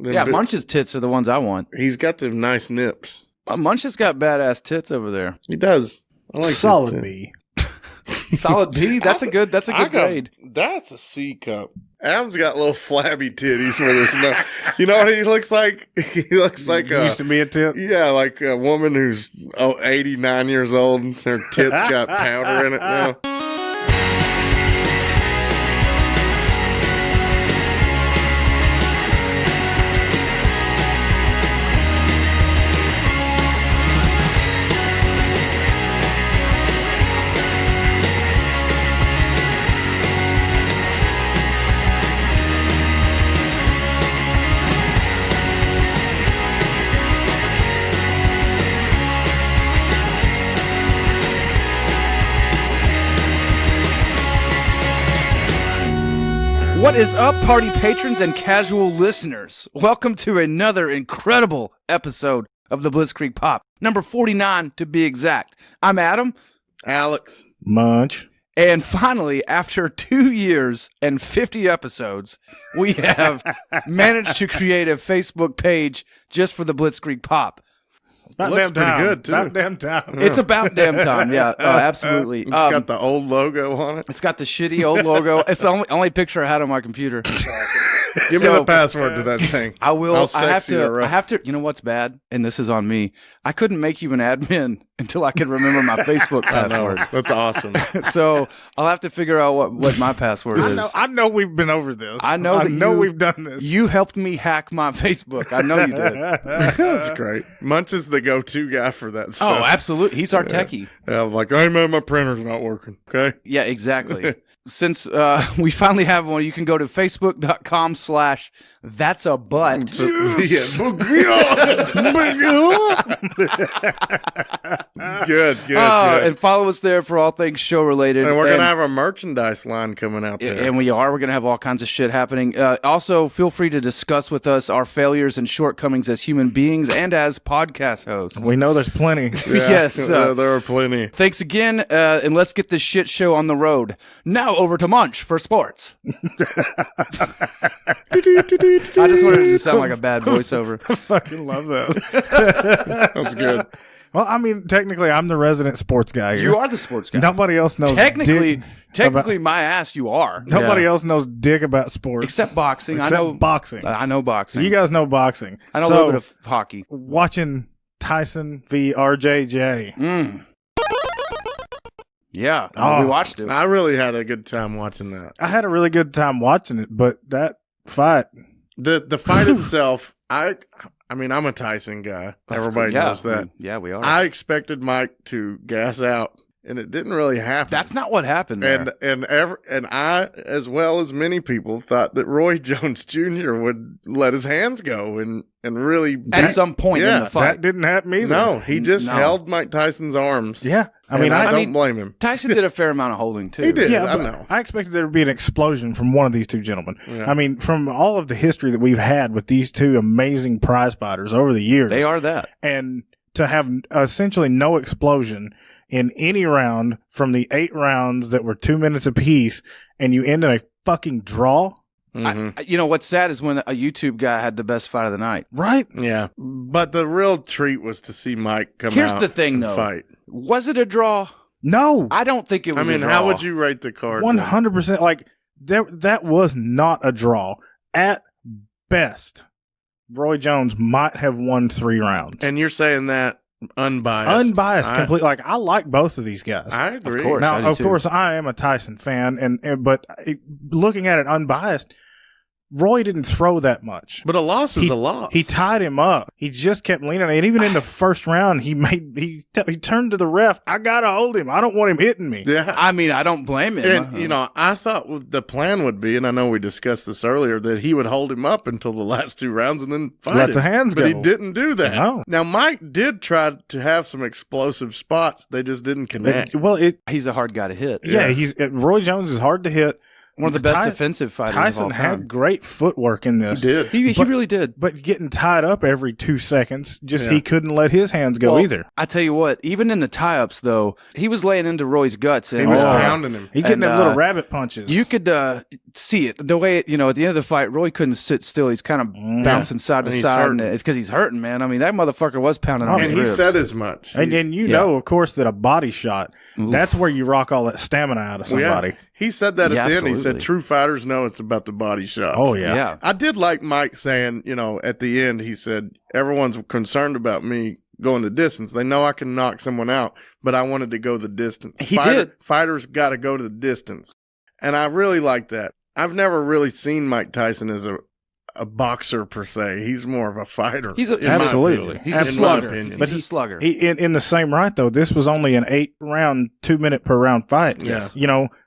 Yeah, Munch's tits are the ones I want. He's got the nice nips. Munch has got badass tits over there. He does. I like solid B. Solid B. That's a good grade. That's a C cup. Adam's got little flabby titties where there's no. You know what he looks like? He looks like used to be a tit. Yeah, like a woman who's 89 years old and her tits got powder in it now. What is up, party patrons and casual listeners? Welcome to another incredible episode of the Blitzkrieg Pop, number 49 to be exact. I'm Adam. Alex. Munch. And finally, after 2 years and 50 episodes, we have managed to create a Facebook page just for the Blitzkrieg Pop. About looks pretty good, too. About damn time. It's about damn time, yeah, absolutely. It's got the old logo on it. It's got the shitty old logo. It's the only picture I had on my computer. Give me the password to that thing. I will. I have to. You know what's bad? And this is on me. I couldn't make you an admin until I could remember my Facebook password. That's awesome. So I'll have to figure out what my password is. I know we've been over this. I know we've done this. You helped me hack my Facebook. I know you did. That's great. Munch is the go-to guy for that stuff. Oh, absolutely. He's our techie. Yeah, I'm like, hey man, my printer's not working. Okay. Yeah, exactly. Since we finally have one, you can go to facebook.com/that'sabutt. Good. And follow us there for all things show related. And we're going to have a merchandise line coming out there. And we are. We're going to have all kinds of shit happening. Also, feel free to discuss with us our failures and shortcomings as human beings and as podcast hosts. We know there's plenty. Yes. There are plenty. Thanks again, and let's get this shit show on the road. Now over to Munch for sports. I just wanted it to sound like a bad voiceover. I fucking love that. That's good. Well, I mean, technically, I'm the resident sports guy here. You are the sports guy. Nobody else knows. Technically, my ass, you are. Nobody else knows dick about sports except boxing. I know boxing. I know boxing. You guys know boxing. I know a little bit of hockey. Watching Tyson v. RJJ. Yeah, we watched it. I really had a good time watching that. I had a really good time watching it, but that fight, the fight itself, I mean, I'm a Tyson guy. Everybody knows that. Yeah, we are. I expected Mike to gas out, and it didn't really happen. That's not what happened there. And I, as well as many people, thought that Roy Jones Jr. would let his hands go and really at some point in the fight. That didn't happen either. No, he just held Mike Tyson's arms. Yeah. I don't blame him. Tyson did a fair amount of holding, too. He did, yeah, I know. I expected there to be an explosion from one of these two gentlemen. Yeah. I mean, from all of the history that we've had with these two amazing prize fighters over the years. They are that. And to have essentially no explosion in any round from the 8 rounds that were 2 minutes apiece, and you end in a fucking draw. Mm-hmm. You know, what's sad is when a YouTube guy had the best fight of the night. Right? Yeah. But the real treat was to see Mike come Here's out the thing, and though. fight. Was it a draw? No. I don't think it was a draw. How would you rate the card? 100%. Like, that was not a draw. At best, Roy Jones might have won 3 rounds. And you're saying that unbiased? Unbiased, completely. Like, I like both of these guys. I agree. Of course, now, of course, I am a Tyson fan, but looking at it unbiased, Roy didn't throw that much. But a loss is a loss. He tied him up. He just kept leaning. And even in the first round, he turned to the ref. I got to hold him. I don't want him hitting me. Yeah. I mean, I don't blame him. And, I thought the plan would be, and I know we discussed this earlier, that he would hold him up until the last 2 rounds and then fight Let him. the hands but go. He didn't do that. No. Now, Mike did try to have some explosive spots. They just didn't connect. He's a hard guy to hit. Yeah, Roy Jones is hard to hit. one of the best defensive fighters Tyson of all time. had great footwork in this. He did. He really did. But getting tied up every 2 seconds, he couldn't let his hands go either. I tell you what, even in the tie-ups, though, he was laying into Roy's guts. And, He was pounding him. He's getting them little rabbit punches. You could see it. The way, at the end of the fight, Roy couldn't sit still. He's kind of bouncing side to side. And it's because he's hurting, man. I mean, that motherfucker was pounding on his And he ribs. said as much. And you know, of course, that a body shot, that's where you rock all that stamina out of somebody. He said that at the end. He said absolutely. true fighters know it's about the body shots. Oh, yeah. Yeah. I did like Mike saying, at the end, he said, everyone's concerned about me going the distance. They know I can knock someone out, but I wanted to go the distance. He did. Fighters got to go to the distance. And I really like that. I've never really seen Mike Tyson as a boxer per se. He's more of a fighter. Absolutely. He's a slugger. But He's a slugger. He in the same right, though, this was only an 8-round, 2-minute per round fight. Yes.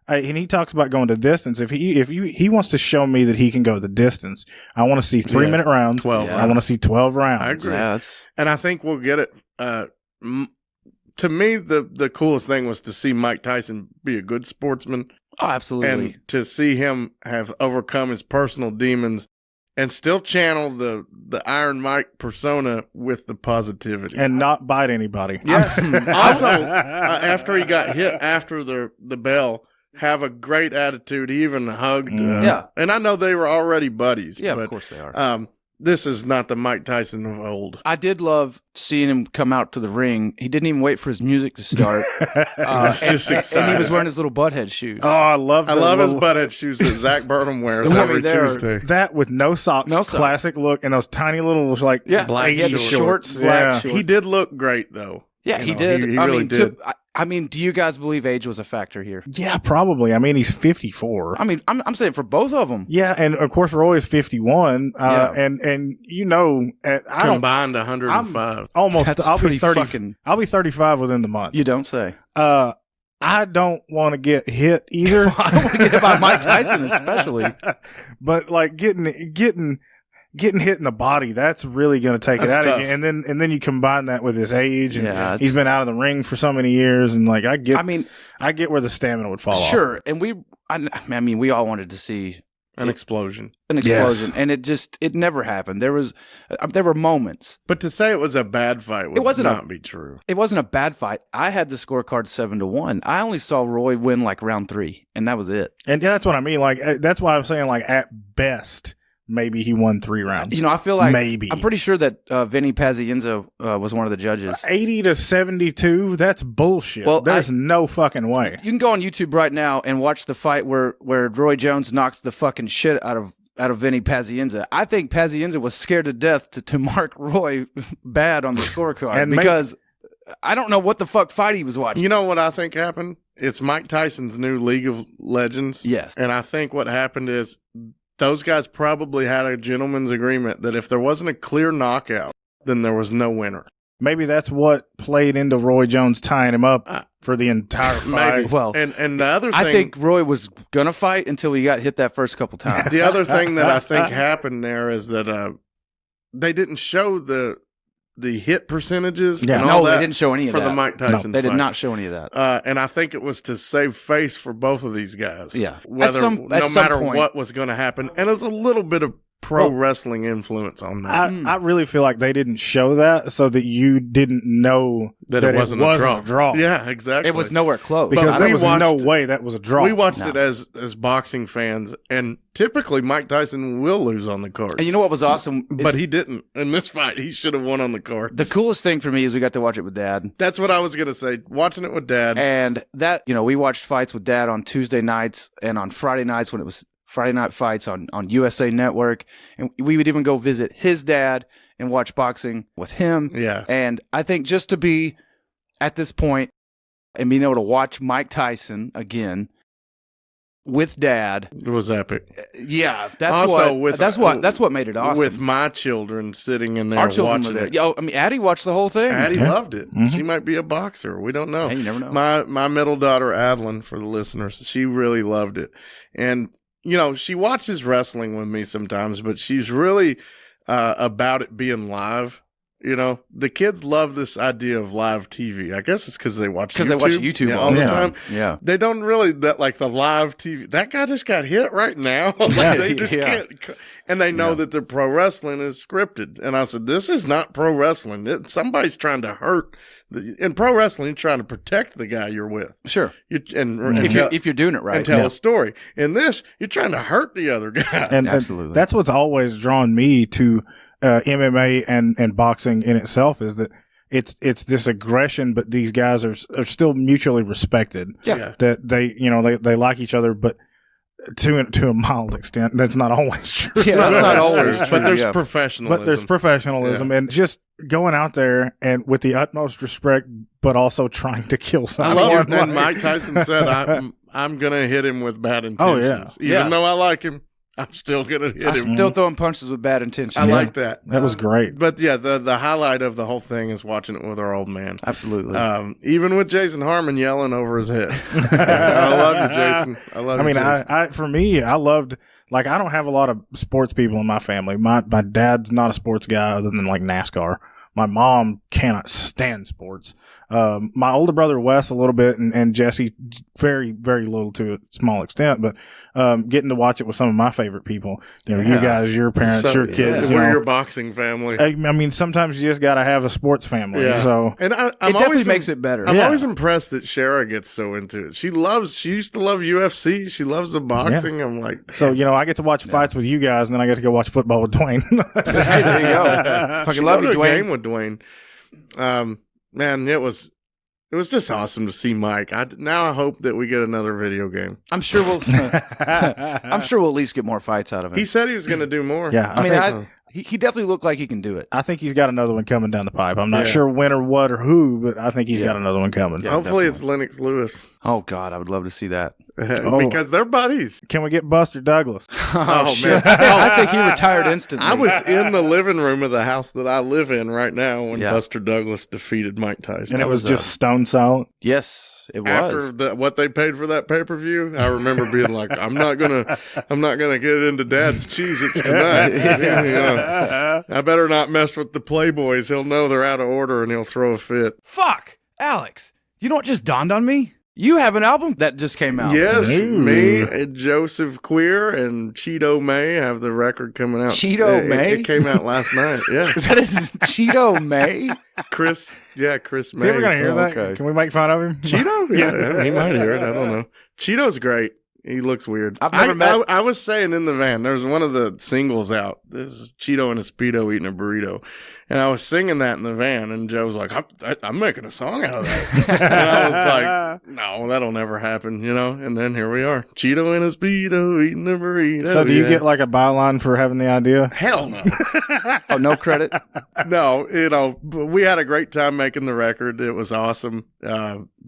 And he talks about going to distance. If he wants to show me that he can go the distance, I want to see 3-minute rounds. 12 I want to see 12 rounds. I agree. Yeah, And I think we'll get it. To me, the coolest thing was to see Mike Tyson be a good sportsman. Oh, absolutely. And to see him have overcome his personal demons and still channel the Iron Mike persona with the positivity. And not bite anybody. Yeah. Also, after he got hit after the bell, have a great attitude. He even hugged. And I know they were already buddies. Yeah, but, of course they are. This is not the Mike Tyson of old. I did love seeing him come out to the ring. He didn't even wait for his music to start. was just excited. And he was wearing his little butthead shoes. Oh, I love his butthead shoes that Zach Burnham wears every Tuesday. That with no socks, classic look, and those tiny little black shorts. Black shorts. He did look great though. Yeah, he did. He really did. I mean, do you guys believe age was a factor here? Yeah, probably. I mean, he's 54. I mean, I'm saying for both of them. Yeah, and of course Roy is 51. And I combined 105. Almost. That's I'll pretty be 30. fucking. I'll be 35 within the month. You don't say. I don't want to get hit either. I don't want to get hit by Mike Tyson, especially. But like getting hit in the body, that's really going to take it out of you. And then you combine that with his age, and he's been out of the ring for so many years, and like I get where the stamina would fall off. Sure, and we all wanted to see an explosion, yes. And it never happened. There were moments, but to say it was a bad fight would not be true. It wasn't a bad fight. I had the scorecard 7-1. I only saw Roy win like round 3, and that was it. And that's what I mean. Like that's why I'm saying, like, at best, maybe he won 3 rounds. I feel like maybe. I'm pretty sure that Vinny Pazienza was one of the judges. 80-72. That's bullshit. Well, there's no fucking way. You can go on YouTube right now and watch the fight where Roy Jones knocks the fucking shit out of Vinny Pazienza. I think Pazienza was scared to death to mark Roy bad on the scorecard because I don't know what the fuck fight he was watching. You know what I think happened? It's Mike Tyson's new League of Legends. Yes. And I think what happened is those guys probably had a gentleman's agreement that if there wasn't a clear knockout, then there was no winner. Maybe that's what played into Roy Jones tying him up for the entire fight. Maybe. Well, and the other thing, I think Roy was gonna fight until he got hit that first couple times. The other thing that I think happened there is that they didn't show the hit percentages. Yeah. And all that they didn't show any of that for the Mike Tyson. They fight. did not show any of that. And I think it was to save face for both of these guys. Yeah, no matter what was going to happen, and there's a little bit of pro wrestling influence on that. I really feel like they didn't show that so that you didn't know that it wasn't a draw. Yeah, exactly. It was nowhere close. Because there was no way that was a draw. We watched it as boxing fans, and typically Mike Tyson will lose on the cards. And you know what was awesome? But he didn't. In this fight, he should have won on the cards. The coolest thing for me is we got to watch it with Dad. That's what I was going to say. Watching it with Dad. And that, we watched fights with Dad on Tuesday nights and on Friday nights when it was Friday Night Fights on USA Network. And we would even go visit his dad and watch boxing with him. Yeah. And I think just to be at this point and being able to watch Mike Tyson again with Dad, it was epic. Yeah, that's what made it awesome. With my children sitting in there watching it. Yo, Addie watched the whole thing. Addie loved it. Mm-hmm. She might be a boxer. We don't know. Hey, you never know. My middle daughter Adeline, for the listeners, she really loved it. And she watches wrestling with me sometimes, but she's really about it being live. You know, the kids love this idea of live TV. I guess it's because they watch YouTube all the time. Yeah, they don't really like the live TV. That guy just got hit right now. They just can't, and they know that the pro wrestling is scripted. And I said, this is not pro wrestling. Somebody's trying to hurt. In pro wrestling, you're trying to protect the guy you're with. Sure, if you're doing it right, and tell a story. In this, you're trying to hurt the other guy. And absolutely, that's what's always drawn me to MMA and boxing in itself, is that it's this aggression, but these guys are still mutually respected. Yeah, that they like each other, but to a mild extent, that's not always true. Yeah, that's not always true. But there's professionalism. But there's professionalism, and just going out there and with the utmost respect, but also trying to kill someone. I love it. And Mike Tyson said, "I'm gonna hit him with bad intentions, even though I like him. I'm still going to hit him. I'm still throwing punches with bad intentions. I like that. That was great. But yeah, the highlight of the whole thing is watching it with our old man. Absolutely. Even with Jason Harmon yelling over his head. I love you, Jason. I love you, Jason. For me, I loved, like, I don't have a lot of sports people in my family. My dad's not a sports guy other than like NASCAR. My mom cannot stand sports. My older brother Wes a little bit, and Jesse very, very little to a small extent, but getting to watch it with some of my favorite people. You know, you guys, your parents, your kids. We're your boxing family. I mean, sometimes you just got to have a sports family. Yeah. So, and it definitely makes it better. I'm always impressed that Shara gets so into it. She used to love UFC. She loves the boxing. Yeah. I'm like, so I get to watch fights with you guys, and then I get to go watch football with Dwayne. Hey, there you go. Fucking love you, Dwayne. Game with Dwayne. Man, it was just awesome to see Mike. Now I hope that we get another video game. I'm sure we'll at least get more fights out of him. He said he was going to do more. Yeah, I mean, he definitely looked like he can do it. I think he's got another one coming down the pipe. I'm not sure when or what or who, but I think he's got another one coming. Yeah, hopefully it's Lennox Lewis. Oh God, I would love to see that. Because they're buddies. Can we get Buster Douglas? Oh shit! I think he retired instantly. I was in the living room of the house that I live in right now when Buster Douglas defeated Mike Tyson, and it was just stone silent. Yes, it was. After what they paid for that pay-per-view, I remember being like, I'm not gonna get into Dad's Cheez-Its tonight. I better not mess with the Playboys. He'll know they're out of order and he'll throw a fit. Fuck, Alex! You know what just dawned on me? You have an album that just came out. Yes, me and Joseph Queer and Cheeto May have the record coming out. Cheeto May? It came out last night, yeah. Is that Cheeto May? Chris May. Is he ever going to hear that? Okay. Can we make fun of him? Cheeto? Yeah, he might hear it. I don't know. Cheeto's great. He looks weird. I've never met. I was saying in the van, there's one of the singles out. This is Cheeto and a Speedo eating a burrito. And I was singing that in the van, and Joe was like, I'm making a song out of that. And I was like, no, that'll never happen, And then here we are. Cheeto and a Speedo eating a burrito. So do you get like a byline for having the idea? Hell no. Oh, no credit? No, we had a great time making the record. It was awesome.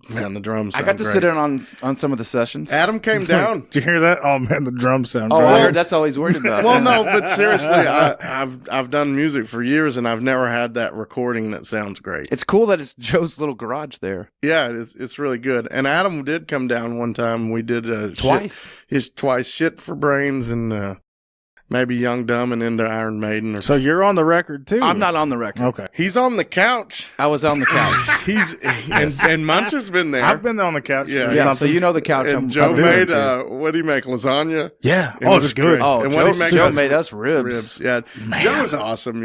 Man, the drums sound I got to great. sit in on some of the sessions. Adam came down. Did you hear that? Oh man, the drums sound great. I heard that's all he's worried about. Well, no, but seriously, I've done music for years, and I've never had that recording that sounds great. It's cool that it's Joe's little garage there. Yeah, it's really good. And Adam did come down one time. We did twice. Twice Shit for Brains and maybe Young, Dumb and Into Iron Maiden. So you're on the record too? I'm not on the record. Okay. He's on the couch. I was on the couch. and Munch has been there. I've been on the couch. Yeah. So you know the couch. And Joe made what do you make, lasagna? Yeah. It was good. Oh, and Joe made us ribs. Yeah. Man. Joe's awesome.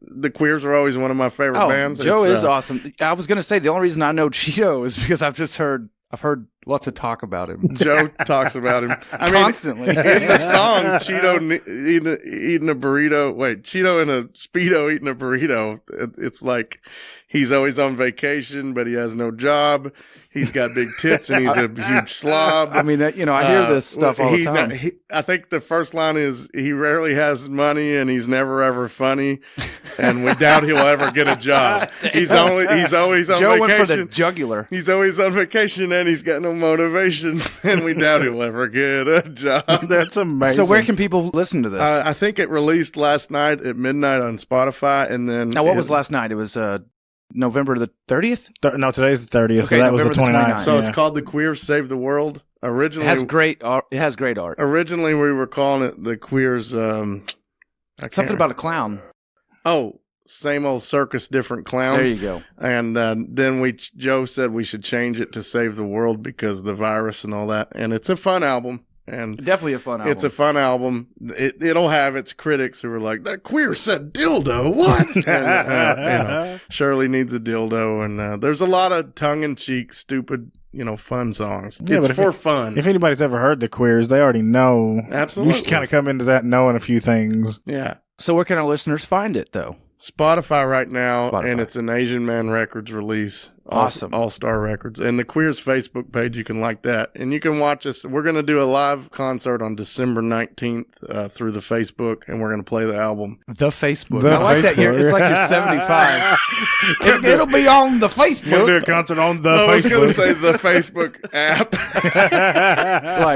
The Queers are always one of my favorite bands. Joe is awesome. I was gonna say the only reason I know Cheeto is because I've heard lots of talk about him. Joe talks about him. Constantly. In the song, Cheeto eating a burrito. Wait, Cheeto and a Speedo eating a burrito. It's like he's always on vacation, but he has no job. He's got big tits and he's a huge slob. I mean, I hear this stuff all the time. I think the first line is he rarely has money and he's never ever funny, and we doubt he'll ever get a job. He's always on Joe vacation. Went for the jugular. He's always on vacation and he's got no motivation, and we doubt he'll ever get a job. That's amazing. So where can people listen to this? I think it released last night at midnight on Spotify, and then now what was last night? It was November the 30th? No, today's the 30th. Okay, so that November was the 29th. So it's called The Queers Save the World. Originally, it has great art. Originally, we were calling it The Queers. Something about a clown. Oh, same old circus, different clowns. There you go. And then Joe said we should change it to Save the World because of the virus and all that. And it's a fun album. And definitely a fun album. It's a fun album. It'll have its critics who are like, that queer said dildo. What? And, Shirley needs a dildo. And there's a lot of tongue-in-cheek, stupid, fun songs. Yeah, it's for fun. If anybody's ever heard the Queers, they already know. Absolutely. You should kind of come into that knowing a few things. Yeah. So where can our listeners find it, though? Spotify right now, and it's an Asian Man Records release. Awesome. All-Star Records. And the Queers Facebook page, you can like that. And you can watch us. We're going to do a live concert on December 19th through the Facebook, and we're going to play the album. The Facebook. I like that. It's like you're 75. It'll be on the Facebook. We'll do a concert on the Facebook. I was going to say the Facebook app.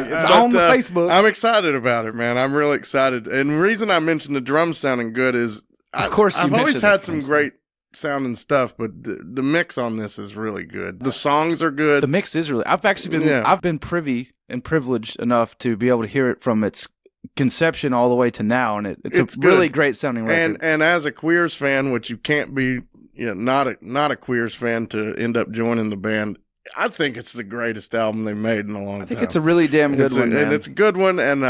It's on the Facebook. I'm excited about it, man. I'm really excited. And the reason I mentioned the drums sounding good is, of course, I've always had some great sounding stuff, but the mix on this is really good. The songs are good. The mix is really. I've been privy and privileged enough to be able to hear it from its conception all the way to now, and it's a really great sounding record. And as a Queers fan, which you can't be, not a Queers fan to end up joining the band. I think it's the greatest album they made in a long time. I think it's a really damn good one, man. And it's a good one, and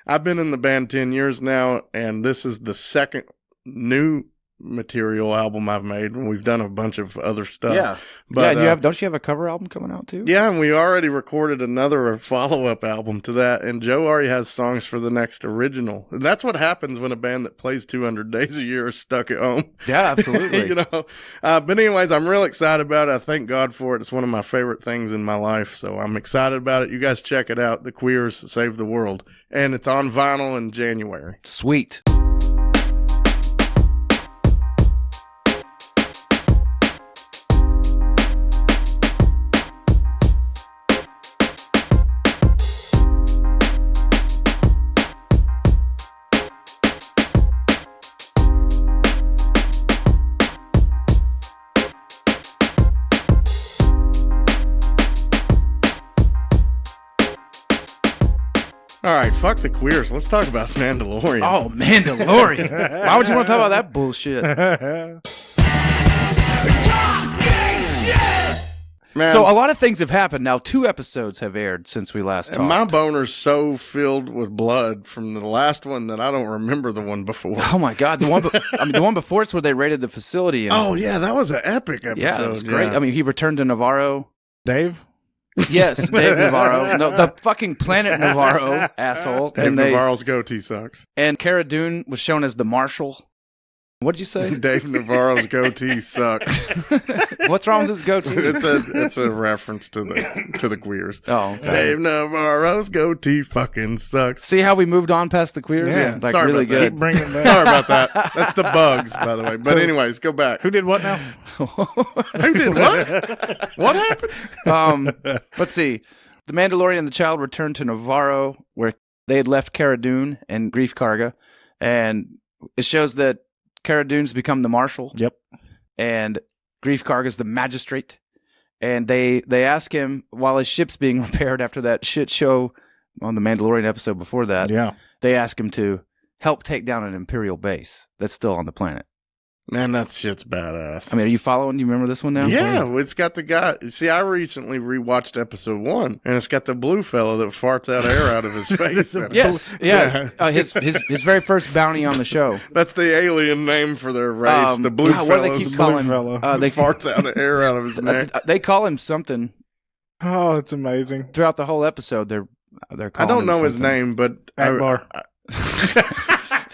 I've been in the band 10 years now, and this is the second new material album I've made, and we've done a bunch of other stuff. Yeah, but don't you have a cover album coming out too? Yeah, and we already recorded another follow-up album to that, and Joe already has songs for the next original. And that's what happens when a band that plays 200 days a year is stuck at home. Yeah, absolutely. But anyways, I'm real excited about it. I thank God for it. It's one of my favorite things in my life, so I'm excited about it. You guys check it out. The Queers Save the World, and it's on vinyl in January. Sweet. All right, fuck the Queers. Let's talk about Mandalorian. Oh, Mandalorian. Why would you want to talk about that bullshit? Man, so a lot of things have happened. Now 2 episodes have aired since we last talked. And my boner's so filled with blood from the last one that I don't remember the one before. Oh my God. The one before it's where they raided the facility. Oh yeah, that was an epic episode. Yeah, it was great. I mean, he returned to Navarro. Dave? Yes, Dave Navarro. No, the fucking planet Navarro, asshole. Dave Navarro's goatee sucks. And Cara Dune was shown as the Marshal. What'd you say? Dave Navarro's goatee sucks. What's wrong with his goatee? It's a reference to the Queers. Oh, okay. Dave Navarro's goatee fucking sucks. See how we moved on past the Queers? Yeah, like sorry really about good. Keep bringing that. Sorry about that. That's the bugs, by the way. But anyways, go back. Who did what now? Who did what? What happened? Let's see. The Mandalorian and the Child returned to Navarro, where they had left Cara Dune and Grief Karga, and it shows that Cara Dune's become the Marshal. Yep. And Grief Karga's the Magistrate. And they ask him, while his ship's being repaired after that shit show on the Mandalorian episode before that, they ask him to help take down an Imperial base that's still on the planet. Man, that shit's badass. I mean, are you following? You remember this one now? Yeah, it's got the guy. See, I recently rewatched episode 1, and it's got the blue fella that farts out air out of his face. Yes, yeah. His very first bounty on the show. That's the alien name for their race. The blue fella. What do they keep calling? They farts out air out of his neck. They call him something. Oh, it's amazing. Throughout the whole episode, they're calling I don't know him his name, but Akbar.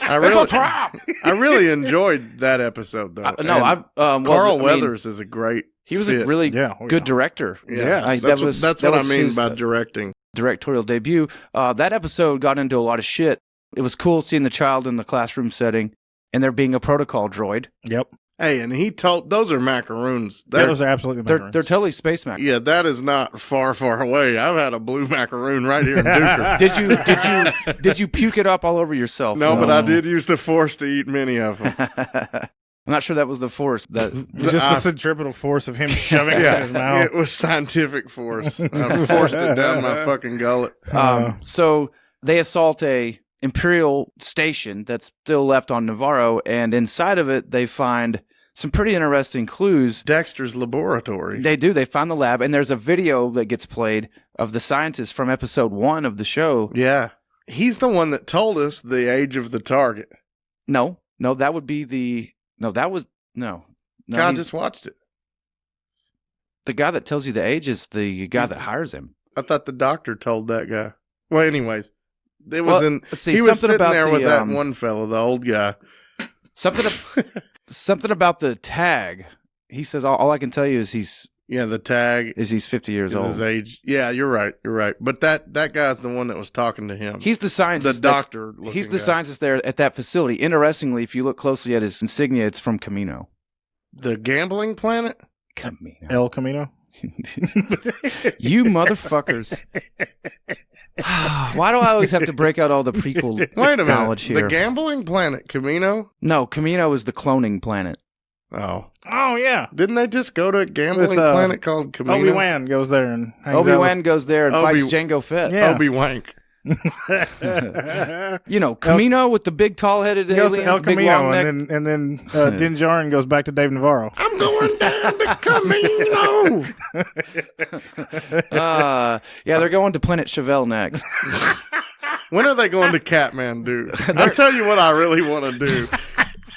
I really enjoyed that episode, though. Carl Weathers is a great. He was a really good director. Yeah, that's what I mean by directing. Directorial debut. That episode got into a lot of shit. It was cool seeing the child in the classroom setting, and there being a protocol droid. Yep. Hey, and he told those are macaroons. Those are absolutely macaroons. They're totally space macaroons. Yeah, that is not far, far away. I've had a blue macaroon right here in Duker. Did you puke it up all over yourself? No, but I did use the Force to eat many of them. I'm not sure that was the Force. Just the centripetal force of him shoving it in his mouth. It was scientific force. I forced it down my fucking gullet. So they assault a Imperial station that's still left on Navarro, and inside of it, they find some pretty interesting clues. Dexter's laboratory. They do. They find the lab, and there's a video that gets played of the scientist from episode 1 of the show. Yeah. He's the one that told us the age of the target. No, that would be the... No, that was... No. I just watched it. The guy that tells you the age is the guy that hires him. I thought the doctor told that guy. Well, anyways, it was let's see, he was sitting there with that one fellow, the old guy. Something about the tag. He says, all I can tell you is the tag is he's 50 years old. His age. Yeah, you're right. But that guy's the one that was talking to him. He's the scientist. The doctor. He's the scientist there at that facility. Interestingly, if you look closely at his insignia, it's from Camino. The gambling planet? Camino. El Camino? You motherfuckers. Why do I always have to break out all the prequel knowledge here? The gambling planet, Camino? No, Camino is the cloning planet. Oh, yeah. Didn't they just go to a gambling planet called Camino? Obi-Wan goes there and fights Jango Fett. Yeah. Obi-Wank. Camino with the big tall-headed aliens, El big Camino, long neck. and then Din Djarin goes back to Dave Navarro. I'm going down to Camino. They're going to Planet Chevelle next. When are they going to Kathmandu? I'll tell you what I really want to do.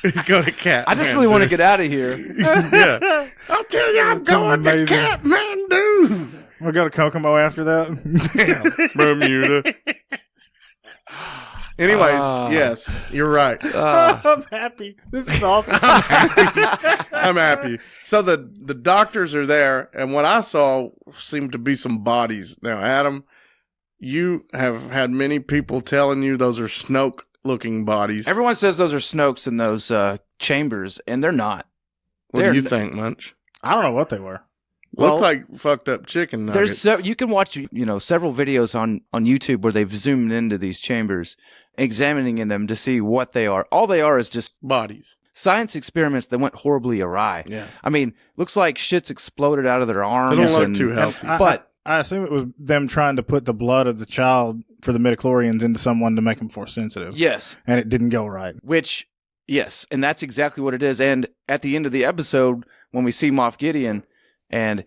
Is go to Kathmandu. I just really want to get out of here. Yeah. I'll tell you, I'm going to Kathmandu. We'll go to Kokomo after that. Bermuda. Anyways, yes, you're right. I'm happy. This is awesome. I'm happy. So the doctors are there, and what I saw seemed to be some bodies. Now, Adam, you have had many people telling you those are Snoke-looking bodies. Everyone says those are Snokes in those chambers, and they're not. What do you think, Munch? I don't know what they were. Looks like fucked up chicken nuggets. You can watch several videos on YouTube where they've zoomed into these chambers, examining in them to see what they are. All they are is just bodies. Science experiments that went horribly awry. Yeah. I mean, looks like shit's exploded out of their arms. They don't look too healthy. But I assume it was them trying to put the blood of the child for the midichlorians into someone to make them force sensitive. Yes. And it didn't go right. Yes, and that's exactly what it is. And at the end of the episode, when we see Moff Gideon, and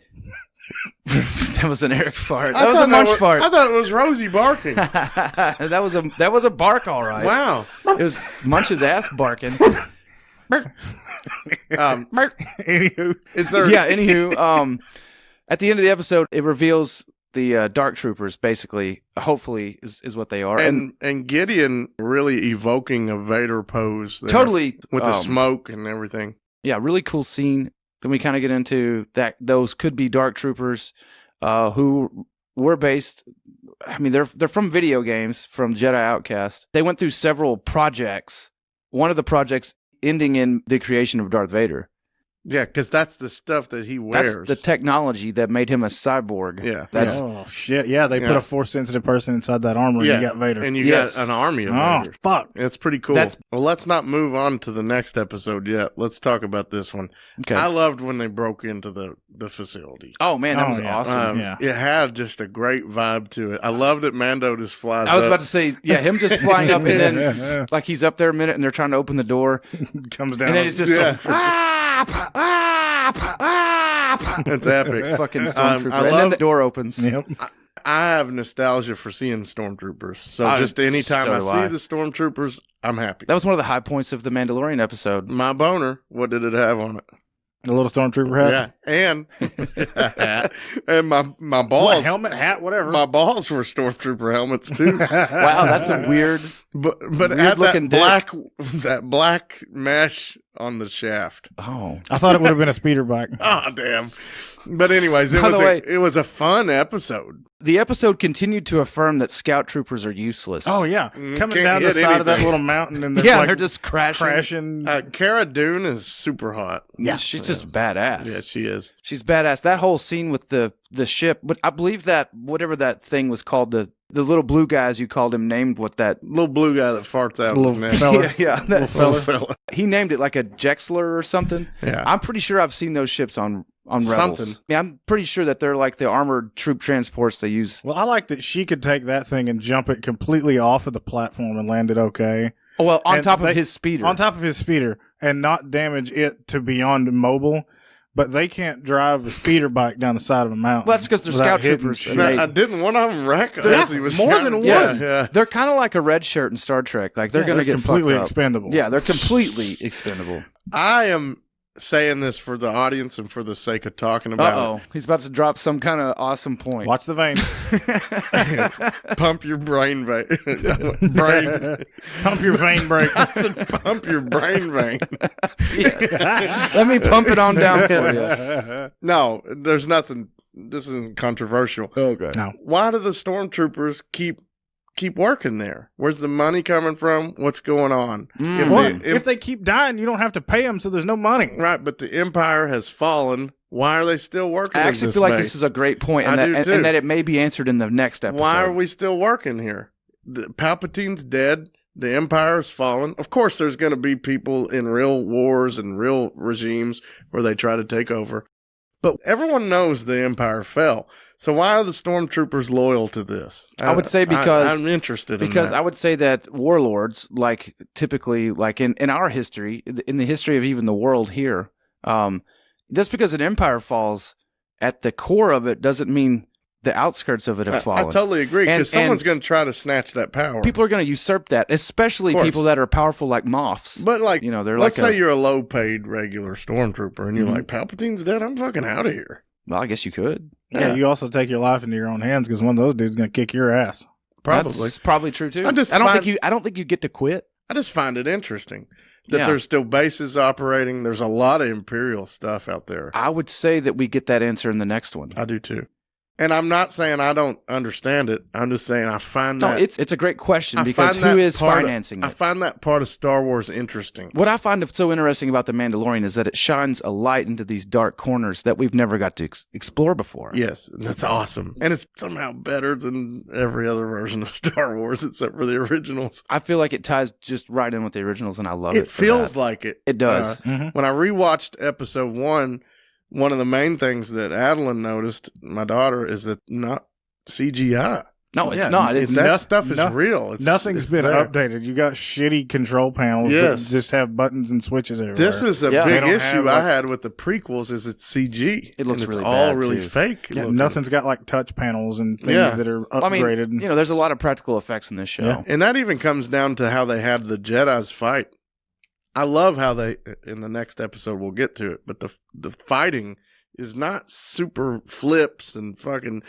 that was an Eric fart. That was a Munch fart. I thought it was Rosie barking. that was a bark, all right. Wow. It was Munch's ass barking. Anywho, at the end of the episode, it reveals the Dark Troopers, basically, hopefully, is what they are. And Gideon really evoking a Vader pose there. Totally. With the smoke and everything. Yeah, really cool scene. Then we kind of get into that those could be Dark Troopers who were based... I mean, they're from video games, from Jedi Outcast. They went through several projects. One of the projects ending in the creation of Darth Vader. Yeah, because that's the stuff that he wears. That's the technology that made him a cyborg. Yeah. Oh, shit. Yeah, they put a force-sensitive person inside that armor and you got Vader. And you got an army of Vader. Oh, fuck. It's pretty cool. Well, let's not move on to the next episode yet. Let's talk about this one. Okay. I loved when they broke into the facility. Oh, man, that was awesome. It had just a great vibe to it. I love that Mando just flies up. I was about to say, him just flying up and then, like, he's up there a minute and they're trying to open the door. Comes down. And then it's just it's epic. Fucking Stormtrooper. And then the door opens. Yep. I have nostalgia for seeing Stormtroopers. So just anytime I see the Stormtroopers, I'm happy. That was one of the high points of the Mandalorian episode. My boner, what did it have on it? A little Stormtrooper hat? Yeah. And my balls. What, helmet, hat, whatever. My balls were Stormtrooper helmets too. Wow, that's a weird But it had that black mesh on the shaft. Oh. I thought it would have been a speeder bike. Oh, damn. But anyways, it was a fun episode. The episode continued to affirm that scout troopers are useless. Oh, yeah. Coming down the side of that little mountain and they're just crashing. Cara Dune is super hot. Yeah, she's just badass. Yeah, she is. She's badass. That whole scene with the ship, but I believe that whatever that thing was called, the the little blue guy, as you called him, named what that little blue guy that farts out little his neck. fella. yeah, that Little fella. he named it like a Jexler or something. Yeah. I'm pretty sure I've seen those ships on Rebels. Something. Yeah, I'm pretty sure that they're like the armored troop transports they use. Well, I like that she could take that thing and jump it completely off of the platform and land it okay. Oh, well, on And top of his speeder. On top of his speeder and not damage it to beyond mobile. But they can't drive a speeder bike down the side of a mountain. Well, that's because they're scout troopers. And I didn't one of them wreck as he was more shouting. than one. Yeah. They're kind of like a red shirt in Star Trek. Like they're going to get completely fucked up. expendable. Yeah, they're completely expendable. I am saying this for the audience and for the sake of talking about He's about to drop some kind of awesome point. Watch the vein. it. Pump your brain brain. Pump your vein break. I said pump your brain vein. Yes. Let me pump it on down for you. No, there's nothing. This isn't controversial. Okay. No. Why do the stormtroopers keep working there? Where's the money coming from? What's going on? If they keep dying, you don't have to pay them, so there's no money. Right, but the Empire has fallen. Why are they still working? I actually feel like this is a great point, and, and that it may be answered in the next episode. Why are we still working here? Palpatine's dead. The Empire's fallen. Of course, there's going to be people in real wars and real regimes where they try to take over. But everyone knows the Empire fell. So why are the stormtroopers loyal to this? I would say because I'm interested in because that. I would say that warlords, like typically, like in our history, in the history of even the world here, just because an empire falls, at the core of it doesn't mean the outskirts of it have fallen. I totally agree, because someone's going to try to snatch that power. People are going to usurp that, especially people that are powerful like Moffs. But like, they're let's say you're a low-paid regular stormtrooper, and you're like, Palpatine's dead. I'm fucking out of here. Well, I guess you could. Yeah, you also take your life into your own hands because one of those dudes is going to kick your ass. Probably. That's probably true too. I don't think you get to quit. I just find it interesting that there's still bases operating. There's a lot of Imperial stuff out there. I would say that we get that answer in the next one. I do too. And I'm not saying I don't understand it. I'm just saying I find that... No, it's a great question because who is financing it? I find that part of Star Wars interesting. What I find so interesting about The Mandalorian is that it shines a light into these dark corners that we've never got to explore before. Yes, that's awesome. And it's somehow better than every other version of Star Wars except for the originals. I feel like it ties just right in with the originals, and I love it. It feels like it. It does. When I rewatched episode 1... one of the main things that Adeline noticed, my daughter, is that not CGI. No, it's not. That stuff is real. Nothing's been updated. You got shitty control panels that just have buttons and switches everywhere. This is a big issue I had with the prequels. Is it's CG? It looks really all bad, really too. fake. Yeah, nothing's got like touch panels and things that are upgraded. I mean, there's a lot of practical effects in this show, and that even comes down to how they had the Jedi's fight. I love how they, in the next episode, we'll get to it, but the fighting is not super flips and fucking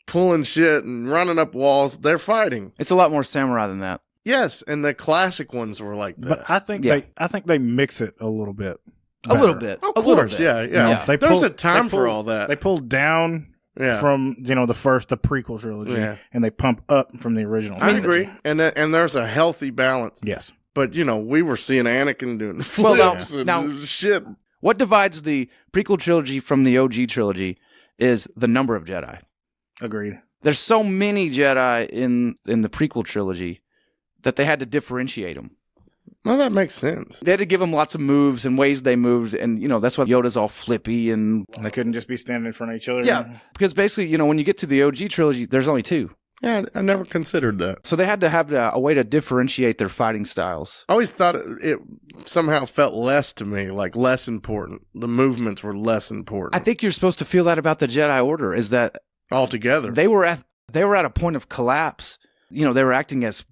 pulling shit and running up walls. They're fighting. It's a lot more samurai than that. Yes, and the classic ones were like that. But I think they mix it a little bit. Better. A little bit. Of course, yeah. There's a time for all that. They pulled down from the prequel trilogy, and they pump up from the original. I agree, and there's a healthy balance. Yes. But, we were seeing Anakin doing flips and shit. What divides the prequel trilogy from the OG trilogy is the number of Jedi. Agreed. There's so many Jedi in the prequel trilogy that they had to differentiate them. Well, that makes sense. They had to give them lots of moves and ways they moved, and, that's why Yoda's all flippy. And they couldn't just be standing in front of each other. Yeah, because basically, when you get to the OG trilogy, there's only two. Yeah, I never considered that. So they had to have a way to differentiate their fighting styles. I always thought it somehow felt less to me, like less important. The movements were less important. I think you're supposed to feel that about the Jedi Order, is that altogether they were at a point of collapse. They were acting as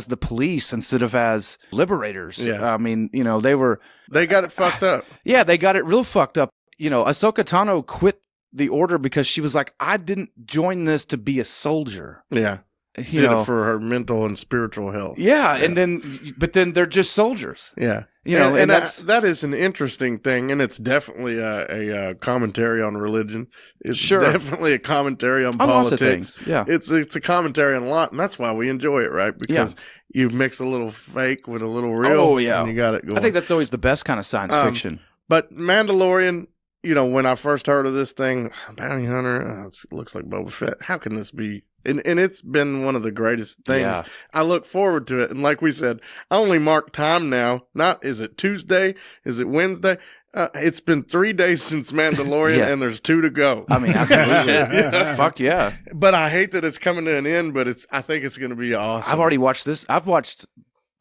the police instead of as liberators. Yeah. I mean, they got it fucked up. Yeah, they got it real fucked up. Ahsoka Tano quit the order because she was like, I didn't join this to be a soldier. Yeah. Did it for her mental and spiritual health. Yeah, and but then they're just soldiers. Yeah. And that is an interesting thing, and it's definitely a commentary on religion. It's definitely a commentary on politics. Lots of things. Yeah. It's a commentary on a lot, and that's why we enjoy it, right? Because you mix a little fake with a little real, and you got it going. I think that's always the best kind of science fiction. But Mandalorian, when I first heard of this thing, Bounty Hunter, it looks like Boba Fett. How can this be? And it's been one of the greatest things. Yeah. I look forward to it. And like we said, I only mark time now. Is it Tuesday? Is it Wednesday? It's been 3 days since Mandalorian, and there's 2 to go. I mean, absolutely. Fuck yeah. But I hate that it's coming to an end, but I think it's going to be awesome. I've already watched this. I've watched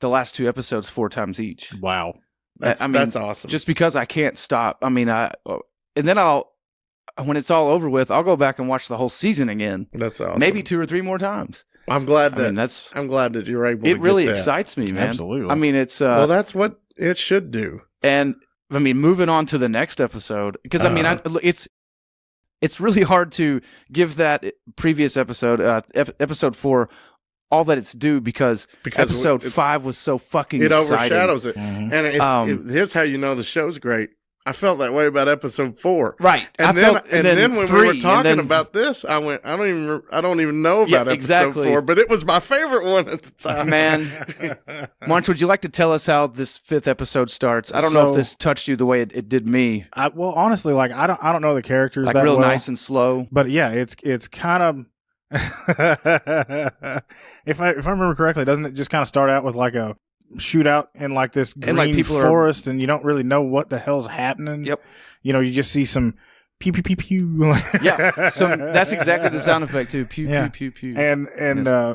the last 2 episodes 4 times each. Wow. That's awesome. Just because I can't stop. I mean, and then when it's all over with, I'll go back and watch the whole season again. That's awesome. Maybe 2 or 3 more times. I'm glad that you're able to it really get that. Excites me, man. Absolutely. I mean, it's well, that's what it should do. And I mean, moving on to the next episode, because I mean, it's really hard to give that previous episode, episode 4, all that it's due because episode 5 was so fucking exciting. Overshadows it. Mm-hmm. And here's how you know the show's great. I felt that way about episode 4. Right. And then when 3, we were talking about this, I went, I don't even know about episode 4, but it was my favorite one at the time. Man. March, would you like to tell us how this 5th episode starts? I don't know if this touched you the way it did me. Well, honestly, like I don't know the characters like that real well, nice and slow. But yeah, it's kind of if I remember correctly, doesn't it just kind of start out with like a shootout in like this green forest, and you don't really know what the hell's happening? Yep. You just see some pew pew pew pew. Yeah. So that's exactly the sound effect too. Pew pew pew pew. And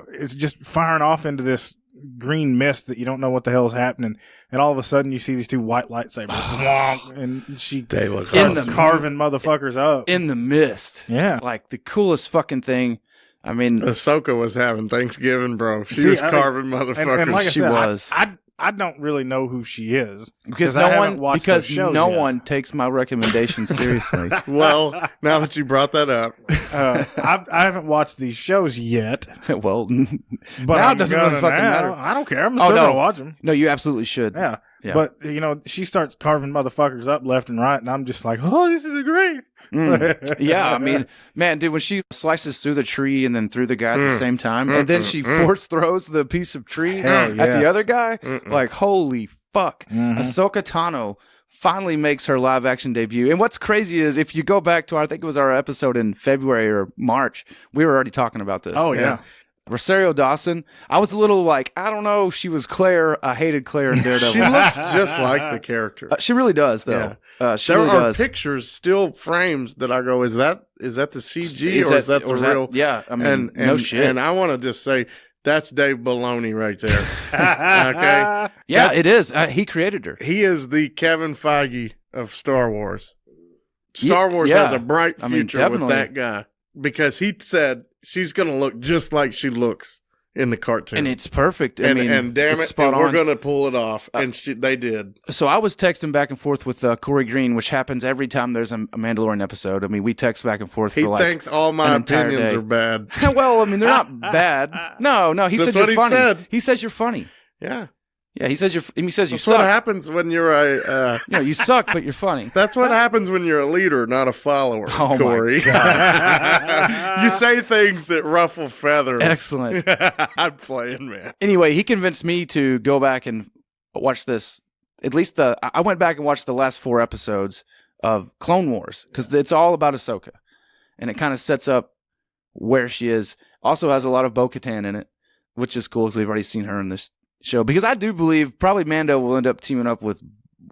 it's just firing off into this green mist that you don't know what the hell's happening, and all of a sudden you see these 2 white lightsabers, and they look carving motherfuckers up in the mist. Yeah, like the coolest fucking thing. I mean, Ahsoka was having Thanksgiving, bro. She was carving motherfuckers. And like she was. I don't really know who she is because no one takes my recommendation seriously. Well, now that you brought that up, I haven't watched these shows yet. Well, but now it doesn't really fucking matter. I don't care. I'm still gonna watch them. No, you absolutely should. Yeah. But she starts carving motherfuckers up left and right, and I'm just like, oh, this is great. Yeah, I mean, man, dude, when she slices through the tree and then through the guy at the same time, and then she force throws the piece of tree at the other guy, like, holy fuck. Ahsoka Tano finally makes her live action debut. And what's crazy is if you go back to, I think it was our episode in February or March, we were already talking about this. Oh, yeah. Rosario Dawson, I was a little like, I don't know, she was Claire. I hated Claire in Daredevil. She looks just like the character. She really does, though. Yeah. There are pictures, still frames that I go, is that the CG or is that the real? Yeah, I mean, no shit. And I want to just say, that's Dave Filoni right there. Okay? Yeah, it is. He created her. He is the Kevin Feige of Star Wars. Star Wars has a bright future with that guy because he said, she's going to look just like she looks in the cartoon. And it's perfect. And damn it, we're going to pull it off. And they did. So I was texting back and forth with Corey Green, which happens every time there's a Mandalorian episode. I mean, we text back and forth for like He thinks all my opinions are bad. Well, I mean, they're not bad. No, he said you're funny. Said. He says you're funny. Yeah. Yeah, he says you suck. That's what happens when you're a... you suck, but you're funny. That's what happens when you're a leader, not a follower, Corey. My God. You say things that ruffle feathers. Excellent. I'm playing, man. Anyway, he convinced me to go back and watch this. At least I went back and watched the last 4 episodes of Clone Wars, because it's all about Ahsoka. And it kind of sets up where she is. Also has a lot of Bo-Katan in it, which is cool, because we've already seen her in this show, because I do believe probably Mando will end up teaming up with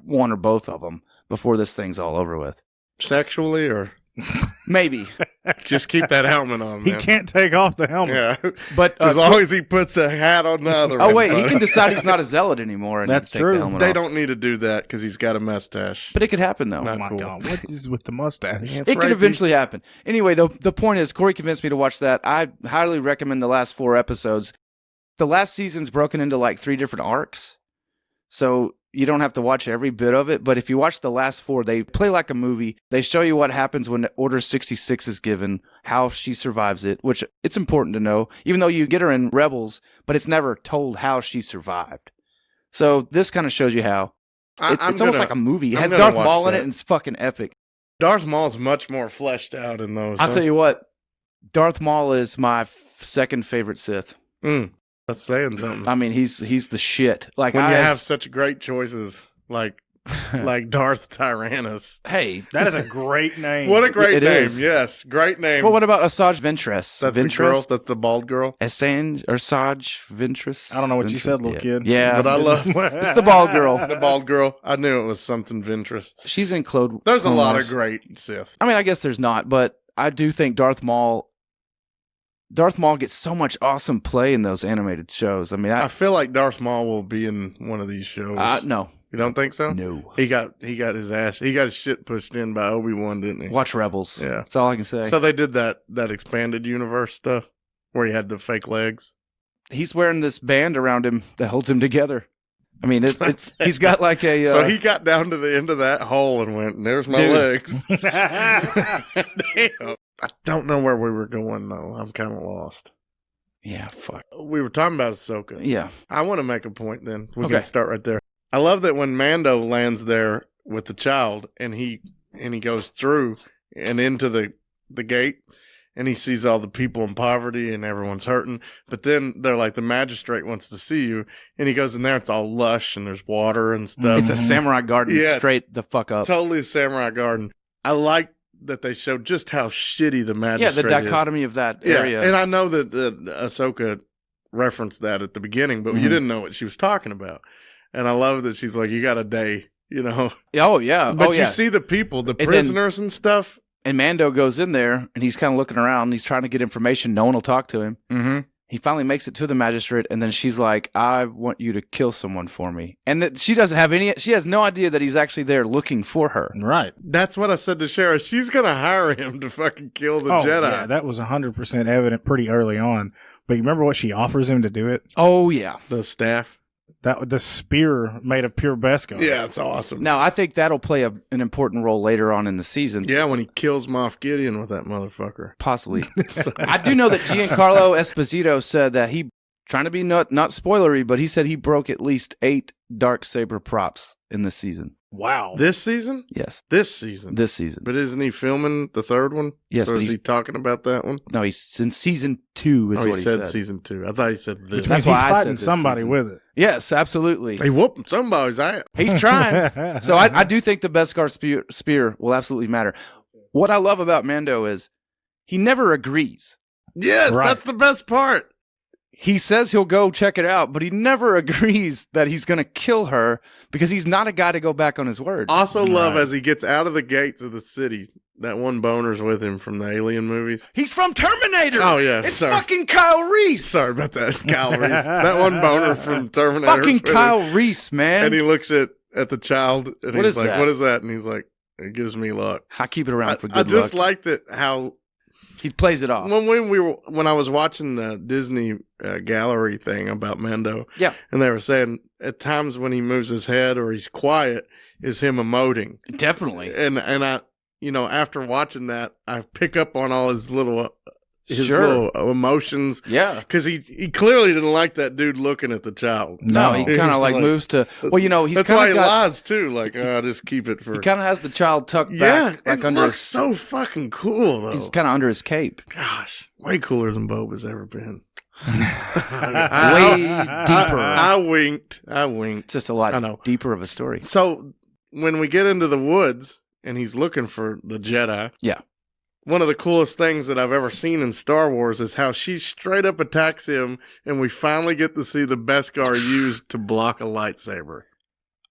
one or both of them before this thing's all over with. Sexually, or maybe just keep that helmet on. He can't take off the helmet. Yeah, but as long as he puts a hat on the other. Oh wait, he can decide he's not a zealot anymore. And that's true. They don't need to do that because he's got a mustache. But it could happen though. Oh my God, what is with the mustache? It can eventually happen. Anyway, the point is, Corey convinced me to watch that. I highly recommend the last 4 episodes. The last season's broken into like 3 different arcs, so you don't have to watch every bit of it. But if you watch the last 4, they play like a movie. They show you what happens when Order 66 is given, how she survives it, which it's important to know, even though you get her in Rebels, but it's never told how she survived. So this kind of shows you how. It's almost like a movie. It has Darth Maul in it, and it's fucking epic. Darth Maul's much more fleshed out in those. I'll tell you what, Darth Maul is my second favorite Sith. That's saying something. I mean, he's the shit. Like when you have such great choices, like like Darth Tyrannus. Hey, that is a great name. What a great name! Is. Yes, great name. Well, what about Asajj Ventress? That's the girl. That's the bald girl. Asajj Ventress. I don't know what you said, little kid. Yeah, but I love it's the bald girl. The bald girl. I knew it was something Ventress. She's in Clone. There's a lot of great Sith. I mean, I guess there's not, but I do think Darth Maul gets so much awesome play in those animated shows. I mean, I feel like Darth Maul will be in one of these shows. No. You don't think so? No. He got his shit pushed in by Obi-Wan, didn't he? Watch Rebels. Yeah. That's all I can say. So they did that expanded universe stuff where he had the fake legs. He's wearing this band around him that holds him together. I mean, he's got like a... so he got down to the end of that hole and went, there's my legs. Damn. I don't know where we were going, though. I'm kind of lost. Yeah, fuck. We were talking about Ahsoka. Yeah. I want to make a point then. We can start right there. I love that when Mando lands there with the child and he goes through and into the gate and he sees all the people in poverty and everyone's hurting. But then they're like, the magistrate wants to see you. And he goes in there. It's all lush and there's water and stuff. It's a samurai garden straight the fuck up. Totally a samurai garden. I like that they showed just how shitty the magistrate is. Yeah, the dichotomy of that area. And I know that the Ahsoka referenced that at the beginning, but you didn't know what she was talking about. And I love that she's like, you got a day, you know. Oh, yeah. But you see the people, the prisoners and stuff. And Mando goes in there, and he's kind of looking around, and he's trying to get information. No one will talk to him. Mm-hmm. He finally makes it to the magistrate, and then she's like, I want you to kill someone for me. And that she has no idea that he's actually there looking for her. Right. That's what I said to Shara. She's going to hire him to fucking kill the Jedi. Yeah, that was 100% evident pretty early on. But you remember what she offers him to do it? Oh, yeah. The staff. The spear made of pure Beskar. Yeah, it's awesome. Now, I think that'll play an important role later on in the season. Yeah, when he kills Moff Gideon with that motherfucker. Possibly. I do know that Giancarlo Esposito said that he, trying to be not spoilery, but he said he broke at least 8 Darksaber props in this season. Wow. This season? Yes. This season? This season. But isn't he filming the third one? Yes. So is he talking about that one? No, he's in season 2 is what he said. Season 2. I thought he said this. That's why he's fighting somebody with it. Yes, absolutely. He whooping somebody's ass. He's trying. So I do think the Beskar spear will absolutely matter. What I love about Mando is he never agrees. Yes, that's the best part. He says he'll go check it out, but he never agrees that he's going to kill her because he's not a guy to go back on his word. Also love as he gets out of the gates of the city, that one boner's with him from the Alien movies. He's from Terminator. Oh, yeah. It's fucking Kyle Reese. Sorry about that, Kyle Reese. That one boner from Terminator. Fucking Kyle Reese, man. And he looks at the child and he's like, that? what is that? And he's like, it gives me luck. I keep it around for good luck. I just liked it how... He plays it off. When I was watching the Disney gallery thing about Mando, and they were saying at times when he moves his head or he's quiet is him emoting. Definitely. And I, after watching that, I pick up on all his little little emotions. Yeah. Because he clearly didn't like that dude looking at the child. No, he kind of like moves to, he's that's why he lies too. Like, I'll just keep it for. He kind of has the child tucked back. Like under looks so fucking cool though. He's kind of under his cape. Gosh, way cooler than Boba's ever been. Way deeper. I winked. It's just a lot deeper of a story. So when we get into the woods and he's looking for the Jedi. Yeah. One of the coolest things that I've ever seen in Star Wars is how she straight up attacks him, and we finally get to see the Beskar used to block a lightsaber.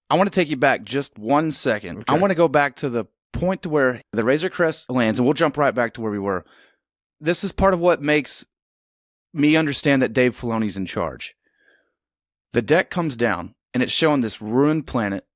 I want to take you back just 1 second. Okay. I want to go back to the point to where the Razor Crest lands, and we'll jump right back to where we were. This is part of what makes me understand that Dave Filoni's in charge. The deck comes down, and it's showing this ruined planet,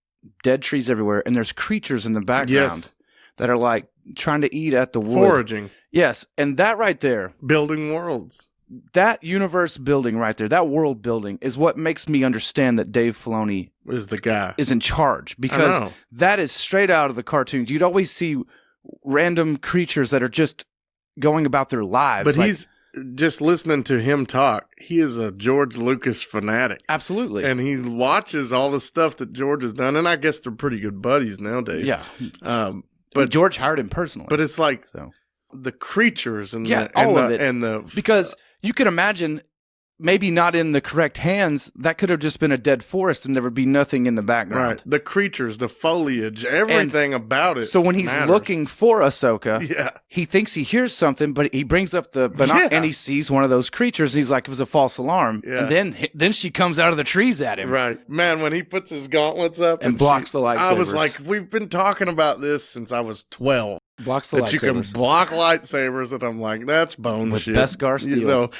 dead trees everywhere, and there's creatures in the background that are like trying to eat at the wood. Foraging. Yes, and that right there. Building worlds. That universe building right there, that world building, is what makes me understand that Dave Filoni is the guy. Is in charge. Because that is straight out of the cartoons. You'd always see random creatures that are just going about their lives. But he's just listening to him talk. He is a George Lucas fanatic. Absolutely. And he watches all the stuff that George has done. And I guess they're pretty good buddies nowadays. Yeah. But George hired him personally. But it's like the creatures and all of it. And the because you can imagine maybe not in the correct hands, that could have just been a dead forest and there would be nothing in the background. Right. The creatures, the foliage, everything about it. So when he's looking for Ahsoka, he thinks he hears something, but he brings up the binoculars and he sees one of those creatures. And he's like, it was a false alarm. Yeah. And then she comes out of the trees at him. Right. Man, when he puts his gauntlets up and blocks the lightsabers. I was like, we've been talking about this since I was 12. Blocks the lightsabers. You can block lightsabers, and I'm like, that's bone with shit. Beskar steel. You know,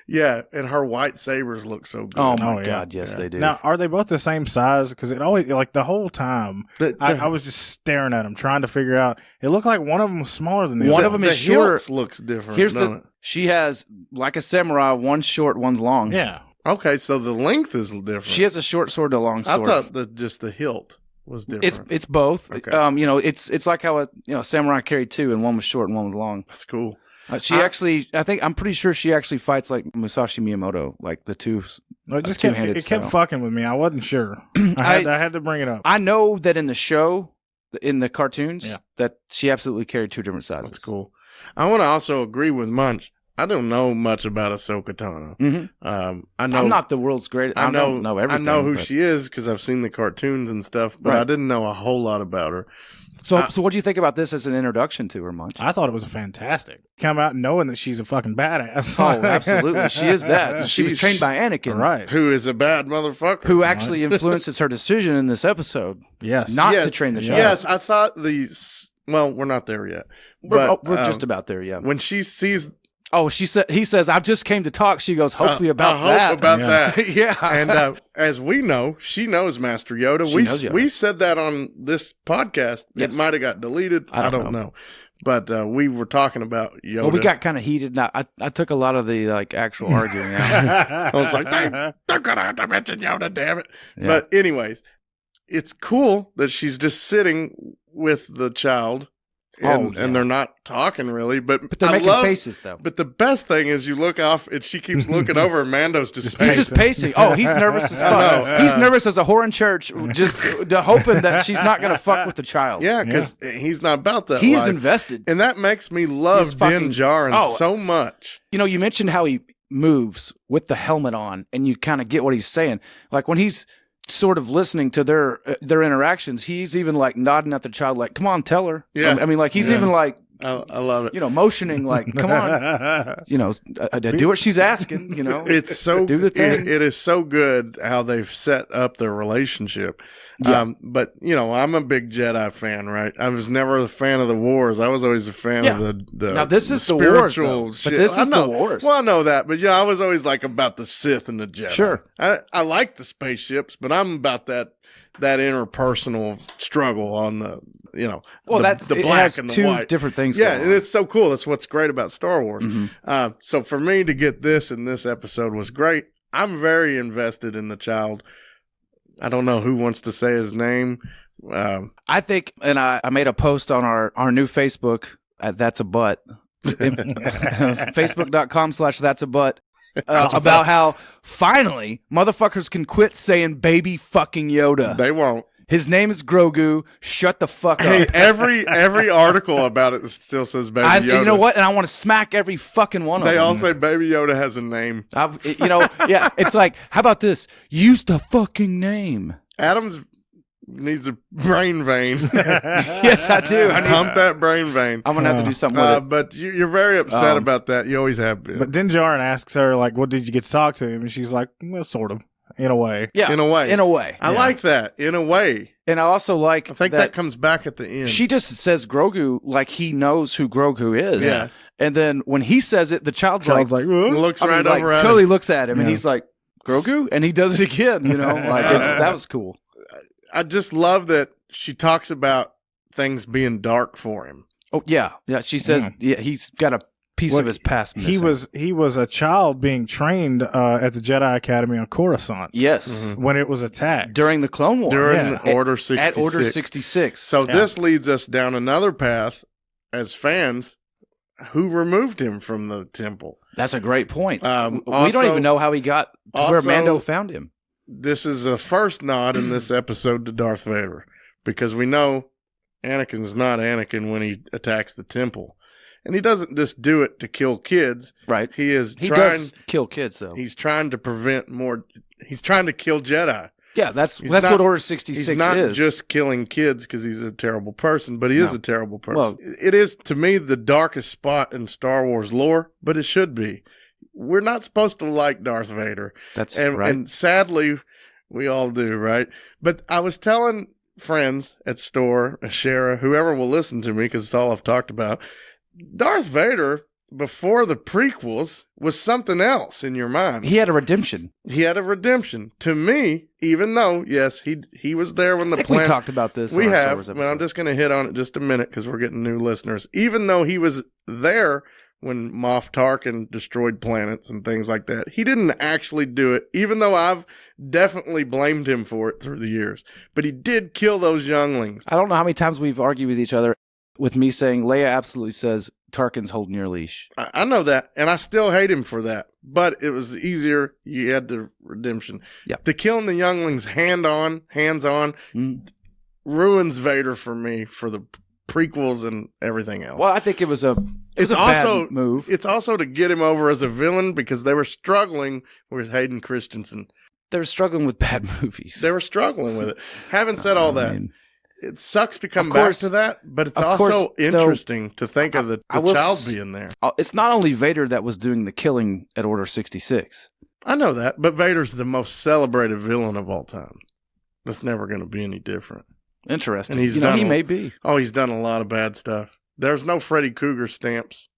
yeah, and her white sabers look so good. Oh my God, yes, they do. Now, are they both the same size? Because it always, like the whole time, I was just staring at them, trying to figure out. It looked like one of them was smaller than the other. One of them is short. Looks different. She has, like a samurai, one's short, one's long. Yeah. Okay, so the length is different. She has a short sword, a long sword. I thought just the hilt was different. It's both. Okay. You know, it's like how a samurai carried two, and one was short and one was long. That's cool. I'm pretty sure she actually fights like Musashi Miyamoto, like the two. It kept fucking with me. I wasn't sure. I had to bring it up. I know that in the show, in the cartoons, that she absolutely carried two different sizes. That's cool. I want to also agree with Munch. I don't know much about Ahsoka Tano. Mm-hmm. I'm not the world's greatest. I don't know everything. I know who she is because I've seen the cartoons and stuff, but I didn't know a whole lot about her. So what do you think about this as an introduction to her, Munch? I thought it was fantastic. Come out knowing that she's a fucking badass. Oh, absolutely. She is that. She was trained by Anakin. Right. Who is a bad motherfucker. Who actually influences her decision in this episode. Yes. Not to train the child. Yes, I thought well, we're not there yet. We're just about there, yeah. When she sees... Oh, he says, I've just came to talk. She goes, hopefully about that. Hope about that. Yeah. And as we know, she knows Master Yoda. We said that on this podcast. Yes. It might have got deleted. I don't know. But we were talking about Yoda. Well, we got kind of heated. I took a lot of the actual arguing out. I was like, they're going to have to mention Yoda, damn it. Yeah. But anyways, it's cool that she's just sitting with the child. And they're not talking really, but they're making faces though. But the best thing is you look off and she keeps looking over and Mando's just pacing. He's just pacing. Oh, he's nervous as fuck. He's nervous as a whore in church, just hoping that she's not going to fuck with the child. Yeah, because he's not about that He life. is invested. And that makes me love Din Djarin so much. You know, you mentioned how he moves with the helmet on and you kind of get what he's saying. Like when he's sort of listening to their interactions, he's even like nodding at the child like, come on, tell her. Yeah. I mean, like he's even like, I love it. You know, motioning like, come on, you know, do what she's asking, you know. It's so do the thing. It is so good how they've set up their relationship. Yeah. But you know, I'm a big Jedi fan, right? I was never a fan of the Wars. I was always a fan of the now this is the spiritual Wars, shit. But this is the Wars. Well, I know that, but yeah, I was always like about the Sith and the Jedi. Sure. I like the spaceships, but I'm about that interpersonal struggle on the, you know, the black and the two white. Different things. Yeah, and it's so cool. That's what's great about Star Wars. Mm-hmm. So for me to get this in this episode was great. I'm very invested in the child. I don't know who wants to say his name. I think, and I made a post on our new Facebook at That's a Butt. Facebook.com/That's a Butt. About how finally motherfuckers can quit saying baby fucking Yoda. They won't. His name is Grogu. Shut the fuck up. Hey, every article about it still says baby Yoda. You know what? And I want to smack every fucking one of them. They all say baby Yoda has a name. You know, yeah. It's like, how about this? Use the fucking name. Adams needs a brain vein. Yes, I do. Pump that brain vein. I'm gonna have to do something with it. But you're very upset about that. You always have been. But Din Djarin asks her, like, "What did you get to talk to him?" And she's like, "Well, sort of, in a way." Yeah, in a way. I like that. In a way. And I also like. I think that comes back at the end. She just says Grogu like he knows who Grogu is. Yeah. And then when he says it, the child's like looks right over at him. Totally looks at him, and he's like, "Grogu," and he does it again. You know, like that was cool. I just love that she talks about things being dark for him. Oh yeah. She says he's got a piece of his past missing. He was a child being trained at the Jedi Academy on Coruscant. Yes, when it was attacked during the Clone War, during Order 66. At Order 66. So this leads us down another path as fans. Who removed him from the temple? That's a great point. We don't even know how he got to where Mando found him. This is a first nod in this episode to Darth Vader, because we know Anakin's not Anakin when he attacks the temple. And he doesn't just do it to kill kids. Right. He does kill kids, though. He's trying to prevent more. He's trying to kill Jedi. Yeah, that's what Order 66 is. He's not just killing kids because he's a terrible person, but he is a terrible person. Well, it is, to me, the darkest spot in Star Wars lore, but it should be. We're not supposed to like Darth Vader. That's right. And sadly, we all do, right? But I was telling friends at store, Shara, whoever will listen to me, because it's all I've talked about, Darth Vader, before the prequels, was something else in your mind. He had a redemption. To me, even though, yes, he was there when the planet... We talked about this. We have, but I'm just going to hit on it just a minute because we're getting new listeners. Even though he was there when Moff Tarkin destroyed planets and things like that, he didn't actually do it, even though I've definitely blamed him for it through the years. But he did kill those younglings. I don't know how many times we've argued with each other with me saying Leia absolutely says Tarkin's holding your leash. I know that, and I still hate him for that. But it was easier. You had the redemption. Yeah. The killing the younglings hands on, ruins Vader for me for the prequels and everything else. Well, I think it was a bad move. It's also to get him over as a villain because they were struggling with Hayden Christensen. They were struggling with bad movies. They were struggling with it. Having said all that, it sucks to come back to that, but it's also interesting to think of the child being there. It's not only Vader that was doing the killing at Order 66. I know that, but Vader's the most celebrated villain of all time. It's never going to be any different. Interesting. And he may be. Oh, he's done a lot of bad stuff. There's no Freddy Krueger stamps.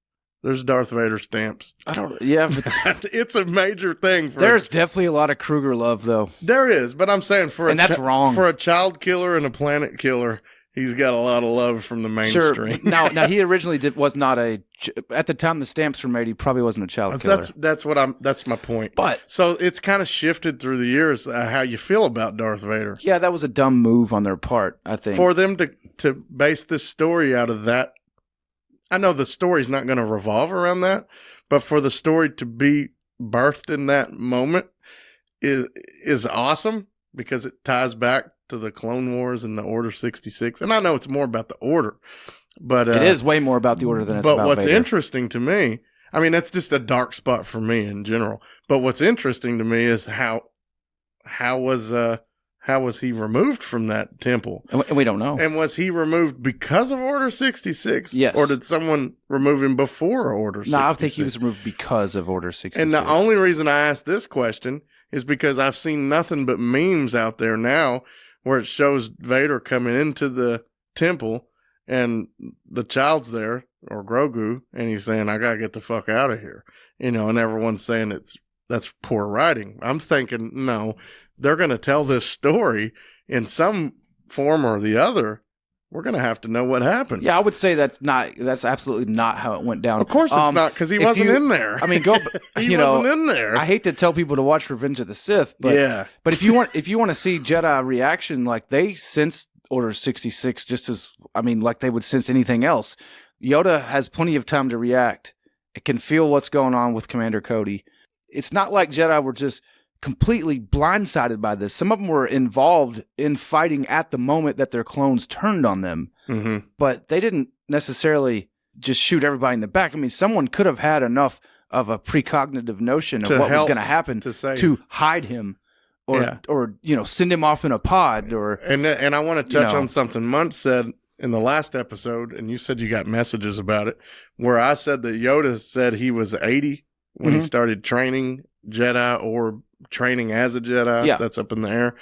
There's Darth Vader stamps. But it's a major thing. There's definitely a lot of Krueger love, though. There is, but I'm saying that's wrong. For a child killer and a planet killer, he's got a lot of love from the mainstream. Sure. Now he originally was not at the time the stamps were made, he probably wasn't a child killer. That's my point. But so it's kind of shifted through the years how you feel about Darth Vader. Yeah, that was a dumb move on their part, I think. For them to base this story out of that. I know the story's not going to revolve around that, but for the story to be birthed in that moment is awesome because it ties back to the Clone Wars and the Order 66. And I know it's more about the Order, but it is way more about the Order than it's about what's Vader. Interesting to me, I mean, that's just a dark spot for me in general. But what's interesting to me is how was he removed from that temple? And we don't know. And was he removed because of Order 66? Yes. Or did someone remove him before Order 66? No, I think he was removed because of Order 66. And the only reason I asked this question is because I've seen nothing but memes out there now where it shows Vader coming into the temple and the child's there, or Grogu, and he's saying, I got to get the fuck out of here. And everyone's saying that's poor writing. I'm thinking, no, they're going to tell this story in some form or the other. We're going to have to know what happened. Yeah, I would say that's absolutely not how it went down. Of course it's not, because he wasn't in there. I mean, he wasn't in there. I hate to tell people to watch Revenge of the Sith, but yeah. But if you want to see Jedi reaction, like they sense Order 66 just as, like they would sense anything else. Yoda has plenty of time to react. It can feel what's going on with Commander Cody. It's not like Jedi were just completely blindsided by this. Some of them were involved in fighting at the moment that their clones turned on them, but they didn't necessarily just shoot everybody in the back. I mean, someone could have had enough of a precognitive notion of what was going to happen to hide him, or send him off in a pod, or and I want to touch on something Munt said in the last episode, and you said you got messages about it, where I said that Yoda said he was 80 when he started training Jedi or training as a Jedi. Yeah. That's up in the air.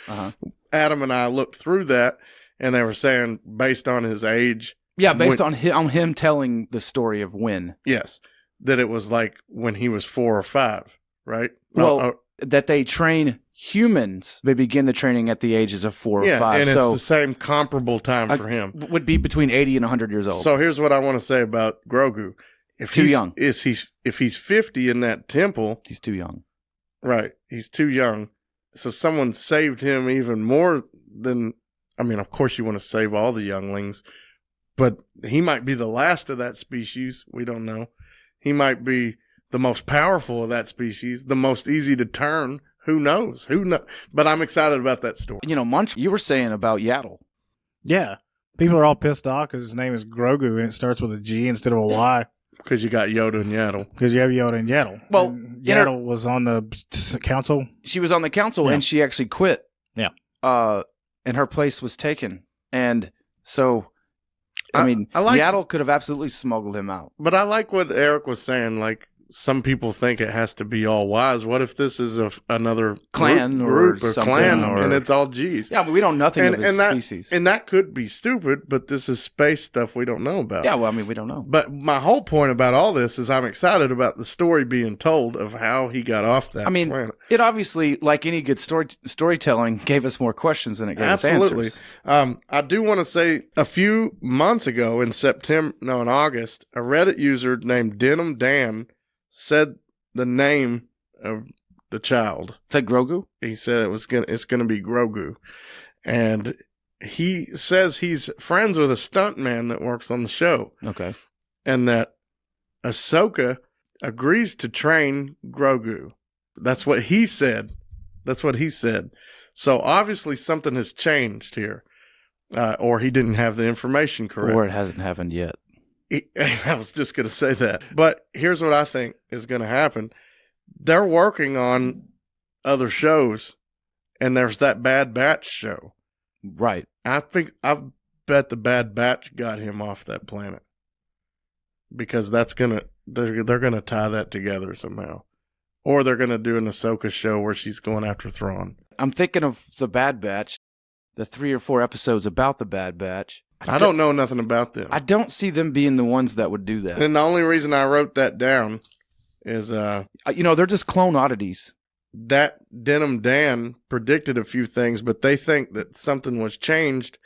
Adam and I looked through that, and they were saying based on his age. Yeah, based on him telling the story of when. Yes, that it was like when he was 4 or 5, right? Well, that they train humans. They begin the training at the ages of 4 or 5. And it's the same comparable time for him. Would be between 80 and 100 years old. So here's what I want to say about Grogu. If he's 50 in that temple, he's too young. Right. He's too young. So someone saved him even more than, of course you want to save all the younglings, but he might be the last of that species. We don't know. He might be the most powerful of that species, the most easy to turn. Who knows? But I'm excited about that story. Munch, you were saying about Yaddle. Yeah. People are all pissed off because his name is Grogu and it starts with a G instead of a Y. Because you got Yoda and Yaddle. Because you have Yoda and Yaddle. Well, and Yaddle was on the council. She was on the council, and she actually quit. Yeah. And her place was taken. And so, I mean, Yaddle could have absolutely smuggled him out. But I like what Eric was saying. Like, some people think it has to be all wise. What if this is another clan group or clan, and it's all G's? Yeah, but we don't know nothing of his species. And that could be stupid, but this is space stuff we don't know about. Yeah, well, I mean, we don't know. But my whole point about all this is I'm excited about the story being told of how he got off that planet. It obviously, like any good storytelling, gave us more questions than it gave us answers. I do want to say a few months ago in August, a Reddit user named Denim Dan said the name of the child. Said Grogu? He said it's gonna be Grogu. And he says he's friends with a stuntman that works on the show. Okay. And that Ahsoka agrees to train Grogu. That's what he said. So obviously something has changed here. Or he didn't have the information correct. Or it hasn't happened yet. I was just going to say that. But here's what I think is going to happen. They're working on other shows, and there's that Bad Batch show. Right. I bet the Bad Batch got him off that planet. Because they're going to tie that together somehow. Or they're going to do an Ahsoka show where she's going after Thrawn. I'm thinking of the Bad Batch, the 3 or 4 episodes about the Bad Batch. I don't know nothing about them. I don't see them being the ones that would do that. And the only reason I wrote that down is... they're just clone oddities. That Denim Dan predicted a few things, but they think that something was changed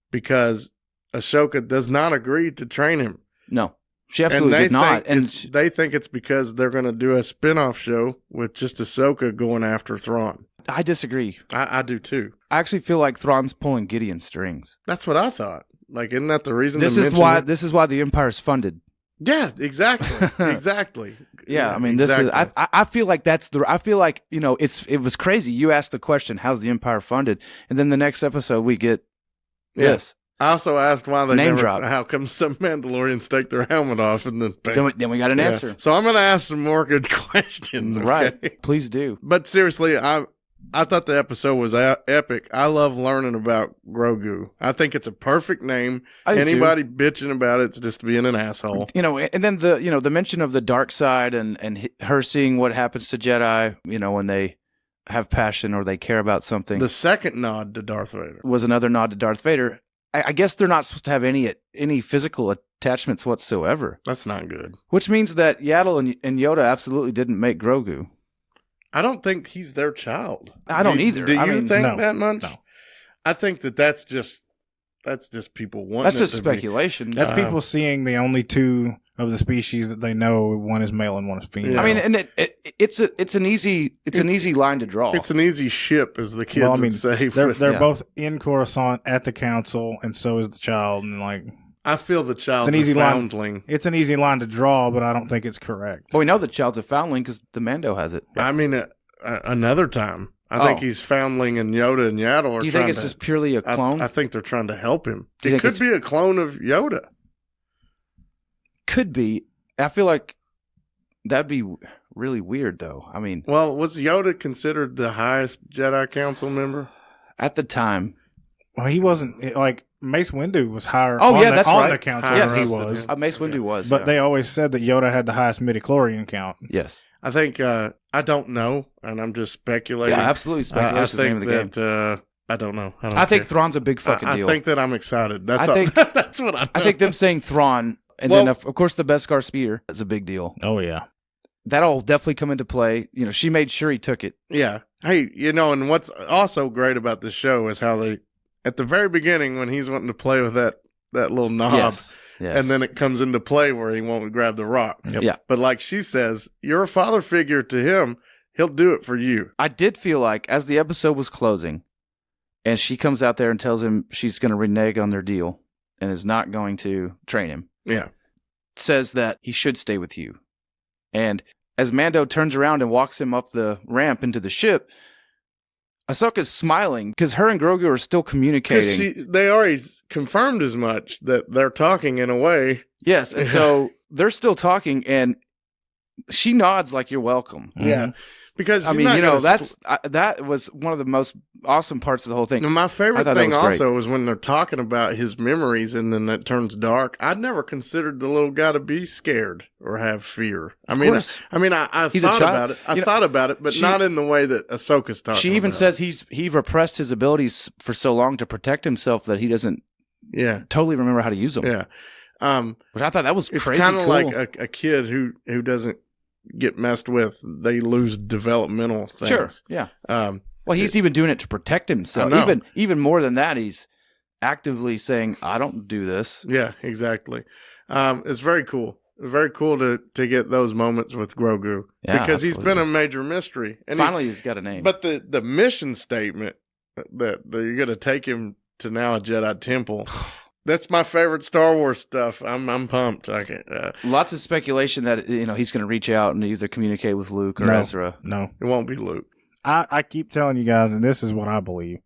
because Ahsoka does not agree to train him. No, she absolutely did not. And they think it's because they're going to do a spin-off show with just Ahsoka going after Thrawn. I disagree. I do too. I actually feel like Thrawn's pulling Gideon strings. That's what I thought. Like, isn't that the reason? This is why the Empire's funded. Yeah, exactly. Exactly. Yeah, I mean, exactly. This is. I feel like I feel like it was crazy. You asked the question, "How's the Empire funded?" And then the next episode we get this. I also asked why they drop. How come some Mandalorians take their helmet off and then we got an answer. So I'm going to ask some more good questions. Okay? Right? Please do. But seriously, I thought the episode was epic. I love learning about Grogu. I think it's a perfect name. Anybody bitching about it's just being an asshole. And then the mention of the dark side and her seeing what happens to Jedi, when they have passion or they care about something. The second nod to Darth Vader was another nod to Darth Vader. I guess they're not supposed to have any physical attachments whatsoever. That's not good. Which means that Yaddle and Yoda absolutely didn't make Grogu. I don't think he's their child. I don't either. Do you think that much? No. I think that's just people wanting. That's just speculation. That's people seeing the only two of the species that they know. One is male and one is female. Yeah. I mean, and it's an easy line to draw. It's an easy ship, as the kids would say. They're both in Coruscant at the council, and so is the child. And I feel the child's a foundling. It's an easy line to draw, but I don't think it's correct. Well, we know the child's a foundling because the Mando has it. I mean, another time. I think he's foundling and Yoda and Yaddle are Do you think it's just purely a clone? I think they're trying to help him. It could be a clone of Yoda. Could be. I feel like that'd be really weird, though. I mean... Well, was Yoda considered the highest Jedi Council member? At the time. Well, he wasn't... Mace Windu was higher on the council yes. than he was. Mace Windu was. But they always said that Yoda had the highest midichlorian count. Yes. I think, I don't know, and I'm just speculating. Yeah, absolutely speculation. I think that, I don't know. I think Thrawn's a big fucking deal. I think that I'm excited. That's what I know. I think them saying Thrawn, and then, of course, the Beskar spear is a big deal. Oh, yeah. That'll definitely come into play. She made sure he took it. Yeah. Hey, and what's also great about this show is how they... At the very beginning, when he's wanting to play with that little knob, yes. And then it comes into play where he won't grab the rock. Yep. Yeah. But like she says, you're a father figure to him. He'll do it for you. I did feel like, as the episode was closing, and she comes out there and tells him she's going to renege on their deal and is not going to train him. Yeah. Says that he should stay with you. And as Mando turns around and walks him up the ramp into the ship, Ahsoka's smiling because her and Grogu are still communicating. They already confirmed as much that they're talking in a way. Yes, and so they're still talking, and she nods like you're welcome. Yeah. Because I mean, that was one of the most awesome parts of the whole thing. Now, my favorite thing also was when they're talking about his memories and then it turns dark. I'd never considered the little guy to be scared or have fear. I mean, I thought about it. I thought about it, but not in the way that Ahsoka's talking. She even says he repressed his abilities for so long to protect himself that he doesn't totally remember how to use them. Yeah. Which I thought that was crazy. It's kind of like a kid who doesn't get messed with. They lose developmental things. Sure, yeah. Well, he's even doing it to protect himself. Even more than that, he's actively saying, "I don't do this." Yeah, exactly. It's very cool. Very cool to get those moments with Grogu because he's been a major mystery. And finally, he's got a name. But the mission statement that you're going to take him to now a Jedi temple. That's my favorite Star Wars stuff. I'm pumped. Lots of speculation that he's going to reach out and either communicate with Luke or Ezra. No, it won't be Luke. I keep telling you guys, and this is what I believe.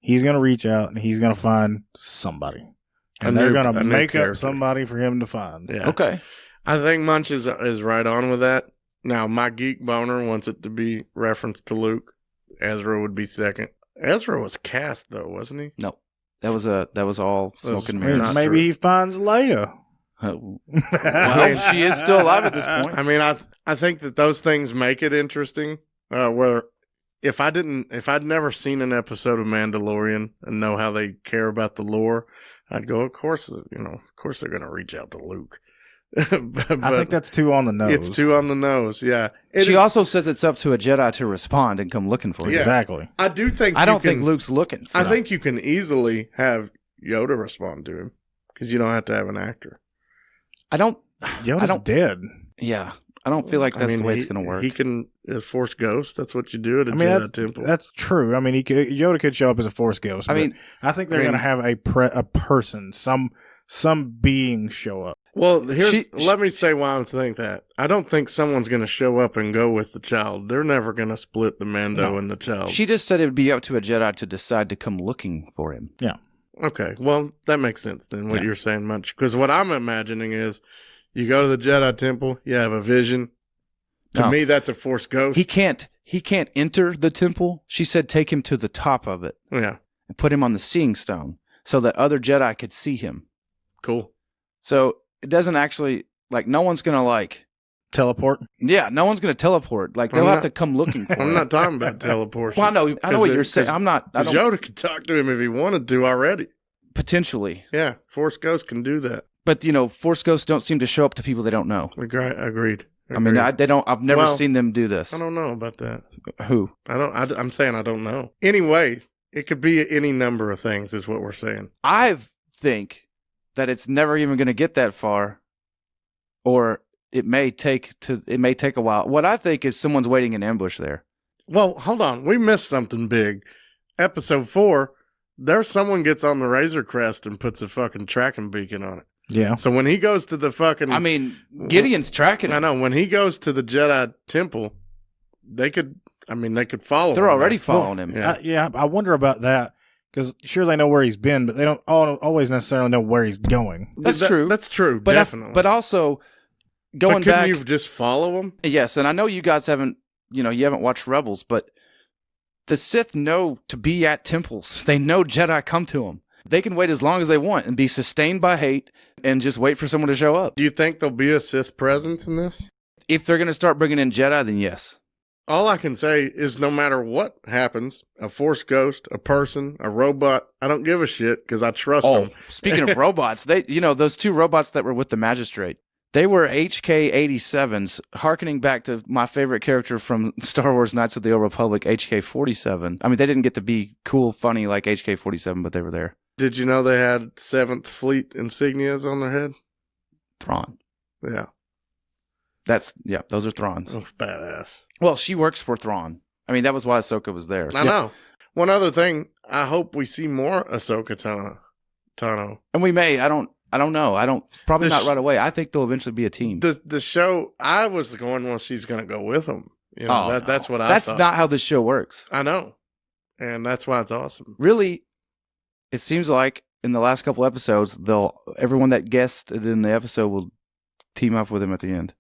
He's going to reach out and he's going to find somebody, and they're going to make up somebody for him to find. Yeah. Okay. I think Munch is right on with that. Now, my geek boner wants it to be referenced to Luke. Ezra would be second. Ezra was cast though, wasn't he? No. That was all smoke and mirrors. Maybe he finds Leia. Well, she is still alive at this point. I mean, I think that those things make it interesting. Where if I'd never seen an episode of Mandalorian and know how they care about the lore, I'd go, of course they're going to reach out to Luke. but I think that's too on the nose. It's too on the nose, yeah. She also says it's up to a Jedi to respond and come looking for you. Yeah. Exactly. I do think I don't think Luke's looking for I think you can easily have Yoda respond to him because you don't have to have an actor. Yoda's dead. Yeah. I don't feel like that's the way it's going to work. He can as Force Ghost. That's what you do at a Jedi temple. That's true. I mean, Yoda could show up as a Force Ghost. I think they're going to have a person, some being show up. Well, let me say why I think that. I don't think someone's going to show up and go with the child. They're never going to split the Mando and the child. She just said it would be up to a Jedi to decide to come looking for him. Yeah. Okay. Well, that makes sense then, what you're saying, Munch. Because what I'm imagining is you go to the Jedi temple, you have a vision. To me, that's a Force Ghost. He can't enter the temple. She said take him to the top of it. Yeah. And put him on the seeing stone so that other Jedi could see him. Cool. So it doesn't actually, no one's going to teleport? Yeah, no one's going to teleport. They'll have to come looking for him. I'm not talking about teleportation. Well, I know what you're saying. I'm not. Yoda could talk to him if he wanted to already. Potentially. Yeah, Force Ghosts can do that. But, Force Ghosts don't seem to show up to people they don't know. Agreed. I mean, they don't. I've never seen them do this. I don't know about that. Who? I'm saying I don't know. Anyway, it could be any number of things is what we're saying. I think that it's never even going to get that far, or it may take a while. What I think is someone's waiting in ambush there. Well, hold on. We missed something big. Episode 4, there's someone gets on the Razor Crest and puts a fucking tracking beacon on it. Yeah. So when he goes to the fucking... I mean, Gideon's tracking him. I know. When he goes to the Jedi temple, they could follow him. They're already following him. Yeah. I wonder about that. Because sure, they know where he's been, but they don't always necessarily know where he's going. That's true. That's true, but definitely. But also, going back... Couldn't you just follow him? Yes, and I know you guys haven't watched Rebels, but the Sith know to be at temples. They know Jedi come to them. They can wait as long as they want and be sustained by hate and just wait for someone to show up. Do you think there'll be a Sith presence in this? If they're going to start bringing in Jedi, then yes. All I can say is no matter what happens, a Force Ghost, a person, a robot, I don't give a shit because I trust them. Speaking of robots, those 2 robots that were with the Magistrate, they were HK-87s, hearkening back to my favorite character from Star Wars Knights of the Old Republic, HK-47. I mean, they didn't get to be cool, funny like HK-47, but they were there. Did you know they had 7th Fleet insignias on their head? Thrawn. Yeah. Those are Thrawn's. Oh, badass. Well, she works for Thrawn. I mean, that was why Ahsoka was there. I know. One other thing, I hope we see more Ahsoka Tano. And we may. I don't know. Probably not right away. I think they'll eventually be a team. The show, I was going, well, she's going to go with them. That's what I thought. That's not how the show works. I know. And that's why it's awesome. Really, it seems like in the last couple episodes, everyone that guested in the episode will team up with him at the end.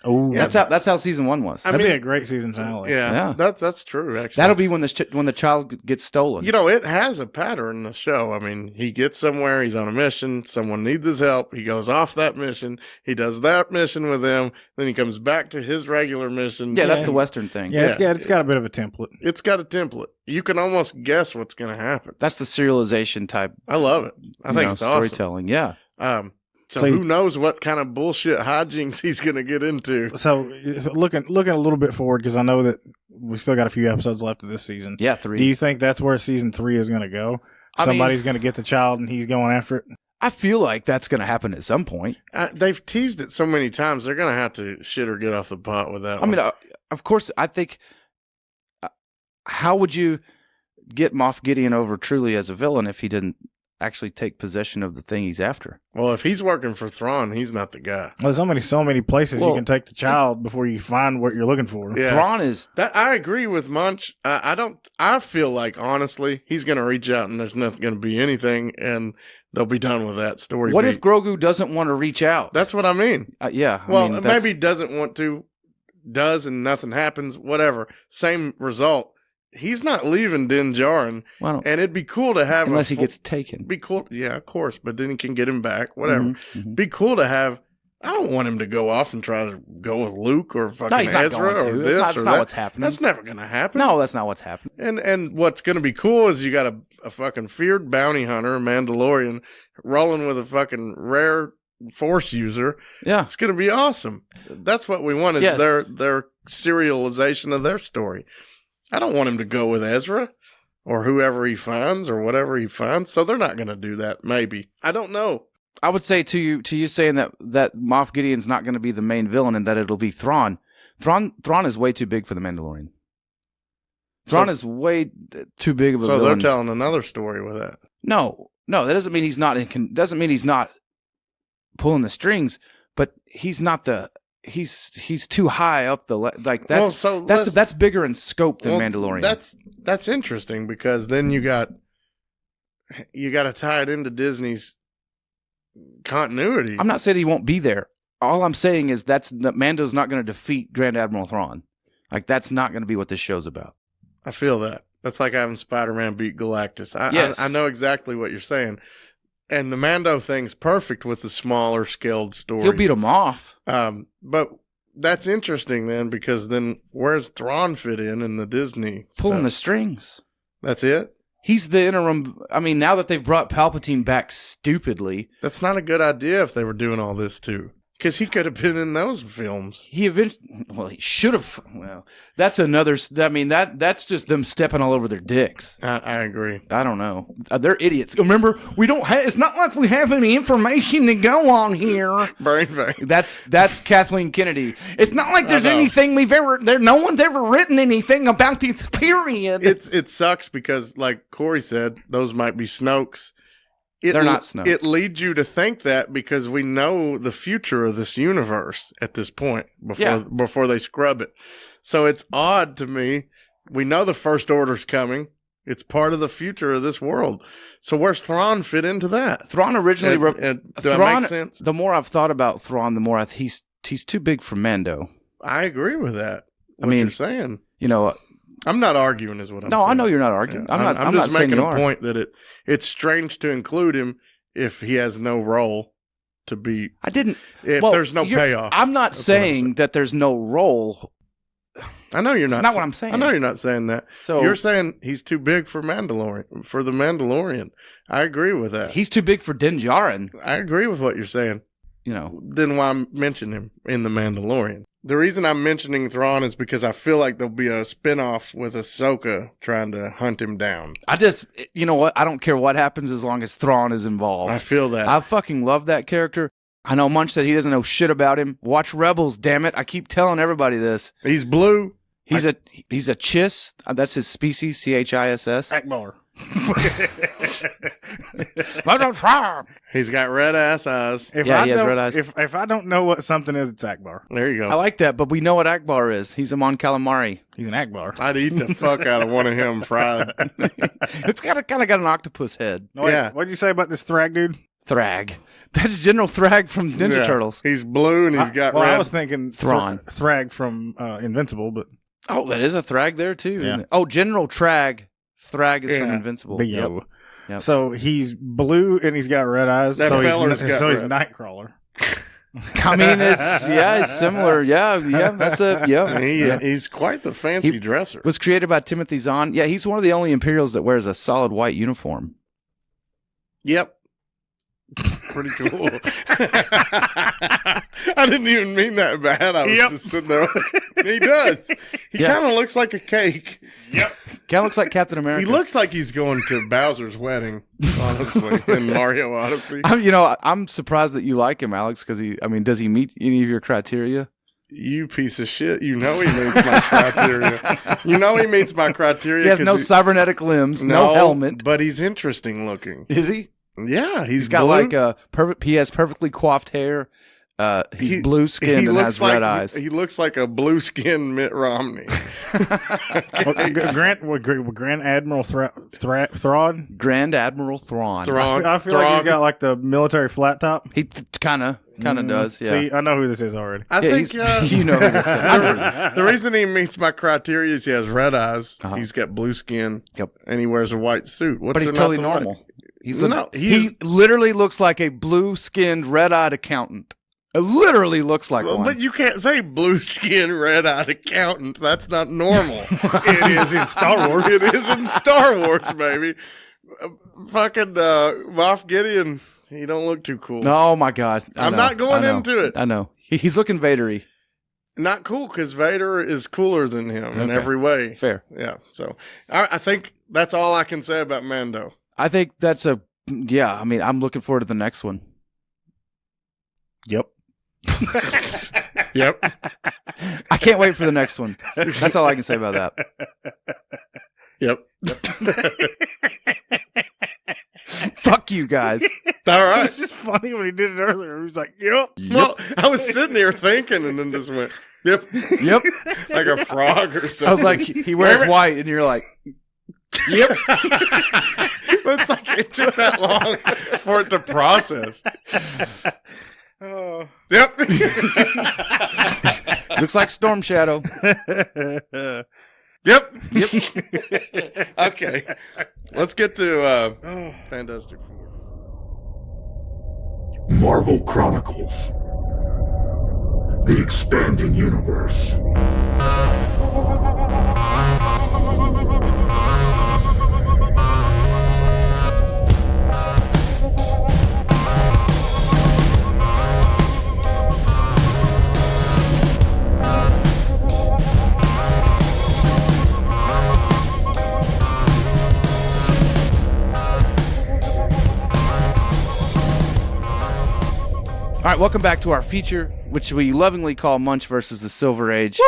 Oh, yeah, that's how season 1 was. That'd be a great season finale. Yeah. That's true. Actually, that'll be when the child gets stolen. It has a pattern. The show. I mean, he gets somewhere. He's on a mission. Someone needs his help. He goes off that mission. He does that mission with them. Then he comes back to his regular mission. Yeah, that's the Western thing. Yeah, it's got a bit of a template. It's got a template. You can almost guess what's going to happen. That's the serialization type. I love it. I think it's storytelling. Awesome. Yeah. So who knows what kind of bullshit hijinks he's going to get into. So looking a little bit forward, because I know that we still got a few episodes left of this season. Yeah, 3. Do you think that's where season 3 is going to go? Somebody's going to get the child and he's going after it? I feel like that's going to happen at some point. They've teased it so many times. They're going to have to shit or get off the pot with that one. I mean, of course, I think how would you get Moff Gideon over truly as a villain if he didn't actually take possession of the thing he's after? Well, if he's working for Thrawn, he's not the guy. Well, there's so many places you can take the child before you find what you're looking for. Yeah. Thrawn is that. I agree with Munch. I feel like honestly, he's going to reach out and there's nothing going to be anything, and they'll be done with that story. What if Grogu doesn't want to reach out? That's what I mean. Yeah. Well, maybe he doesn't want to, does, and nothing happens. Whatever. Same result. He's not leaving Din Djarin, and it'd be cool to have unless he gets taken. Be cool, yeah, of course. But then he can get him back. Whatever. Mm-hmm. Be cool to have. I don't want him to go off and try to go with Luke or fucking Ezra or this that's or not that. What's happening. That's never going to happen. No, that's not what's happening. And what's going to be cool is you got a fucking feared bounty hunter, a Mandalorian, rolling with a fucking rare Force user. Yeah, it's going to be awesome. That's what we want. Is their serialization of their story. I don't want him to go with Ezra or whoever he finds or whatever he finds. So they're not going to do that. Maybe. I don't know. I would say to you saying that Moff Gideon's not going to be the main villain and that it'll be Thrawn. Thrawn is way too big for the Mandalorian. Thrawn is way too big of a villain. So they're telling another story with that. No, that doesn't mean he's not doesn't mean he's not pulling the strings, but he's not the he's too high up the that's bigger in scope than Mandalorian. That's interesting because then you got to tie it into Disney's continuity. I'm not saying he won't be there. All I'm saying is that Mando's not going to defeat Grand Admiral Thrawn. Like that's not going to be what this show's about. I feel that. That's like having Spider-Man beat Galactus. I know exactly what you're saying. And the Mando thing's perfect with the smaller scaled stories. He'll beat him off. But that's interesting then, because then where's Thrawn fit in the Disney pulling stuff? The strings? That's it? He's the interim. I mean, now that they've brought Palpatine back stupidly. That's not a good idea if they were doing all this too. Because he could have been in those films. He should have. Well, that's another. I mean, that's just them stepping all over their dicks. I agree. I don't know. They're idiots. Remember, we don't have. It's not like we have any information to go on here. Brain vein. That's Kathleen Kennedy. It's not like there's anything we've ever. No one's ever written anything about this period. It sucks because, like Corey said, those might be Snokes. They're not Snokes. It leads you to think that because we know the future of this universe at this point before they scrub it. So it's odd to me. We know the First Order's coming. It's part of the future of this world. So where's Thrawn fit into that? Thrawn originally... that make sense? The more I've thought about Thrawn, the more he's too big for Mando. I agree with that. You're saying. You know... I'm not arguing, is what I'm saying. No, I know you're not arguing. Yeah. I'm just making a point that it's strange to include him if he has no role to be. There's no payoff. I'm not saying that there's no role. I know you're not. That's not what I'm saying. I know you're not saying that. So you're saying he's too big for the Mandalorian. I agree with that. He's too big for Din Djarin. I agree with what you're saying. Then why mention him in the Mandalorian? The reason I'm mentioning Thrawn is because I feel like there'll be a spinoff with Ahsoka trying to hunt him down. You know what? I don't care what happens as long as Thrawn is involved. I feel that. I fucking love that character. I know Munch said he doesn't know shit about him. Watch Rebels, damn it. I keep telling everybody this. He's blue. He's a Chiss. That's his species, Chiss. Akbar. He's got red ass eyes. He has red eyes. If I don't know what something is, it's Akbar. There you go. I like that, but we know what Akbar is. He's a Mon Calamari. He's an Akbar. I'd eat the fuck out of one of him fried. It's kind of got an octopus head. No, wait, what'd you say about this Thrag dude? Thrag. That's General Thrag from Ninja Turtles. He's blue and he's got red. I was thinking Thrawn. Thrag from Invincible, but... Oh, that is a Thrag there, too. Yeah. Oh, General Thrag. Thrag is from Invincible. Yep. So he's blue and he's got red eyes. So he's Nightcrawler. I mean, it's similar. Yeah, that's He's quite the fancy dresser. Was created by Timothy Zahn. Yeah, he's one of the only Imperials that wears a solid white uniform. Yep. Pretty cool. I didn't even mean that bad. I was just sitting there. He does. He kind of looks like a cake. Yep. Kind of looks like Captain America. He looks like he's going to Bowser's wedding, honestly, in Mario Odyssey. I'm surprised that you like him, Alex, because does he meet any of your criteria? You piece of shit. You know he meets my criteria. You know he meets my criteria. He has no cybernetic limbs, no helmet. But he's interesting looking. Is he? Yeah, he's got blue. he has perfectly coaffed hair. He's blue skinned and has red eyes. He looks like a blue skinned Mitt Romney. Grand Admiral Thrawn? Grand Admiral Thrawn. I feel like he's got like the military flat top. He kind of does, yeah. See, I know who this is already. I think you know who this is. The reason he meets my criteria is he has red eyes. Uh-huh. He's got blue skin. Yep. And he wears a white suit. But he's totally normal. He literally looks like a blue-skinned, red-eyed accountant. It literally looks like one. But you can't say blue-skinned, red-eyed accountant. That's not normal. It is in Star Wars. It is in Star Wars, baby. Fucking Moff Gideon, he don't look too cool. Oh, my God. I'm not going into it. I know. He's looking Vader-y. Not cool, because Vader is cooler than him in every way. Fair. Yeah, so I think that's all I can say about Mando. I think that's I'm looking forward to the next one. Yep. Yep. I can't wait for the next one. That's all I can say about that. Yep. Fuck you guys. All right. It's just funny when he did it earlier. He was like, yep. Well, I was sitting here thinking and then just went, yep. Yep. Like a frog or something. I was like, he wears white and you're like, yep. It's like it took that long for it to process. Oh. Yep. Looks like Storm Shadow. Yep. Okay. Let's get to Fantastic Four. Marvel Chronicles. The Expanding Universe. All right, welcome back to our feature, which we lovingly call Munch versus the Silver Age,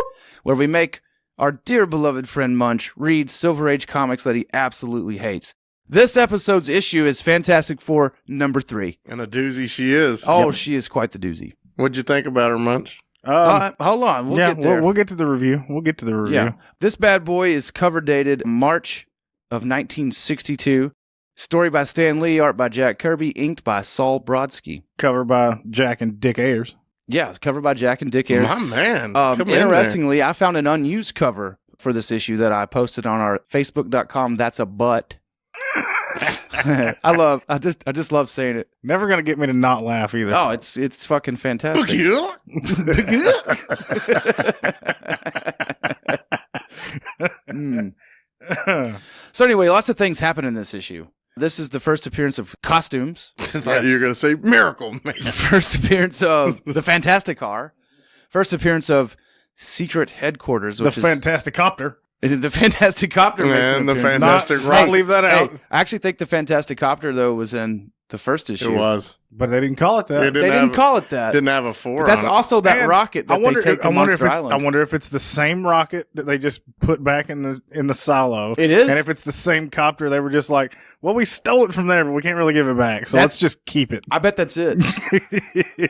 where we make our dear beloved friend Munch read Silver Age comics that he absolutely hates. This episode's issue is Fantastic Four #3. And a doozy she is. Oh, She is quite the doozy. What'd you think about her, Munch? Hold on, we'll get there. We'll get to the review. Yeah. This bad boy is cover dated March of 1962. Story by Stan Lee, art by Jack Kirby, inked by Saul Brodsky. Cover by Jack and Dick Ayers. Yeah, covered by Jack and Dick Ayers. My man. Interestingly, I found an unused cover for this issue that I posted on our Facebook.com. That's a butt. I just love saying it. Never gonna get me to not laugh either. Oh, it's fucking fantastic. So anyway, lots of things happen in this issue. This is the first appearance of costumes. I thought you were going to say Miracle Man. First appearance of the Fantastic Car. First appearance of Secret Headquarters. The Fantastic Copter. The Fantastic Copter. And the Fantastic Rock. I'll leave that out. Hey, I actually think the Fantastic Copter, though, was in The first issue. It was. But they didn't call it that. They didn't call it that. Didn't have a 4 That's on it. also that rocket that they take to Monster Island. I wonder if it's the same rocket that they just put back in the silo. It is. And if it's the same copter, they were just like, well, we stole it from there, but we can't really give it back. So let's just keep it. I bet that's it.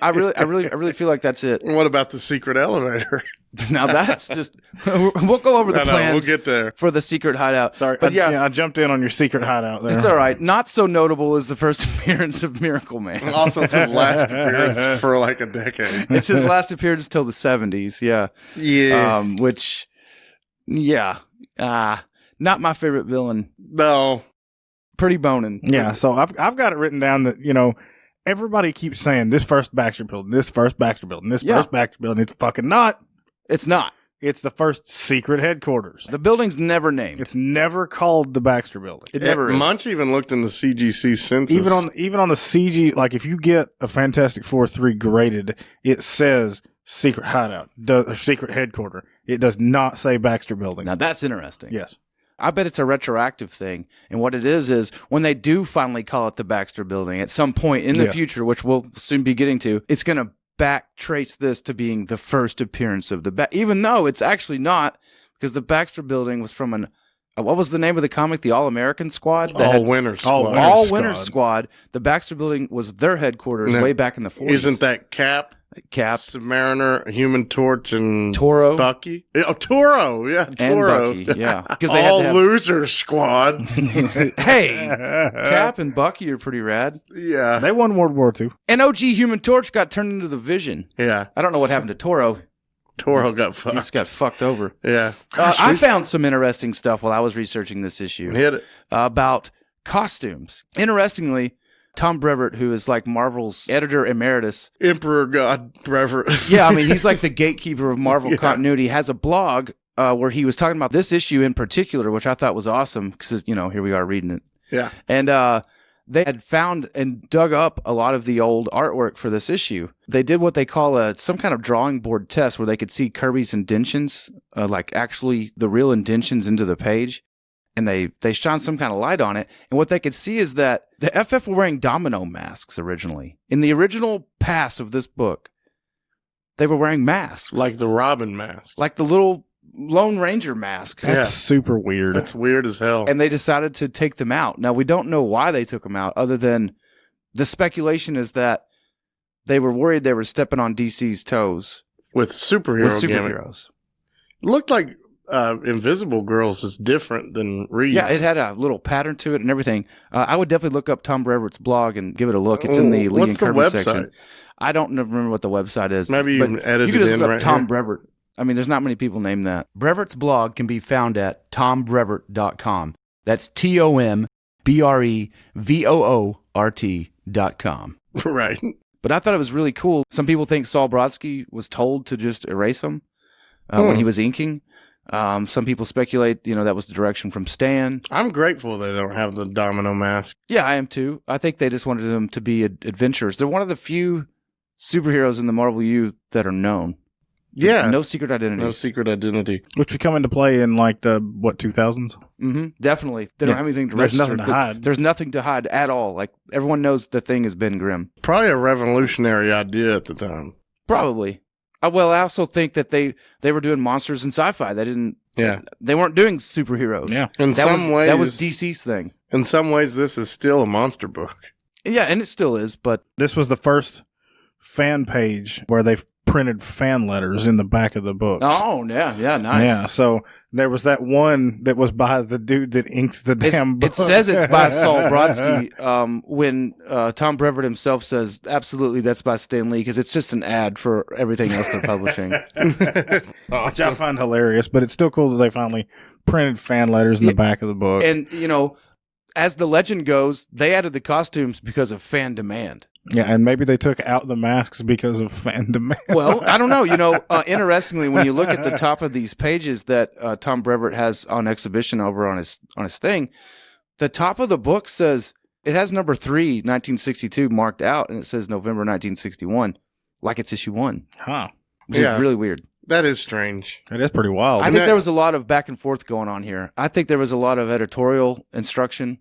I really feel like that's it. What about the secret elevator? Now that's just we'll go over the plans. We'll get there for the secret hideout. Sorry, but I jumped in on your secret hideout there. It's all right. Not so notable as the first appearance of Miracle Man. Also, it's his last appearance for like a decade. It's his last appearance till the 70s. Yeah, yeah. Not my favorite villain. No, pretty boning. Yeah. So I've got it written down that everybody keeps saying this first Baxter building, this first Baxter building, this first Baxter building. It's fucking not. It's not. It's the first secret headquarters. The building's never named. It's never called the Baxter Building. It never is. Munch even looked in the CGC census. Even on the CG, like if you get a Fantastic Four 3 graded, it says secret hideout, or secret headquarters. It does not say Baxter Building. Now that's interesting. Yes. I bet it's a retroactive thing. And what it is when they do finally call it the Baxter Building at some point in the future, which we'll soon be getting to, it's going to back trace this to being the first appearance of even though it's actually not, because the Baxter Building was from what was the name of the comic? The All-American Squad? All-Winter Squad. All-Winter Squad. The Baxter Building was their headquarters way back in the 40s. Isn't that Cap, Submariner, Human Torch, and Toro? Bucky? Oh, Toro. Yeah, Toro. And Bucky, yeah. Loser Squad. Hey, Cap and Bucky are pretty rad. Yeah. They won World War II. And OG Human Torch got turned into the Vision. Yeah. I don't know what happened to Toro. Toro got fucked. He just got fucked over. Yeah. I found some interesting stuff while I was researching this issue. Hit it. About costumes. Interestingly, Tom Brevoort, who is like Marvel's editor emeritus. Emperor God Brevoort. Yeah, I mean, he's like the gatekeeper of Marvel continuity. Has a blog where he was talking about this issue in particular, which I thought was awesome because, here we are reading it. Yeah. And they had found and dug up a lot of the old artwork for this issue. They did what they call some kind of drawing board test where they could see Kirby's indentions, like actually the real indentions into the page. And they shone some kind of light on it. And what they could see is that the FF were wearing domino masks originally. In the original pass of this book, they were wearing masks. Like the Robin mask. Like the little Lone Ranger mask. That's super weird. That's weird as hell. And they decided to take them out. Now, we don't know why they took them out, other than the speculation is that they were worried they were stepping on DC's toes. With superheroes. It looked like Invisible Girls is different than Reed's. Yeah, it had a little pattern to it and everything. I would definitely look up Tom Brevoort's blog and give it a look. It's in the Lee and Kirby section. I don't remember what the website is. Maybe you can edit it in. You can just look up Tom Brevoort. I mean, there's not many people named that. Brevoort's blog can be found at tombrevoort.com. That's TOMBREVOORT.com. Right. But I thought it was really cool. Some people think Saul Brodsky was told to just erase him when he was inking. Some people speculate, that was the direction from Stan. I'm grateful they don't have the domino mask. Yeah, I am too. I think they just wanted them to be adventurers. They're one of the few superheroes in the Marvel U that are known. Yeah. No secret identity. No secret identity. Which would come into play in like the, 2000s? Mm-hmm. Definitely. They don't have anything to register. There's nothing to hide. There's nothing to hide at all. Like, everyone knows the Thing is Ben Grimm. Probably a revolutionary idea at the time. Probably. Well, I also think that they were doing monsters and sci-fi. They didn't. Yeah. They weren't doing superheroes. Yeah. That was DC's thing. In some ways, this is still a monster book. Yeah, and it still is, but this was the first fan page where they printed fan letters in the back of the book. Oh, yeah, nice. Yeah, so there was that one that was by the dude that inked the damn book. It says it's by Saul Brodsky when Tom Brevoort himself says, absolutely, that's by Stan Lee, because it's just an ad for everything else they're publishing. Which I find hilarious, but it's still cool that they finally printed fan letters in the back of the book. And, as the legend goes, they added the costumes because of fan demand. Yeah, and maybe they took out the masks because of fan demand. Well, I don't know. Interestingly, when you look at the top of these pages that Tom Brevoort has on exhibition over on his thing, the top of the book says, it has number 3, 1962 marked out, and it says November 1961, like it's issue 1. Huh. Which is really weird. That is strange. That is pretty wild. I think there was a lot of back and forth going on here. I think there was a lot of editorial instruction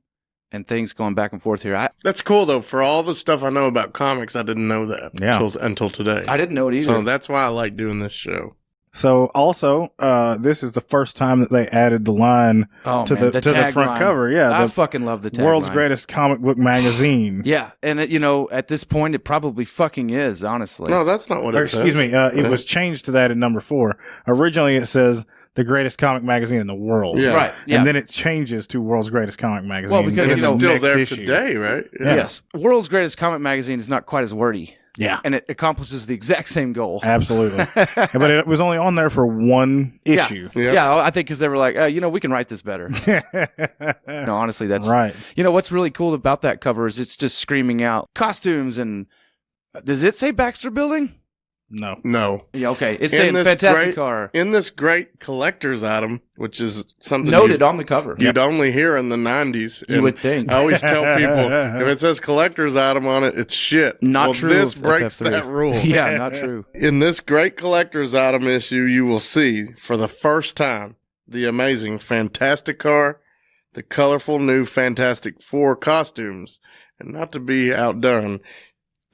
and things going back and forth here. That's cool, though. For all the stuff I know about comics, I didn't know that until today. I didn't know it either. So that's why I like doing this show. So also, this is the first time that they added the line to the front cover. Yeah, I fucking love the tagline. World's greatest comic book magazine. Yeah, and at this point, it probably fucking is, honestly. No, that's not what it says. Excuse me, it was changed to that in number 4. Originally, it says the greatest comic magazine in the world. Yeah. Right. Yeah. And then it changes to World's Greatest Comic Magazine. Well, because it's still there today, right? Yeah. Yes. World's Greatest Comic Magazine is not quite as wordy. Yeah. And it accomplishes the exact same goal. Absolutely. But it was only on there for one issue. Yeah, yeah, I think because they were like, we can write this better. No, honestly, that's right. What's really cool about that cover is it's just screaming out costumes and does it say Baxter Building? No. Yeah, okay. It's saying Fantastic Car. In this great collector's item, which is something noted on the cover. You'd only hear in the 90s. You would think. I always tell people, if it says collector's item on it, it's shit. Not true. This breaks that rule. Yeah, not true. In this great collector's item issue, you will see, for the first time, the amazing Fantastic Car, the colorful new Fantastic Four costumes, and not to be outdone,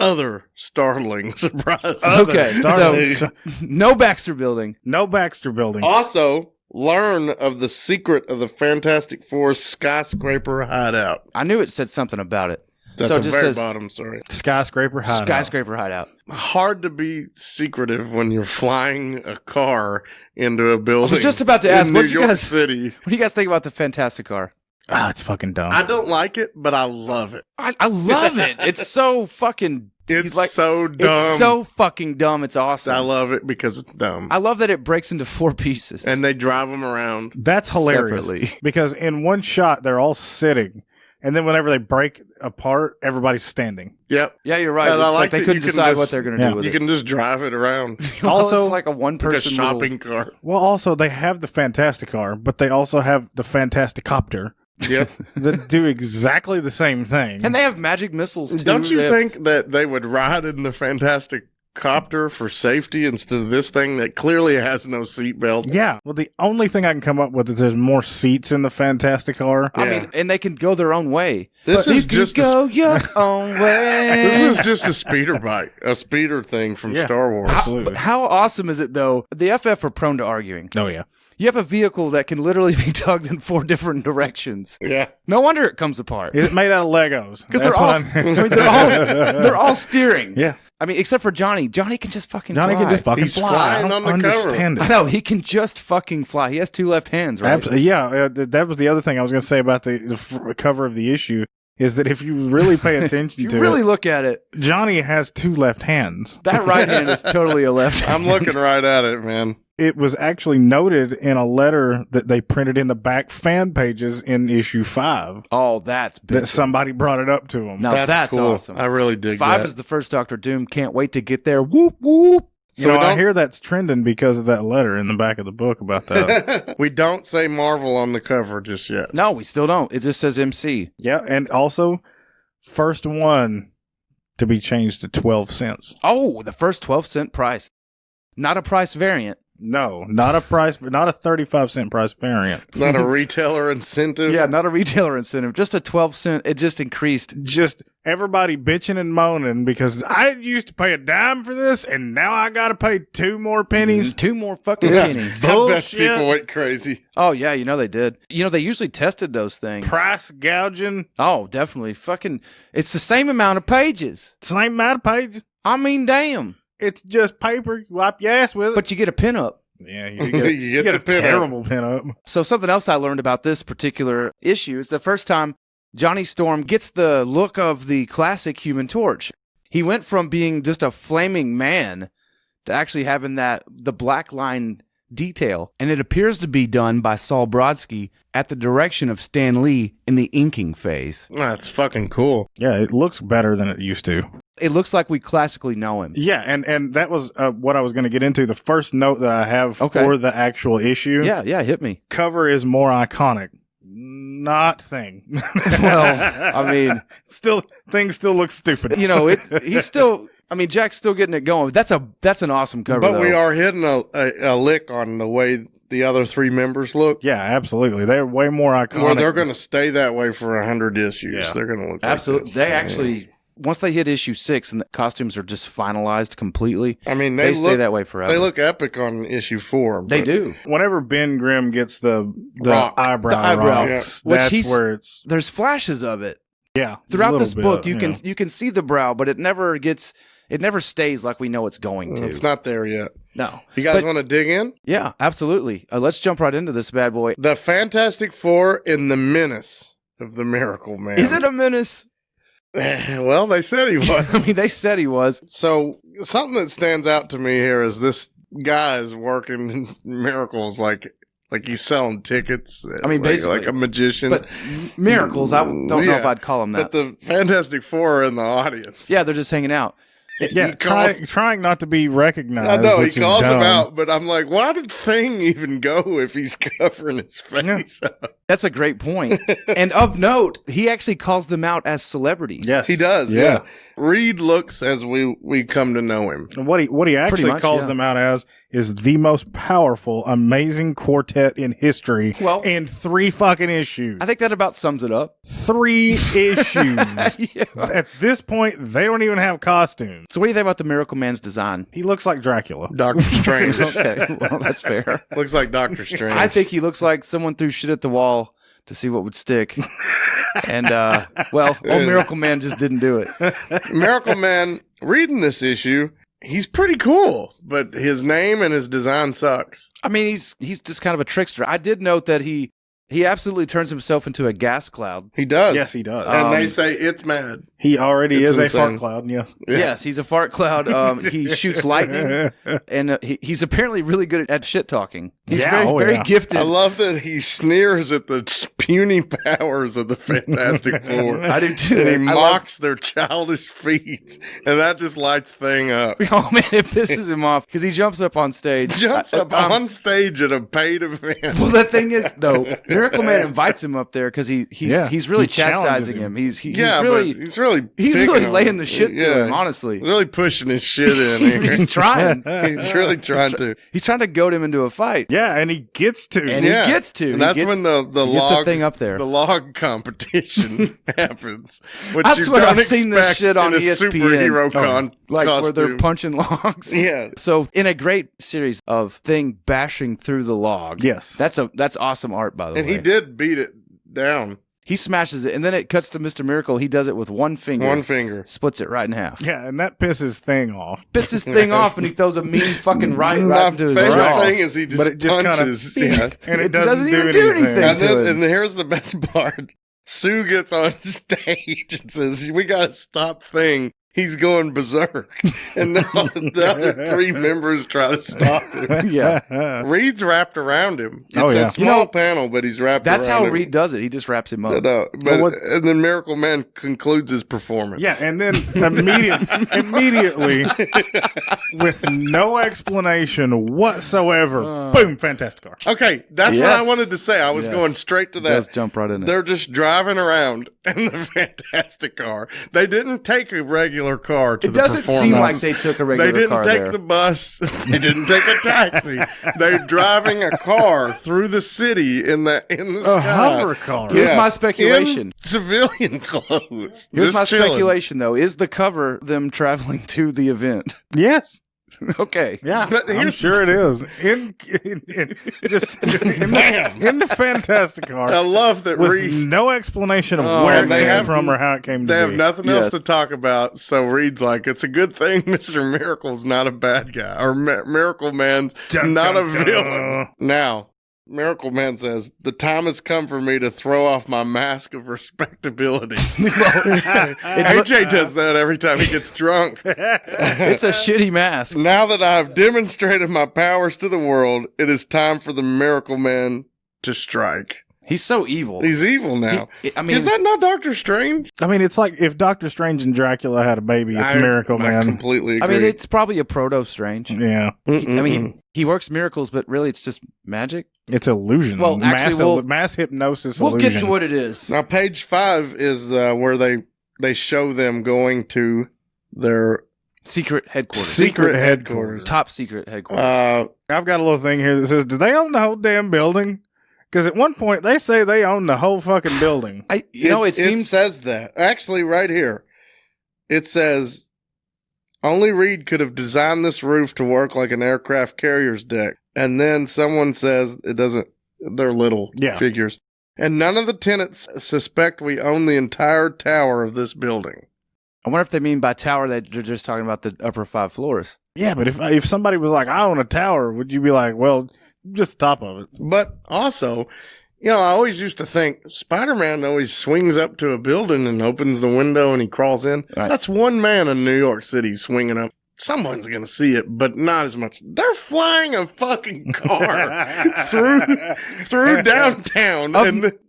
other startling surprises. Okay, so no Baxter Building. No Baxter Building. Also, learn of the secret of the Fantastic Four's skyscraper hideout. I knew it said something about it. It's at the very bottom, sorry. Skyscraper hideout. Skyscraper hideout. Hard to be secretive when you're flying a car into a building. I was just about to ask, what do you guys think about the Fantastic Car? Ah, it's fucking dumb. I don't like it, but I love it. I love it. It's so fucking... It's so dumb. It's so fucking dumb. It's awesome. I love it because it's dumb. I love that it breaks into 4 pieces. And they drive them around. That's hilarious. Separately. Because in one shot, they're all sitting. And then whenever they break apart, everybody's standing. Yep. Yeah, you're right. And It's like they couldn't decide what they're going to do with it. You can just drive it around. Also, it's like a one-person like a shopping cart. Well, also, they have the Fantastic Car, but they also have the Fantasticopter. Yep. That do exactly the same thing. And they have magic missiles, too. Don't you think that they would ride in the Fantastic Copter for safety instead of this thing that clearly has no seatbelt? Yeah. Well, the only thing I can come up with is there's more seats in the Fantastic Car. I mean, and they can go their own way. This is just go your own way. This is just a speeder bike, a speeder thing from Star Wars. Absolutely. How awesome is it, though? The FF are prone to arguing. Oh, yeah. You have a vehicle that can literally be tugged in 4 different directions. Yeah. No wonder it comes apart. It's made out of Legos. Because they're all steering. Yeah. I mean, except for Johnny. Johnny can just fucking fly. He's fly. flying I don't on the understand cover. it. I know, he can just fucking fly. He has 2 left hands, right? Absolutely. Yeah, that was the other thing I was going to say about the cover of the issue, is that if you really pay attention to really look at it, Johnny has 2 left hands. That right hand is totally a left hand. I'm looking right at it, man. It was actually noted in a letter that they printed in the back fan pages in issue 5. Oh, that's big. That somebody brought it up to them. Now that's cool. awesome. I really dig 5 that. is the first Doctor Doom. Can't wait to get there. Whoop, whoop. So I hear that's trending because of that letter in the back of the book about that. We don't say Marvel on the cover just yet. No, we still don't. It just says MC. Yeah, and also, first one to be changed to 12 cents. Oh, the first 12-cent price. Not a price variant. No, not a 35-cent price variant. Not a retailer incentive. Yeah, not a retailer incentive. Just a 12-cent. It just increased. Just everybody bitching and moaning because I used to pay a dime for this and now I got to pay 2 more pennies. 2 more fucking pennies. I bet people went crazy. Oh, yeah, they did. They usually tested those things. Price gouging. Oh, definitely. Fucking, it's the same amount of pages. Same amount of pages. I mean, damn. It's just paper. You wipe your ass with it. But you get a pinup. Yeah, you get a terrible pinup. So something else I learned about this particular issue is the first time Johnny Storm gets the look of the classic Human Torch. He went from being just a flaming man to actually having the black line detail. And it appears to be done by Saul Brodsky at the direction of Stan Lee in the inking phase. That's fucking cool. Yeah, it looks better than it used to. It looks like we classically know him. Yeah, and that was what I was going to get into. The first note that I have for the actual issue. Yeah, hit me. Cover is more iconic. Not Thing. Well, I mean, things still look stupid. He's still I mean, Jack's still getting it going. That's an awesome cover, But we are hitting a lick on the way the other three members look. Yeah, absolutely. They're way more iconic. Well, they're going to stay that way for 100 issues. Yeah. They're going to look absolutely. Like this. They actually, once they hit issue 6 and the costumes are just finalized completely, I mean, they stay that way forever. They look epic on issue 4. They do. Whenever Ben Grimm gets the eyebrow rocks, yeah. that's where it's... There's flashes of it. Yeah. Throughout this book, you can see the brow, but it never stays like we know it's going to. It's not there yet. No. You guys want to dig in? Yeah, absolutely. Let's jump right into this bad boy. The Fantastic Four and the Menace of the Miracle Man. Is it a menace? Well, they said he was. I mean, they said he was. So something that stands out to me here is this guy is working in miracles like he's selling tickets. I mean, basically. Like a magician. But miracles, I don't know if I'd call them that. But the Fantastic Four are in the audience. Yeah, they're just hanging out. Yeah, trying not to be recognized. I know, he calls him out, but I'm like, why did Thing even go if he's covering his face up? That's a great point. And of note, he actually calls them out as celebrities. Yes, he does. Yeah. Reed looks as we come to know him. And what he actually calls them out as is the most powerful, amazing quartet in history. Well, in 3 fucking issues. I think that about sums it up. 3 issues. At this point, they don't even have costumes. So what do you think about the Miracle Man's design? He looks like Dracula. Doctor Strange. Okay, well, that's fair. Looks like Doctor Strange. I think he looks like someone threw shit at the wall to see what would stick. And, old Miracle Man just didn't do it. Miracle Man, reading this issue, he's pretty cool, but his name and his design sucks. I mean, he's just kind of a trickster. I did note that he absolutely turns himself into a gas cloud. He does. Yes, he does. And they say it's mad. He already is insane. a fart cloud, yes. Yeah. Yes, he's a fart cloud. He shoots lightning, and he's apparently really good at shit talking. He's very gifted. I love that he sneers at the puny powers of the Fantastic Four. I do too. And he mocks their childish feats, and that just lights Thing up. Oh man, it pisses him off because he jumps up on stage. On stage at a paid event. Well, the thing is, though, Miracle Man invites him up there because he's really chastising him. He's really laying the shit to him, honestly. Really pushing his shit in here. He's trying. He's really trying to. He's trying to goad him into a fight. Yeah, and he gets to. And he gets to. And that's when the log thing up there. The log competition happens. Which I swear I've seen this shit on ESPN. Superhero where they're punching logs. Yeah. So in a great series of Thing bashing through the log. Yes. That's awesome art, by the way. And he did beat it down. He smashes it, and then it cuts to Mr. Miracle. He does it with one finger. One finger. Splits it right in half. Yeah, and that pisses Thing off. Pisses Thing off, and he throws a mean fucking right into his favorite jaw. thing is he just punches. And it doesn't even do anything. And here's the best part. Sue gets on stage and says, we got to stop Thing. He's going berserk. And the other 3 members try to stop him. Yeah. Reed's wrapped around him. It's a small panel, but he's wrapped around him. That's how Reed does it. He just wraps him up. And then Miracle Man concludes his performance. Yeah, and then immediately, with no explanation whatsoever, boom, Fantastic Car. Okay, that's what I wanted to say. I was going straight to that. Let's jump right in. They're just driving around in the Fantastic Car. They didn't take a regular car to the performance. It doesn't seem like they took a regular car They didn't take the bus. They didn't take a taxi. They're driving a car through the city in the sky. Hover car. Here's my speculation. In civilian clothes. Here's my speculation, though. Is the cover them traveling to the event? Yes. Okay. Yeah, but I'm sure it is. In the Fantastic Car. I love that Reed. No explanation of where it came from or how it came to be. They have nothing else to talk about, so Reed's like, it's a good thing Mr. Miracle's not a bad guy, or Miracle Man's not a villain. Now, Miracle Man says, the time has come for me to throw off my mask of respectability. AJ does that every time he gets drunk. It's a shitty mask. Now that I have demonstrated my powers to the world, it is time for the Miracle Man to strike. He's so evil. He's evil now. Is that not Doctor Strange? I mean, it's like if Doctor Strange and Dracula had a baby, it's Miracle Man. I completely agree. I mean, it's probably a proto-Strange. Yeah. I mean, he works miracles, but really it's just magic. It's illusion. Well, actually, mass hypnosis we'll illusion. get to what it is. Now, page 5 is where they show them going to their Secret headquarters. Secret headquarters. Top secret headquarters. I've got a little thing here that says, do they own the whole damn building? Because at one point, they say they own the whole fucking building. It says that. Actually, right here, it says, only Reed could have designed this roof to work like an aircraft carrier's deck. And then someone says it doesn't, they're little figures. And none of the tenants suspect we own the entire tower of this building. I wonder if they mean by tower that they're just talking about the upper 5 floors. Yeah, but if somebody was like, I own a tower, would you be like, well, just the top of it? But also, I always used to think Spider-Man always swings up to a building and opens the window and he crawls in. Right. That's one man in New York City swinging up. Someone's going to see it, but not as much. They're flying a fucking car through downtown.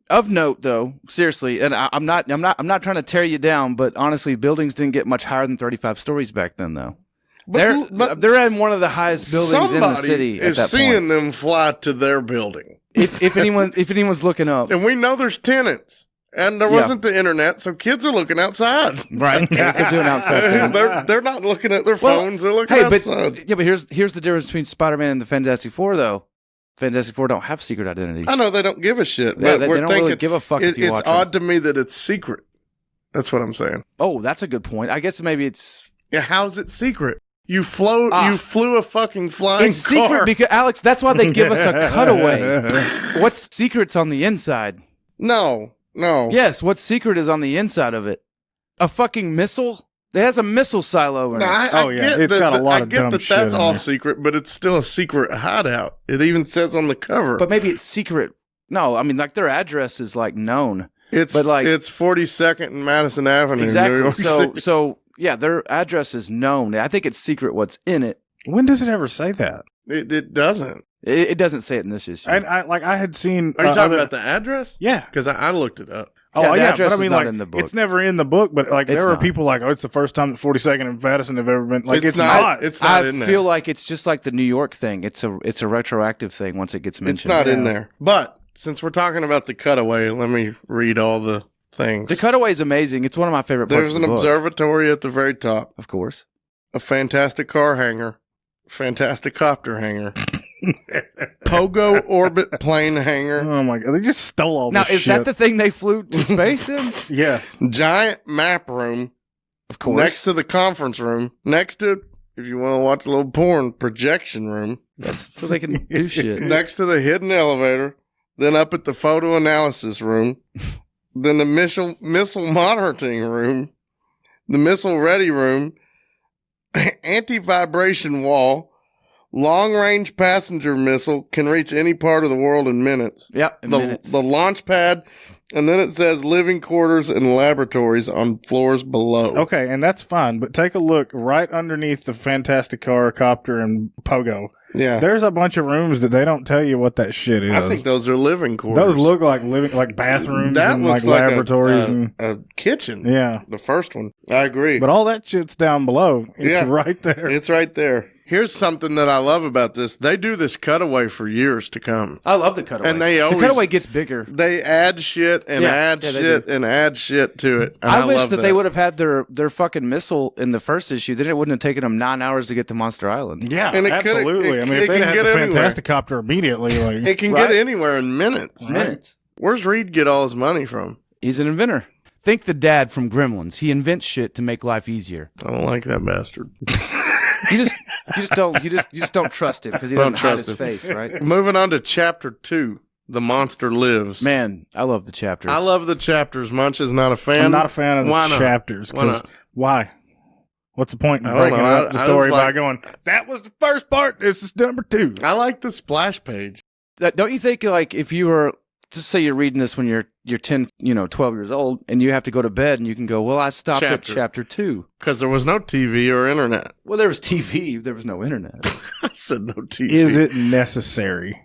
Of note, though, seriously, and I'm not trying to tear you down, but honestly, buildings didn't get much higher than 35 stories back then, though. But they're in one of the highest buildings in the city. Somebody is seeing them fly to their building. If anyone's looking up, and we know there's tenants. And there wasn't the internet, so kids are looking outside. Right. They're doing outside things. They're not looking at their phones. They're looking outside. But here's the difference between Spider-Man and the Fantastic Four, though. Fantastic Four don't have secret identities. I know they don't give a shit. Yeah, they don't really give a fuck if you watch It's odd to me that it's secret. That's what I'm saying. Oh, that's a good point. I guess maybe it's... Yeah, how's it secret? You flew a fucking flying it's car. Secret because, Alex, that's why they give us a cutaway. What's secret's on the inside? No. Yes, what's secret is on the inside of it. A fucking missile? It has a missile silo in it. It's got a lot of dumb shit. That's all secret, but it's still a secret hideout. It even says on the cover. But maybe it's secret. No, I mean, like, their address is, like, known. It's 42nd and Madison Avenue, exactly. New York City. So, yeah, their address is known. I think it's secret what's in it. When does it ever say that? It doesn't. It doesn't say it in this issue. I had seen... Are you talking about the address? Yeah. Because I looked it up. The address is not in the book. It's never in the book, but like there are people like, it's the first time that 42nd and Madison have ever been. Like, it's not. It's not in there. I feel like it's just like the New York thing. It's a retroactive thing once it gets mentioned. It's not in there. But since we're talking about the cutaway, let me read all the things. The cutaway is amazing. It's one of my favorite parts of the book. There's an observatory at the very top. Of course. A fantastic car hangar. Fantastic copter hangar. Pogo orbit plane hangar. Oh my god, they just stole all this shit. Now, is that the thing they flew to space in? Yes. Giant map room. Of course. Next to the conference room. Next to, if you want to watch a little porn, projection room. That's so they can do shit. Next to the hidden elevator. Then up at the photo analysis room. Then the missile monitoring room. The missile ready room. Anti-vibration wall. Long-range passenger missile can reach any part of the world in minutes. Yep, minutes. The launch pad, and then it says living quarters and laboratories on floors below. Okay, and that's fine, but take a look right underneath the Fantastic Car, Copter, and Pogo. Yeah. There's a bunch of rooms that they don't tell you what that shit is. I think those are living quarters. Those look like bathrooms that and looks like like laboratories and a kitchen. Yeah. The first one. I agree. But all that shit's down below. It's right there. It's right there. Here's something that I love about this. They do this cutaway for years to come. I love the cutaway. And the cutaway gets bigger. They add shit and add shit and add shit to it. I wish that they would have had their fucking missile in the first issue. Then it wouldn't have taken them 9 hours to get to Monster Island. Yeah, and absolutely. I mean, if they had the Fantastic Copter immediately, like, it can get anywhere in minutes. Minutes. Where's Reed get all his money from? He's an inventor. Think the dad from Gremlins. He invents shit to make life easier. I don't like that bastard. You just don't trust him because he doesn't hide his face, right? Moving on to chapter 2, The Monster Lives. Man, I love the chapters. I love the chapters. Munch is not a fan. I'm not a fan of the chapters. Why? What's the point in breaking up the story by going, that was the first part, this is number 2? I like the splash page. Don't you think, like, if you were, just say you're reading this when you're 10, 12 years old, and you have to go to bed, and you can go, well, I stopped at chapter 2. Because there was no TV or internet. Well, there was TV. There was no internet. I said no TV. Is it necessary?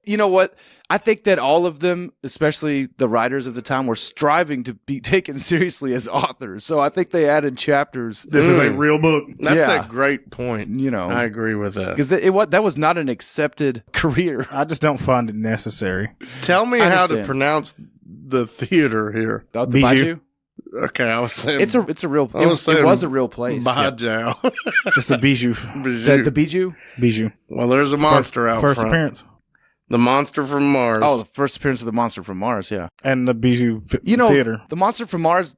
You know what? I think that all of them, especially the writers of the time, were striving to be taken seriously as authors. So I think they added chapters. This is a real book. That's a great point. I agree with that. Because that was not an accepted career. I just don't find it necessary. Tell me how to pronounce the theater here. The Bijou? Okay, I was saying it's a real. It was a real place. Bajau. It's a bijou. The bijou. Bijou. Well, there's a monster out first front. appearance. The monster from Mars. Oh, the first appearance of the monster from Mars. Yeah, and the bijou theater. The monster from Mars,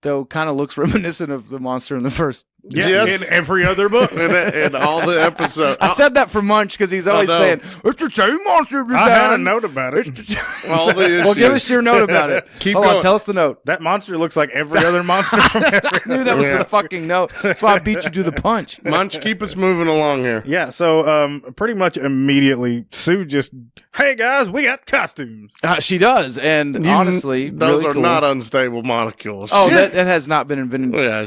though, kind of looks reminiscent of the monster in the first. Yes. In every other book. in all the episodes. I said that for Munch because he's always saying, it's the same monster. I had a note about it. All the issues. Well, give us your note about it. Hold on, tell us the note. That monster looks like every other monster from every I knew that was the fucking note. That's why I beat you to the punch. Munch, keep us moving along here. Yeah, so pretty much immediately, Sue just, hey guys, we got costumes. She does, and honestly, those really are cool. not unstable molecules. Oh, that has not been invented. Yeah,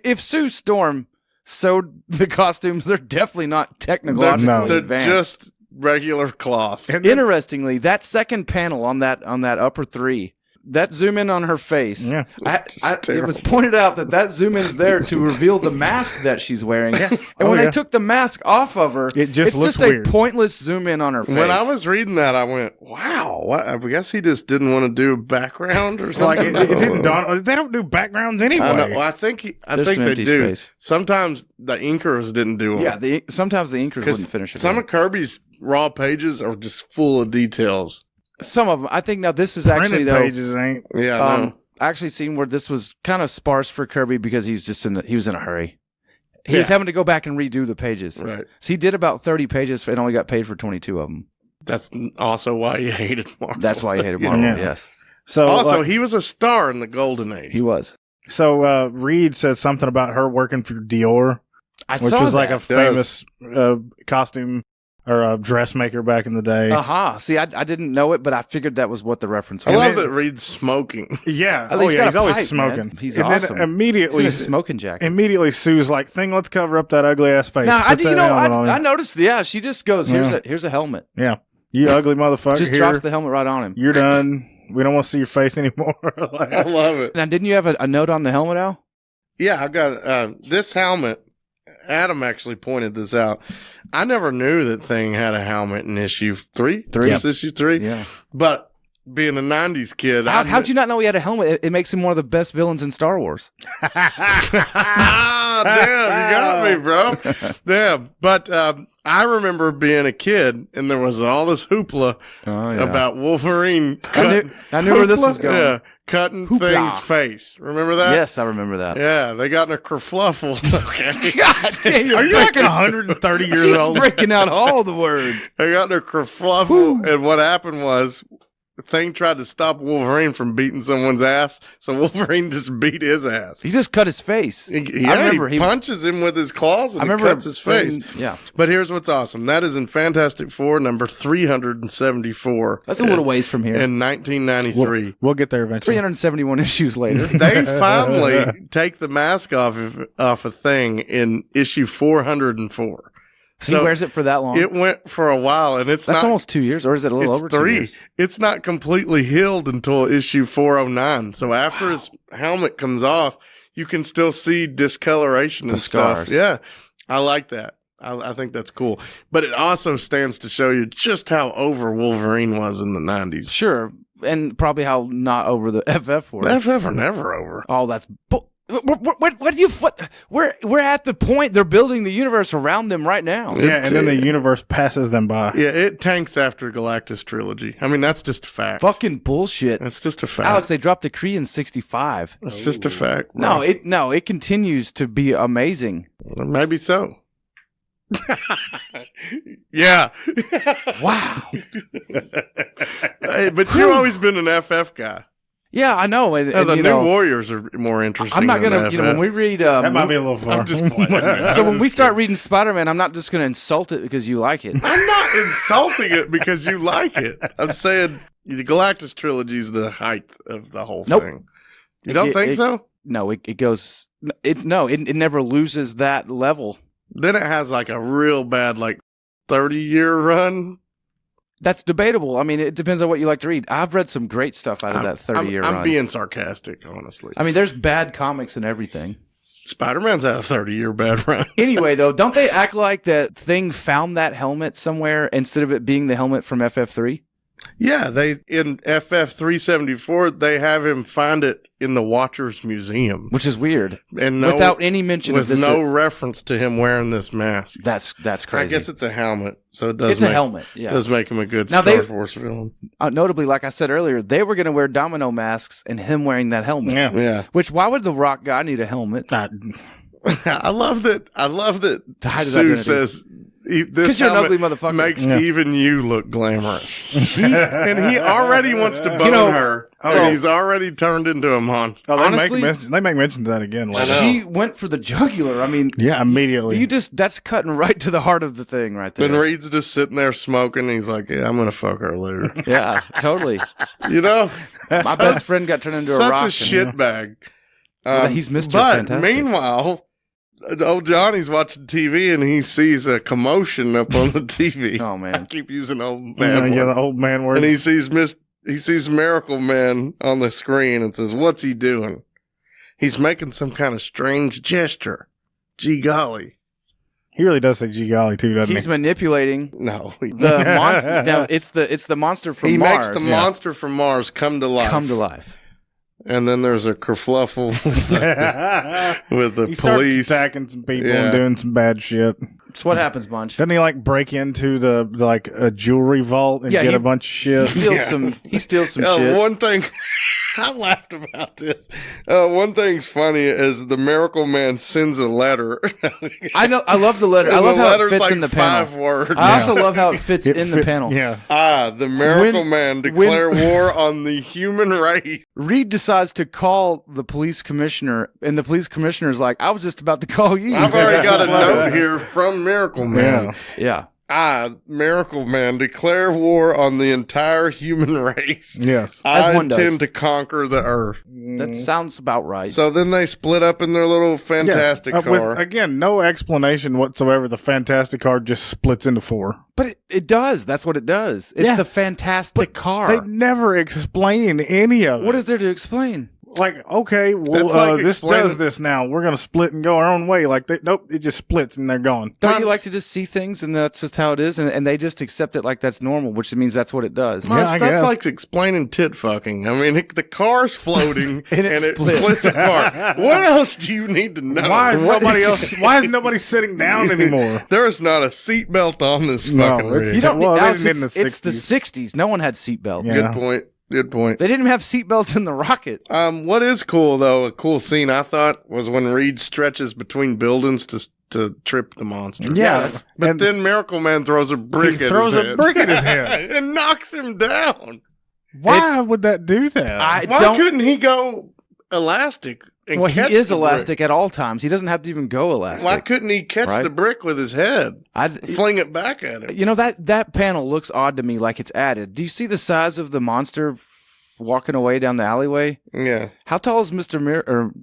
if Sue Storm sewed the costumes, they're definitely not technologically advanced. They're just regular cloth. Interestingly, that second panel on that upper three, that zoom in on her face. Yeah, it was pointed out that zoom in is there to reveal the mask that she's wearing. Yeah. And when they took the mask off of her, it's just weird. A pointless zoom in on her face. When I was reading that, I went, "Wow, what? I guess he just didn't want to do a background or something." Like it didn't dawn. They don't do backgrounds anyway. I know. Well, I think they do. Space. Sometimes the inkers didn't do them. Yeah, sometimes the inkers wouldn't finish it. Some of Kirby's raw pages are just full of details. Some of them. I think now this is actually though. Pages ain't. Yeah. I actually seen where this was kind of sparse for Kirby because he was in a hurry. He was having to go back and redo the pages. Right. So he did about 30 pages and only got paid for 22 of them. That's also why he hated Marvel. That's why he hated Marvel. Yeah. Yes. So also, he was a star in the Golden Age. He was. So Reed said something about her working for Dior, which was like a famous costume or a dressmaker back in the day. See, I didn't know it, but I figured that was what the reference was. I love that Reed's smoking. Yeah. He's always smoking. Man. He's awesome. Then immediately, he's in a smoking jacket. Immediately, Sue's like, "Thing, let's cover up that ugly ass face." I noticed. Yeah, she just goes, "Here's a helmet." Yeah, you ugly motherfucker. Just drops the helmet right on him. You're done. We don't want to see your face anymore. I love it. Now, didn't you have a note on the helmet, Al? Yeah, I got this helmet. Adam actually pointed this out. I never knew that Thing had a helmet in issue 3. This issue 3? Yeah. But being a 90s kid... How'd you not know he had a helmet? It makes him one of the best villains in Star Wars. Damn, you got me, bro. Damn. But I remember being a kid, and there was all this hoopla about Wolverine. I knew where this was going. Yeah. Cutting Thing's face. Remember that? Yes, I remember that. Yeah, they got in a kerfluffle. Okay. God damn, are you like 130 years old? He's breaking out all the words. They got in a kerfluffle, and what happened was Thing tried to stop Wolverine from beating someone's ass, so Wolverine just beat his ass. He just cut his face. I remember he punches him with his claws and he cuts his face. Yeah. But here's what's awesome. That is in Fantastic Four, number 374. That's a little ways from here. In 1993. We'll get there eventually. 371 issues later. They finally take the mask off a Thing in issue 404. So he wears it for that long? It went for a while, and that's almost 2 years, or is it a little over 2 years? It's not completely healed until issue 409. So after his helmet comes off, you can still see discoloration and scars. Stuff. Yeah, I like that. I think that's cool. But it also stands to show you just how over Wolverine was in the 90s. Sure, and probably how not over the FF were. The FF are never over. Oh, that's... What do you? We're at the point they're building the universe around them right now. Yeah, and then the universe passes them by. Yeah, it tanks after Galactus trilogy. I mean, that's just a fact. Fucking bullshit. That's just a fact. Alex, they dropped the Kree in 65. That's just a fact. No, it continues to be amazing. Maybe so. Yeah. Wow. Hey, but you've always been an FF guy. Yeah, I know. And the new Warriors are more interesting. I'm not going to, when we read... that might be a little far. I'm just playing. So when we start reading Spider-Man, I'm not just going to insult it because you like it. I'm not insulting it because you like it. I'm saying the Galactus trilogy is the height of the whole thing. You don't think so? No, it goes... It never loses that level. Then it has like a real bad 30-year run. That's debatable. I mean, it depends on what you like to read. I've read some great stuff out of that 30-year run. I'm being sarcastic, honestly. I mean, there's bad comics and everything. Spider-Man's had a 30-year bad run. Anyway, though, don't they act like that Thing found that helmet somewhere instead of it being the helmet from FF3? Yeah, they in FF 374 they have him find it in the Watchers Museum, which is weird, and without any mention of this, reference to him wearing this mask. That's crazy. I guess it's a helmet, so it does. It's a helmet. Yeah, does make him a good Star Wars villain. Notably, like I said earlier, they were going to wear domino masks, and him wearing that helmet. Yeah. Which why would the Rock guy need a helmet? I love that. Sue says. Because you're an ugly motherfucker. Makes even you look glamorous. And he already wants to bone her. And he's already turned into a monster. Honestly, they make mention of that again later. She went for the jugular. I mean, immediately. That's cutting right to the heart of the thing right there. And Reed's just sitting there smoking. And he's like, yeah, I'm going to fuck her later. Yeah, totally. You know? My best friend got turned into a rock. Such a shitbag. He's Mr. But Fantastic. Meanwhile, old Johnny's watching TV and he sees a commotion up on the TV. Oh man! I keep using old man. The old man words. And he sees Miracle Man on the screen and says, "What's he doing?" He's making some kind of strange gesture. Gee golly! He really does say "gee golly" too, doesn't he? He's manipulating. No, the monster. No, it's the monster from Mars. He makes the monster from Mars come to life. Come to life. And then there's a kerfluffle with the he police attacking some people and doing some bad shit. That's what happens, Bunch. Doesn't he break into a jewelry vault and get a bunch of shit? He steals some shit. One thing I laughed about this. One thing's funny is the Miracle Man sends a letter. I know. I love the letter. I love how it fits in the panel. 5 words. I also love how it fits in the panel. Yeah. The Miracle Man declare war on the human race. Reed decides to call the police commissioner, and the police commissioner is like, "I was just about to call you." I've already got a note here from Miracle Man. Yeah. Miracle Man, declare war on the entire human race. Yes. I intend to conquer the earth. That sounds about right. So then they split up in their little Fantastic car. Again, no explanation whatsoever. The Fantastic car just splits into 4. But it does. That's what it does. It's the Fantastic car. They never explain any of it. What is there to explain? Okay, well, this does this now. We're going to split and go our own way. Nope, it just splits and they're gone. Don't you like to just see things and that's just how it is? And they just accept it like that's normal, which means that's what it does. That's like explaining tit fucking. I mean, the car's floating and it splits apart. What else do you need to know? Why is nobody sitting down anymore? There is not a seatbelt on this fucking rig. You don't need Alex, it's the 60s. No one had seatbelts. Yeah. Good point. They didn't have seatbelts in the rocket. What is cool though, a cool scene I thought was when Reed stretches between buildings to trip the monster. Yeah, but then Miracle Man throws a brick at his head and knocks him down. Why would that do that? Why couldn't he go elastic? Well, he is elastic at all times. He doesn't have to even go elastic. Why couldn't he catch the brick with his head? Fling it back at him. You know, that panel looks odd to me, like it's added. Do you see the size of the monster walking away down the alleyway? Yeah. How tall is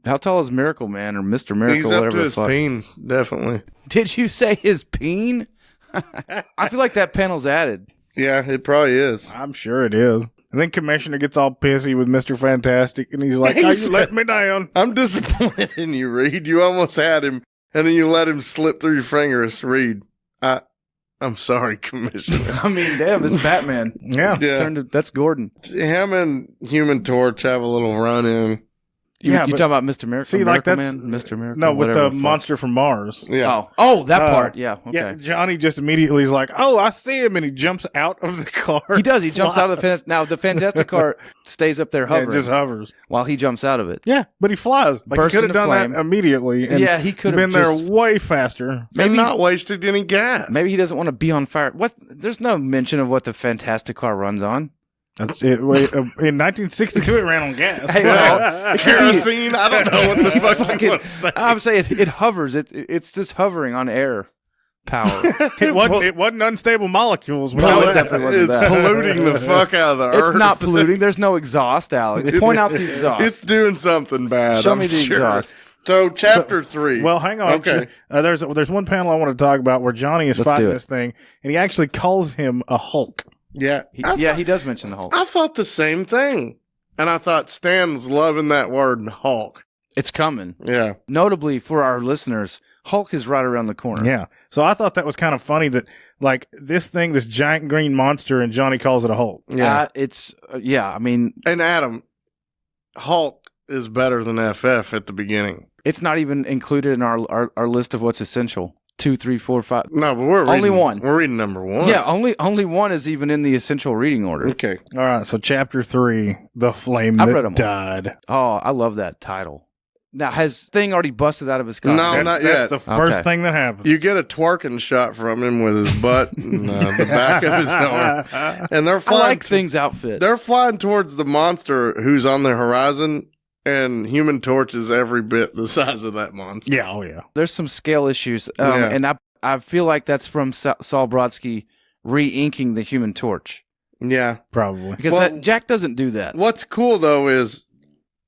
how tall is Miracle Man or Mr. Miracle? He's up to his peen, definitely. Did you say his peen? I feel like that panel's added. Yeah, it probably is. I'm sure it is. And then Commissioner gets all pissy with Mr. Fantastic, and he's like, "You let me down." I'm disappointed in you, Reed. You almost had him, and then you let him slip through your fingers, Reed. I'm sorry, Commissioner. I mean, damn, it's Batman. Yeah. That's Gordon. Him and Human Torch have a little run-in. You talking about Mr. Miracle? See, Miracle Man, Mr. Miracle. No, with the monster from Mars. Yeah. Oh, that part. Yeah. Okay. Yeah. Johnny just immediately is like, "Oh, I see him," and he jumps out of the car. He does. He jumps out of the fence. Now the Fantastic car stays up there hovering. It just hovers while he jumps out of it. Yeah, but he flies. He could have done that immediately. And he could have been there way faster. Maybe not wasted any gas. Maybe he doesn't want to be on fire. What? There's no mention of what the Fantastic car runs on. That's it. In 1962, it ran on gas. Hey, kerosene. I don't know what the fuck. I'm saying it hovers. It's just hovering on air power. It wasn't unstable molecules. No, it definitely wasn't. It's polluting the fuck out of the earth. It's not polluting. There's no exhaust, Alex. Point out the exhaust. It's doing something bad. Show me the exhaust. So, chapter 3. Well, hang on. Okay. There's one panel I want to talk about where Johnny is fighting this thing, and he actually calls him a Hulk. Yeah. He does mention the Hulk. I thought the same thing. And I thought Stan's loving that word Hulk. It's coming. Yeah. Notably for our listeners, Hulk is right around the corner. Yeah. So I thought that was kind of funny that, like, this giant green monster, and Johnny calls it a Hulk. Yeah. I mean. And Adam, Hulk is better than FF at the beginning. It's not even included in our list of what's essential. 2, 3, 4, 5. No, but we're only one. We're reading number 1. Yeah, only one is even in the essential reading order. Okay. All right. So chapter 3, The Flame That Died. Oh, I love that title. Now, has Thing already busted out of his costume? No, not yet. That's the first thing that happens. You get a twerking shot from him with his butt and the back of his arm. And they're flying. I like Thing's outfit. They're flying towards the monster who's on the horizon. And Human Torch is every bit the size of that monster. Yeah, oh yeah. There's some scale issues, and I feel like that's from Saul Brodsky re-inking the Human Torch. Yeah, probably. Because Jack doesn't do that. What's cool, though, is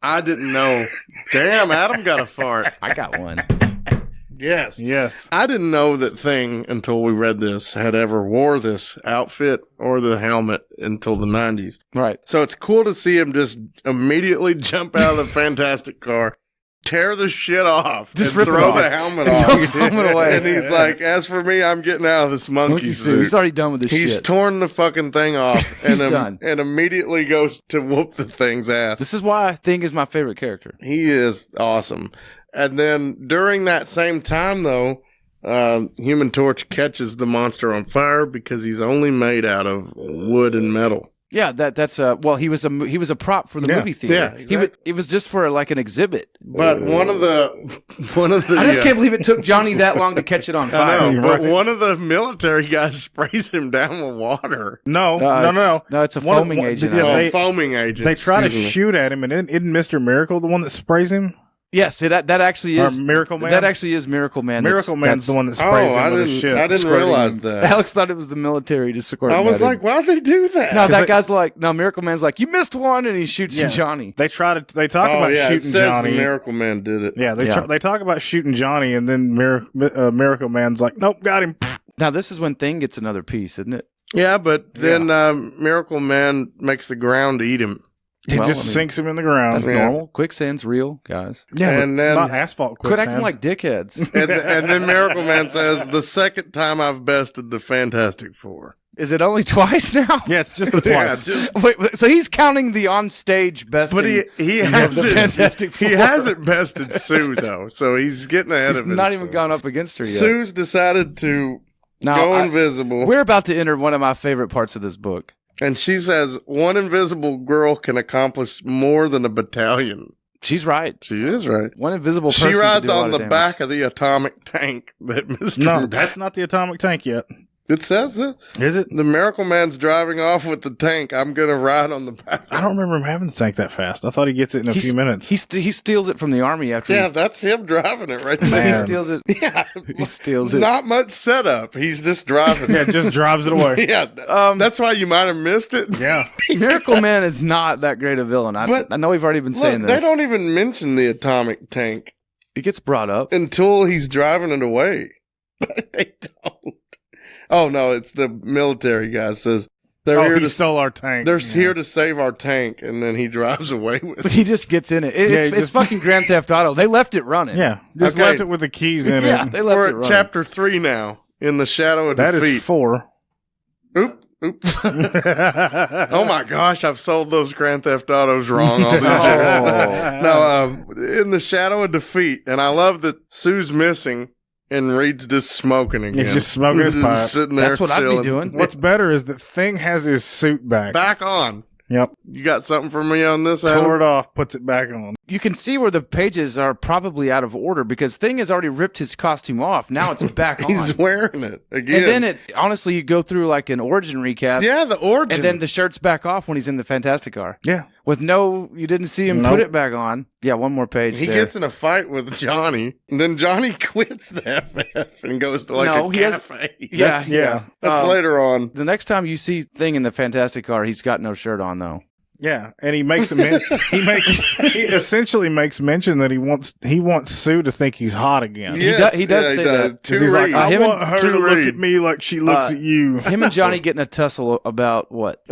I didn't know. Damn, Adam got a fart. I got one. Yes. I didn't know that Thing, until we read this, had ever wore this outfit or the helmet until the 90s. Right. So it's cool to see him just immediately jump out of the Fantastic car, tear the shit off, just and throw the helmet off. Away. And he's like, as for me, I'm getting out of this monkey suit. He's already done with this shit. He's torn the fucking thing off done. And immediately goes to whoop the Thing's ass. This is why Thing is my favorite character. He is awesome. And then during that same time, though, Human Torch catches the monster on fire because he's only made out of wood and metal. Yeah, that's he was a prop for the movie theater. Yeah, exactly. It was just for like an exhibit. But one of the I just can't believe it took Johnny that long to catch it on fire. I know, but one of the military guys sprays him down with water. No, it's a foaming agent. Foaming agent. They try to shoot at him, and isn't Mr. Miracle the one that sprays him? Yes, that actually is Miracle Man. That actually is Miracle Man. Miracle Man's the one that sprays him with his shit. I didn't realize that. Alex thought it was the military to squirt. I was like, why'd they do that? No, that guy's like, no, Miracle Man's like, you missed one, and he shoots Johnny. They talk about shooting Johnny. Miracle Man did it. Yeah, they talk about shooting Johnny, and then Miracle Man's like, nope, got him. Now this is when Thing gets another piece, isn't it? Yeah, but then Miracle Man makes the ground eat him. It sinks him in the ground. That's normal. Quicksand's real, guys. Yeah, and then not asphalt quicksand. Quit acting like dickheads. and then Miracle Man says, the second time I've bested the Fantastic Four. Is it only twice now? Yeah, it's just the twice. Wait, so he's counting the on-stage besting. But he hasn't. Fantastic Four. He hasn't bested Sue though, so he's getting ahead of it. He's not even gone up against her yet. Sue's decided to go invisible. We're about to enter one of my favorite parts of this book. And she says, one invisible girl can accomplish more than a battalion. She's right. She is right. One invisible person. She rides on the back of the atomic tank that Mr. No, that's not the atomic tank yet. It says it. Is it? The Miracle Man's driving off with the tank. I'm going to ride on the back. I don't remember him having the tank that fast. I thought he gets it in a few minutes. He steals it from the army after. Yeah, that's him driving it right there. He steals it. Yeah. He steals it. Not much setup. He's just driving it. Yeah, just drives it away. Yeah. That's why you might have missed it. Yeah. Miracle Man is not that great a villain. I know we've already been saying this. They don't even mention the atomic tank. It gets brought up. Until he's driving it away. They don't. Oh, no, it's the military guy says, he stole our tank. They're here to save our tank, and then he drives away with it. But he just gets in it. It's fucking Grand Theft Auto. They left it running. Yeah, just left it with the keys in it. Yeah, they left it running. We're at chapter 3 now, in the shadow of defeat. That is 4. Oops. Oh my gosh, I've sold those Grand Theft Autos wrong all these years. No, in the shadow of defeat, and I love that Sue's missing. And Reed's just smoking again. He's just smoking his pipe. Sitting there That's what chilling. I'd be doing. What's better is that Thing has his suit back. Back on. Yep. You got something for me on this, Adam? Tore it off, puts it back on. You can see where the pages are probably out of order because Thing has already ripped his costume off. Now it's back on. He's wearing it again. And then honestly, you go through like an origin recap. Yeah, the origin. And then the shirt's back off when he's in the Fantastic Car. Yeah. With you didn't see him put it back on. Yeah, one more page. He gets in a fight with Johnny, and then Johnny quits the FF and goes to a cafe. Yeah. That's later on. The next time you see Thing in the Fantastic Car, he's got no shirt on though. Yeah, and he makes he essentially makes mention that he wants Sue to think he's hot again. Yes, he does say that. He's like, I want her to look at me like she looks at you. Him and Johnny get in a tussle about what?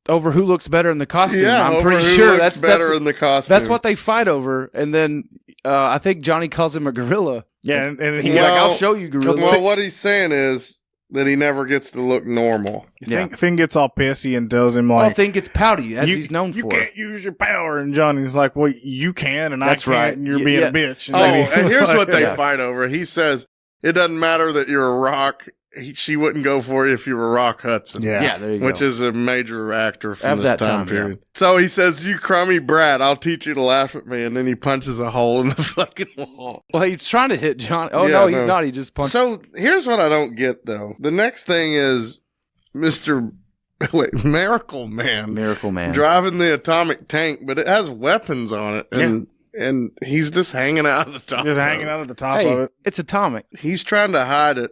Over who looks better in the costume. Yeah, I'm pretty sure that's better in the costume. That's what they fight over, and then I think Johnny calls him a gorilla. Yeah, and he's like, I'll show you, gorilla. Well, what he's saying is that he never gets to look normal. Thing gets all pissy and tells him like, Thing gets pouty, as he's known for. You can't use your power. And Johnny's like, well, you can, and that's I can't, right. and you're being a bitch. And here's what they fight over. He says, it doesn't matter that you're a rock. She wouldn't go for you if you were Rock Hudson. Yeah, there you which go. is a major actor from this that time period. Yeah. So he says, you crummy brat, I'll teach you to laugh at me. And then he punches a hole in the fucking wall. Well, he's trying to hit John. Oh, no, he's not. He just punched. So here's what I don't get, though. The next thing is Miracle Man. Miracle Man. Driving the atomic tank, but it has weapons on it. And he's just hanging out at the top. Just hanging out at the top of it. It's atomic. He's trying to hide it.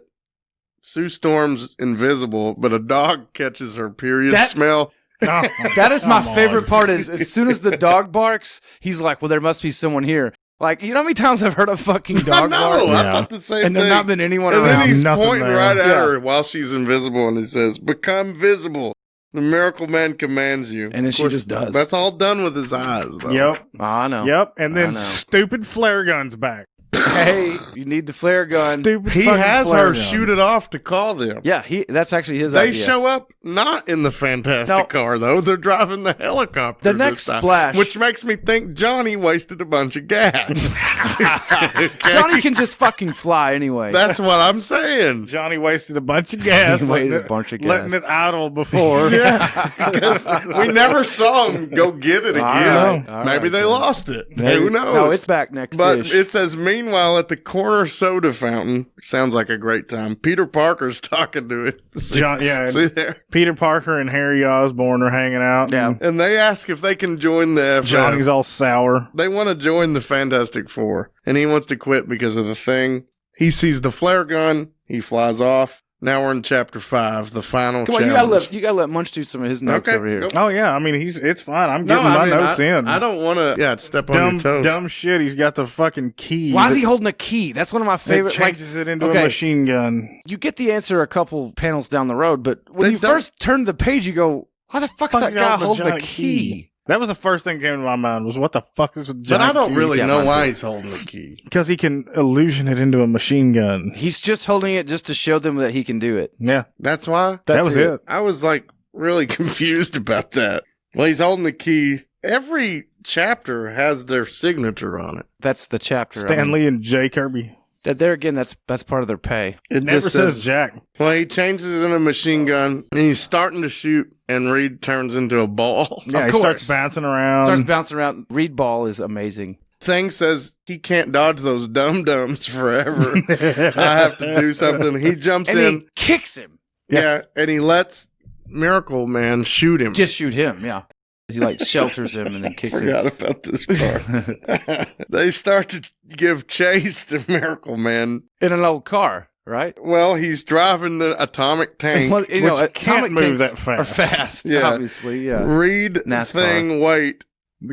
Sue Storm's invisible, but a dog catches her period smell. That is my favorite part is as soon as the dog barks, he's like, well, there must be someone here. Like, you know how many times I've heard a fucking dog bark? I thought the same thing. And there's not been anyone around. And then he's pointing right at her while she's invisible, and he says, become visible. The Miracle Man commands you. And then she just does. That's all done with his eyes, though. Yep. I know. Yep. And then stupid flare gun's back. Hey, you need the flare gun. He has her shoot it off to call them. Yeah, that's actually his idea. They show up not in the Fantastic car, though. They're driving the helicopter. The next splash. Which makes me think Johnny wasted a bunch of gas. Okay? Johnny can just fucking fly anyway. That's what I'm saying. Johnny wasted a bunch of gas. Letting it idle before. Yeah, because we never saw him go get it again. Maybe they lost it. Who knows? No, it's back next But dish. it says, meanwhile, at the corner soda fountain, sounds like a great time. Peter Parker's talking to it. See there? Peter Parker and Harry Osborn are hanging out. Yeah. And they ask if they can join the FF. Johnny's all sour. They want to join the Fantastic Four. And he wants to quit because of the Thing. He sees the flare gun. He flies off. Now we're in chapter 5, the final challenge. You gotta let Munch do some of his notes over here. Oh yeah, I mean it's fine. I'm getting my notes in. I don't want to step on your toes. Dumb shit. He's got the fucking key. Why is he holding a key? That's one of my favorite. It changes it into a machine gun. You get the answer a couple panels down the road, but when you first turn the page, you go, "Why the fuck's that guy holding a key?" That was the first thing that came to my mind was what the fuck is with the giant But I don't key? really know why he's holding the key. Because he can illusion it into a machine gun. He's just holding it just to show them that he can do it. Yeah. That's why? That was it. I was like really confused about that. Well, he's holding the key. Every chapter has their signature on it. That's the chapter. Stan Lee and J. Kirby. There again, that's part of their pay. It never says Jack. Well, he changes in a machine gun, and he's starting to shoot, and Reed turns into a ball. Yeah, he starts bouncing around. Reed ball is amazing. Thing says he can't dodge those dum-dums forever. I have to do something. He jumps in. And he kicks him. Yeah, and he lets Miracle Man shoot him. Just shoot him, yeah. He shelters him and then kicks him. Forgot about this part. They start to give chase to Miracle Man. In an old car, right? Well, he's driving the atomic tank. Well, which can't move that fast. Yeah. Obviously, yeah. Reed NASCAR. wait.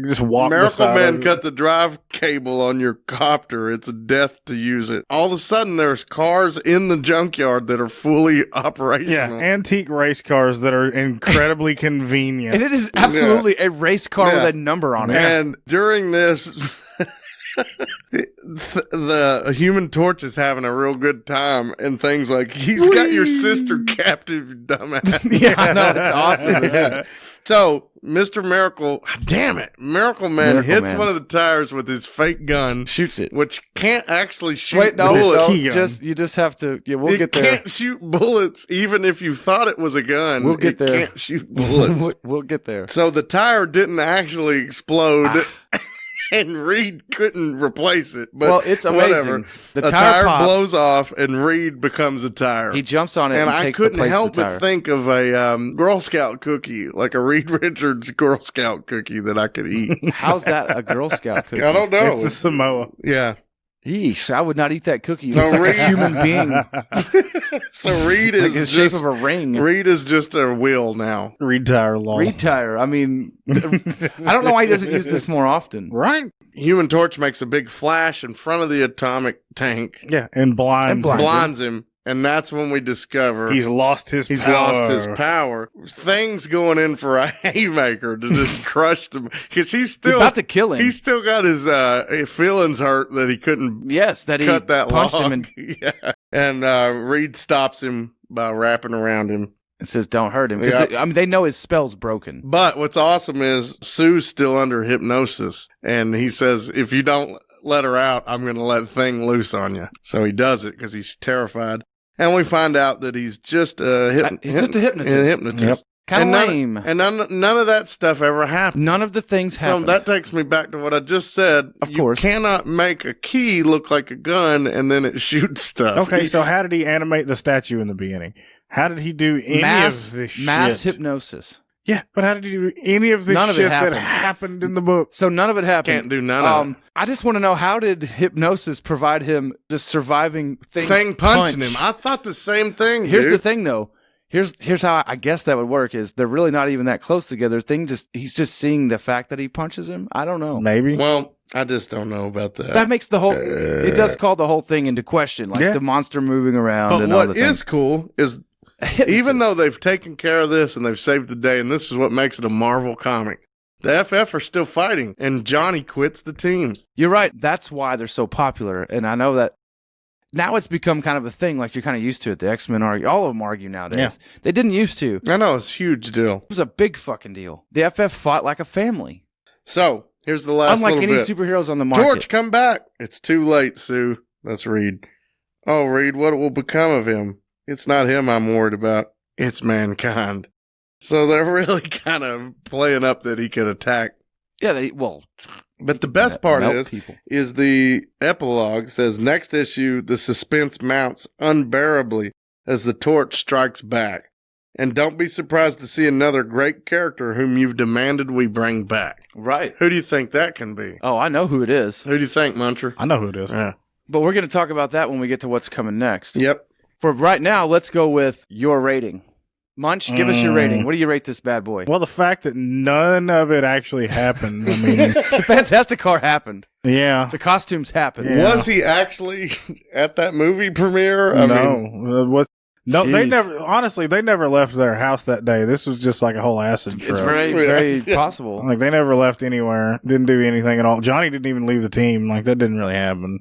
Just walk Miracle Man cut the drive cable on your copter. It's a death to use it. All of a sudden, there's cars in the junkyard that are fully operational. Yeah, antique race cars that are incredibly convenient. And it is absolutely a race car with a number on it. And during this, the Human Torch is having a real good time, and things like, he's got your sister captive, you dumbass. Yeah, no, it's awesome. Yeah. So, Mr. Miracle, damn it, Miracle Man hits one of the tires with his fake gun. Shoots it. Which can't actually shoot bullets. You just have to, we'll get there. It can't shoot bullets, even if you thought it was a gun. We'll get there. It can't shoot bullets. We'll get there. So the tire didn't actually explode. And Reed couldn't replace it. But well, it's amazing. Whatever. The tire blows off, and Reed becomes a tire. He jumps on it and I takes couldn't the place help of the tire. but think of a Girl Scout cookie, like a Reed Richards Girl Scout cookie that I could eat. How's that a Girl Scout cookie? I don't know. It's a Samoa. Yeah. Yeesh, I would not eat that cookie. It looks like a human being. So Reed is like the shape of a ring. Reed is just a wheel now. Reed tire law. Reed tire. I mean, I don't know why he doesn't use this more often. Right. Human Torch makes a big flash in front of the atomic tank. Yeah, and blinds him. And that's when we discover he's lost his power. Things going in for a haymaker to just crush them. Because he's still about to kill him. He's still got his feelings hurt that he couldn't cut that punched log. him. And, yeah. And Reed stops him by wrapping around him. It says, don't hurt him. Because they know his spell's broken. But what's awesome is Sue's still under hypnosis. And he says, if you don't let her out, I'm going to let the thing loose on you. So he does it because he's terrified. And we find out that he's just a hypnotist. Yep. Kind of lame. And none of that stuff ever happened. None of the things happened. So that takes me back to what I just said. Of course. You cannot make a key look like a gun and then it shoots stuff. Okay, so how did he animate the statue in the beginning? How did he do any of this shit? Mass hypnosis. Yeah, but how did he do any of this shit that happened in the book? So none of it happened. Can't do none of it. I just want to know, how did hypnosis provide him just surviving thing punching him? I thought the same thing. Here's the thing, though. Here's how I guess that would work: is they're really not even that close together. He's just seeing the fact that he punches him. I don't know. Maybe. Well, I just don't know about that. That makes the whole. It does call the whole thing into question, like the monster moving around. But and what all the is cool is, even though they've taken care of this and they've saved the day, and this is what makes it a Marvel comic, the FF are still fighting, and Johnny quits the team. You're right. That's why they're so popular, and I know that now it's become kind of a thing. Like, you're kind of used to it. The X-Men argue. All of them argue nowadays. Yeah. They didn't used to. I know. It's a huge deal. It was a big fucking deal. The FF fought like a family. So, here's the last Unlike any superheroes on the market. Torch, come back. It's too late, Sue. Let's Reed. Oh, Reed, what will become of him? It's not him I'm worried about. It's mankind. So they're really kind of playing up that he could attack. Yeah, But the best part is the epilogue says, next issue, the suspense mounts unbearably as the Torch strikes back. And don't be surprised to see another great character whom you've demanded we bring back. Right. Who do you think that can be? Oh, I know who it is. Who do you think, Muncher? I know who it is. Yeah. But we're going to talk about that when we get to what's coming next. Yep. For right now, let's go with your rating. Munch, give us your rating. What do you rate this bad boy? Well, the fact that none of it actually happened. I mean, the Fantastic Car happened. Yeah. The costumes happened. Yeah. Was he actually at that movie premiere? No, they never. Honestly, they never left their house that day. This was just like a whole acid trip. It's very possible. Like, they never left anywhere. Didn't do anything at all. Johnny didn't even leave the team. Like, that didn't really happen.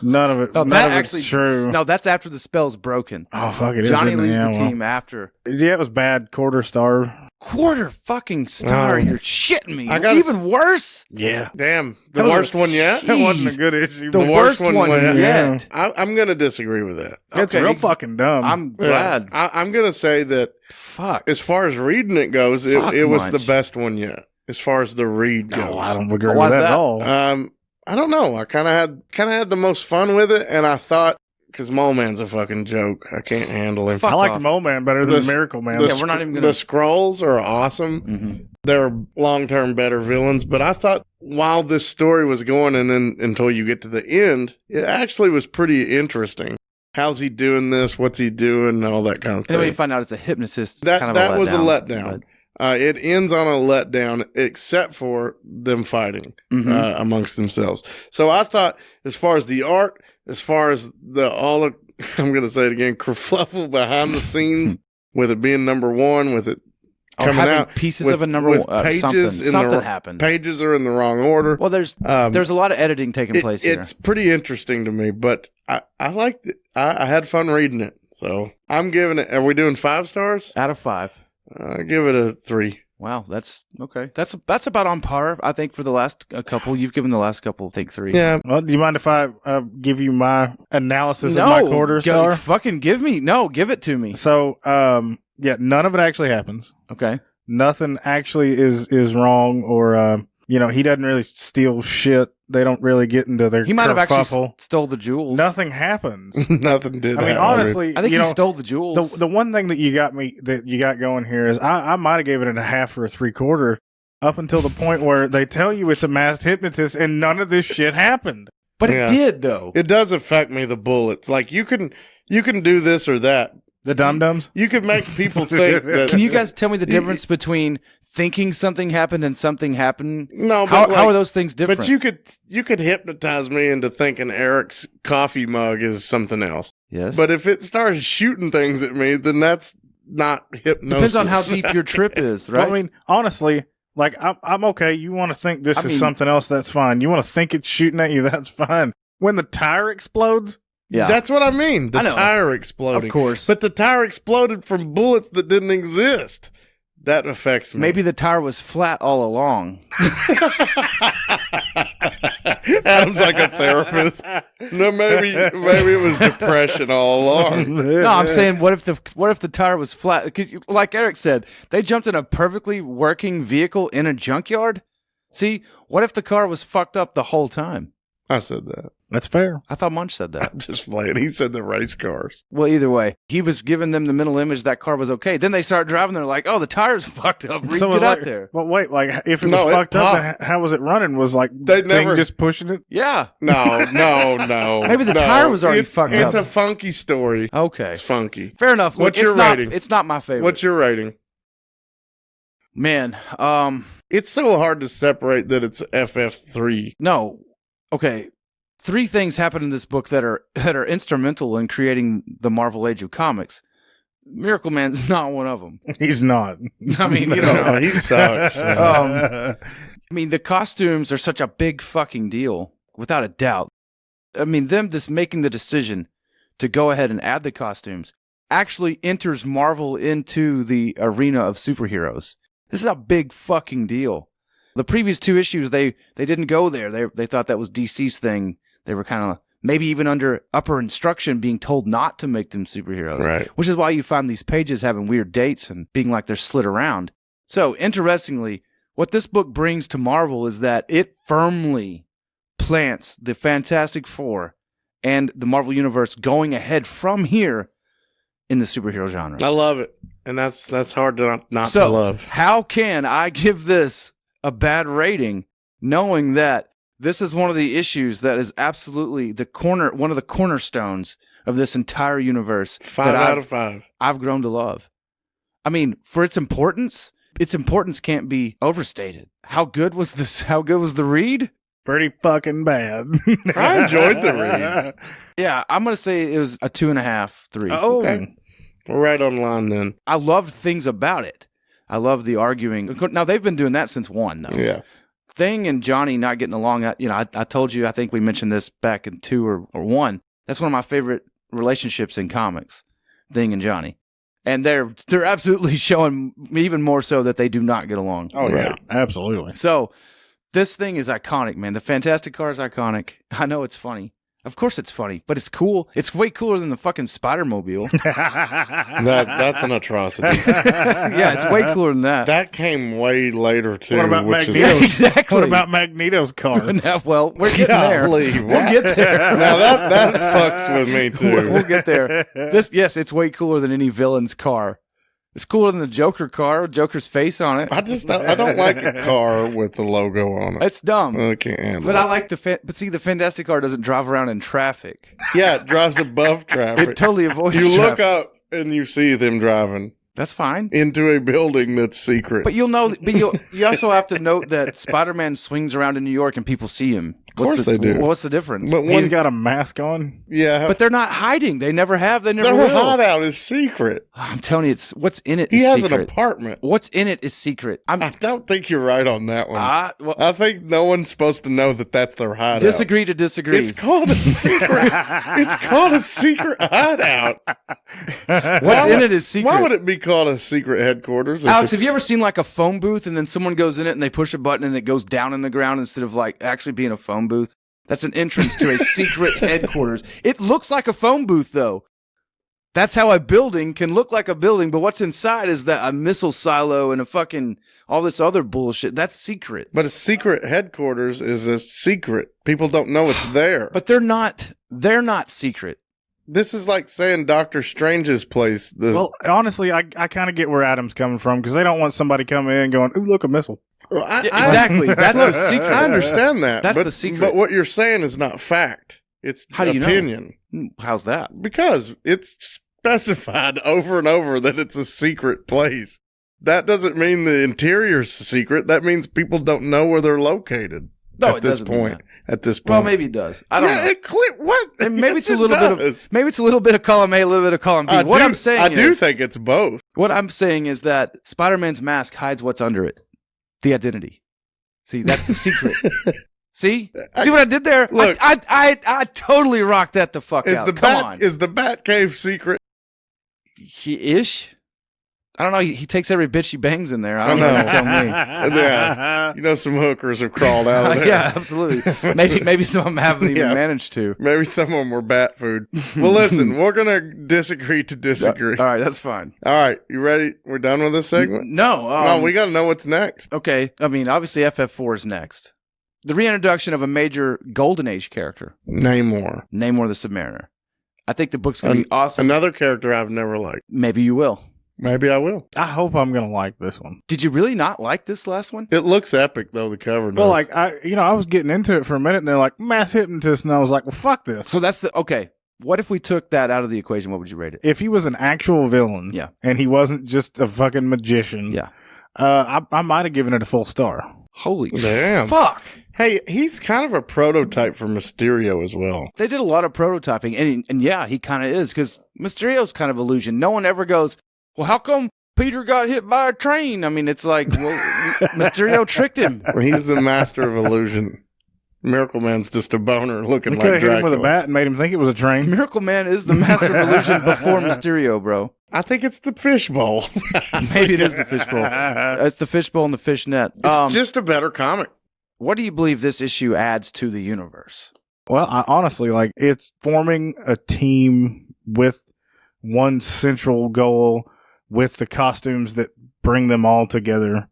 None of it. None of it's true. No, that's after the spell's broken. Oh, fuck it. Johnny leaves the team after. Yeah, it was bad. Quarter star. Quarter fucking star. You're shitting me. Even worse? Yeah. Damn. The worst one yet? That wasn't a good issue. The worst one yet. I'm going to disagree with that. It's real fucking dumb. I'm glad. I'm going to say that as far as reading it goes, it was the best one yet. As far as the read goes. I don't agree with that at all. I don't know. I kind of had the most fun with it, and I thought, because Mole Man's a fucking joke. I can't handle him. I like the Mole Man better than the Miracle Man. We're not even gonna... The Skrulls are awesome. Mm-hmm. They're long-term better villains, but I thought while this story was going, and then until you get to the end, it actually was pretty interesting. How's he doing this? What's he doing? And all that kind of thing. And then when you find out it's a hypnotist, that was a letdown. It ends on a letdown, except for them fighting amongst themselves. So I thought, as far as the art, as far as I'm going to say it again, kerfluffle behind the scenes, with it being number one, with it coming out pieces of a number one, something happened. Pages are in the wrong order. Well, there's a lot of editing taking place here. It's pretty interesting to me, but I liked it. I had fun reading it, so I'm giving it. Are we doing 5 stars out of 5? I give it a 3. Wow, that's okay. That's about on par, I think, for the last couple. You've given the last couple, I think, 3. Yeah. Well, do you mind if I give you my analysis of my quarter star? Fucking give it to me. So, none of it actually happens. Okay. Nothing actually is wrong, or he doesn't really steal shit. They don't really get into their. He might have actually stole the jewels. Nothing happens. Nothing did. I mean, honestly, I think he stole the jewels. The one thing that you got going here is I might have gave it a 1/2 or a 3/4 up until the point where they tell you it's a masked hypnotist and none of this shit happened. But it did, though. It does affect me. The bullets, like you can do this or that. The dum-dums? You could make people think that... Can you guys tell me the difference between thinking something happened and something happened? No, but how are those things different? But you could hypnotize me into thinking Eric's coffee mug is something else. Yes. But if it starts shooting things at me, then that's not hypnosis. Depends on how deep your trip is, right? Well, I mean, honestly, like I'm okay. You want to think this is something else? That's fine. You want to think it's shooting at you? That's fine. When the tire explodes, yeah, that's what I mean. The tire exploding, of course. But the tire exploded from bullets that didn't exist. That affects me. Maybe the tire was flat all along. Adam's like a therapist. No, maybe it was depression all along. No, I'm saying, what if the tire was flat? 'Cause like Eric said, they jumped in a perfectly working vehicle in a junkyard. See, what if the car was fucked up the whole time? I said that. That's fair. I thought Munch said that. I'm just playing. He said the race cars. Well, either way, he was giving them the mental image that car was okay. Then they start driving. They're like, "Oh, the tire's fucked up. Get out there." Well, wait. Like, if it was fucked up, how was it running? Was like they never just pushing it? Yeah. No. Maybe the tire was already fucked up. It's a funky story. Okay. It's funky. Fair enough. What's your rating? It's not my favorite. What's your rating? Man, it's so hard to separate that it's FF3. No. Okay. 3 things happen in this book that are instrumental in creating the Marvel Age of Comics. Miracle Man's not one of them. He's not. I mean, No, he sucks. I mean, the costumes are such a big fucking deal, without a doubt. I mean, them just making the decision to go ahead and add the costumes actually enters Marvel into the arena of superheroes. This is a big fucking deal. The previous 2 issues, they didn't go there. They thought that was DC's thing. They were kind of maybe even under upper instruction being told not to make them superheroes. Right. Which is why you find these pages having weird dates and being like they're slid around. So, interestingly, what this book brings to Marvel is that it firmly plants the Fantastic Four and the Marvel Universe going ahead from here in the superhero genre. I love it. And that's hard to not to love. So, how can I give this a bad rating knowing that this is one of the issues that is absolutely one of the cornerstones of this entire universe. 5 out of 5. I've grown to love. I mean, for its importance can't be overstated. How good was this? How good was the read? Pretty fucking bad. I enjoyed the read. Yeah, I'm going to say it was a 2.5, 3. Oh. Okay. We're right on line then. I loved things about it. I love the arguing. Now, they've been doing that since 1, though. Yeah. Thing and Johnny not getting along, I told you, I think we mentioned this back in 2 or 1. That's one of my favorite relationships in comics, Thing and Johnny. And they're absolutely showing even more so that they do not get along. Oh, yeah, absolutely. So this thing is iconic, man. The Fantastic Car is iconic. I know it's funny. Of course it's funny, but it's cool. It's way cooler than the fucking Spider-Mobile. That's an atrocity. Yeah, it's way cooler than that. That came way later, too. What about Magneto? Exactly. What about Magneto's car? Now, well, we're getting there. We'll get there. Now, that fucks with me, too. We'll get there. Yes, it's way cooler than any villain's car. It's cooler than the Joker car, Joker's face on it. I don't like a car with the logo on it. It's dumb. I can't handle But it. I like but see, the Fantastic Car doesn't drive around in traffic. Yeah, it drives above traffic. It totally avoids You traffic. look up and you see them driving That's fine. into a building that's secret. But you also have to note that Spider-Man swings around in New York and people see him. Of course they do. What's the difference? But He's got a mask on. Yeah. But they're not hiding. They never have. They never Their will. hideout is secret. I'm telling you, what's in it He is has secret. an apartment. What's in it is secret. I don't think you're right on that one. Well, I think no one's supposed to know that that's their hideout. disagree to disagree. It's called a secret. It's called a secret hideout. What's in it is secret. Why would it be called a secret headquarters? Alex, have you ever seen like a phone booth and then someone goes in it and they push a button and it goes down in the ground instead of like actually being a phone booth? That's an entrance to a secret headquarters. It looks like a phone booth, though. That's how a building can look like a building, but what's inside is that a missile silo and a fucking all this other bullshit. That's secret. But a secret headquarters is a secret. People don't know it's there. But they're not secret. This is like saying Doctor Strange's place. Well, honestly, I kind of get where Adam's coming from because they don't want somebody coming in going, "Ooh, look, a missile." Well, exactly. That's the secret. I understand that. That's the secret. But what you're saying is not fact. It's How do you opinion. know? How's that? Because it's specified over and over that it's a secret place. That doesn't mean the interior's secret. That means people don't know where they're located No, at this point. at this point. Well, maybe it does. I don't know. What? And maybe Yes, it's a little bit of maybe it's a little bit of column A, a little bit of column B. I do think it's both. What I'm saying is that Spider-Man's mask hides what's under it. The identity. See, that's the secret. See what I did there? Look, I totally rocked that the fuck out. Come on. Is the Batcave secret? Ish. I don't know. He takes every bitch he bangs in there. I don't know. You tell me. Yeah, you know, some hookers have crawled out of there. Yeah, absolutely. Maybe some of them haven't even managed to. Maybe some of them were bat food. Well, listen, we're gonna disagree to disagree. All right, that's fine. All right, you ready? We're done with this segment? No. No, we got to know what's next. Okay. I mean, obviously, FF4 is next. The reintroduction of a major Golden Age character. Namor the Submariner. I think the book's gonna be awesome. Another character I've never liked. Maybe you will. Maybe I will. I hope I'm going to like this one. Did you really not like this last one? It looks epic, though, the cover does. Well, like, I was getting into it for a minute, and they're like, mass hypnotist, and I was like, well, fuck this. So that's okay. What if we took that out of the equation? What would you rate it? If he was an actual villain, and he wasn't just a fucking magician, I might have given it a full star. Holy damn. Fuck. Hey, he's kind of a prototype for Mysterio as well. They did a lot of prototyping, and yeah, he kind of is, because Mysterio's kind of illusion. No one ever goes, well, how come Peter got hit by a train? I mean, it's like, well, Mysterio tricked him. He's the master of illusion. Miracle Man's just a boner looking like Dracula. Could have hit him with a bat and made him think it was a train. Miracle Man is the master of illusion before Mysterio, bro. I think it's the fishbowl. Maybe it is the fishbowl. It's the fishbowl and the fishnet. It's just a better comic. What do you believe this issue adds to the universe? Well, I honestly, it's forming a team with one central goal, with the costumes that bring them all together,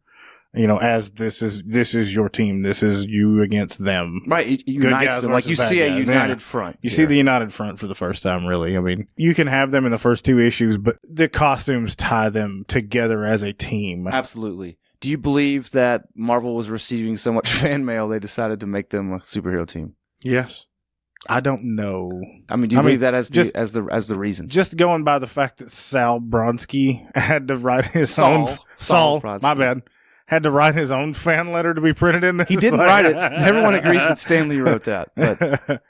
as this is your team. This is you against them. Right. It unites them. Like you see a united front. You see the united front for the first time, really. I mean, you can have them in the first two issues, but the costumes tie them together as a team. Absolutely. Do you believe that Marvel was receiving so much fan mail they decided to make them a superhero team? Yes. I don't know. I mean, do you believe that as the reason? Just going by the fact that Sal Bronsky had to write his own Saul, my bad. Had to write his own fan letter to be printed in this. He didn't write it. Everyone agrees that Stan Lee wrote that. But.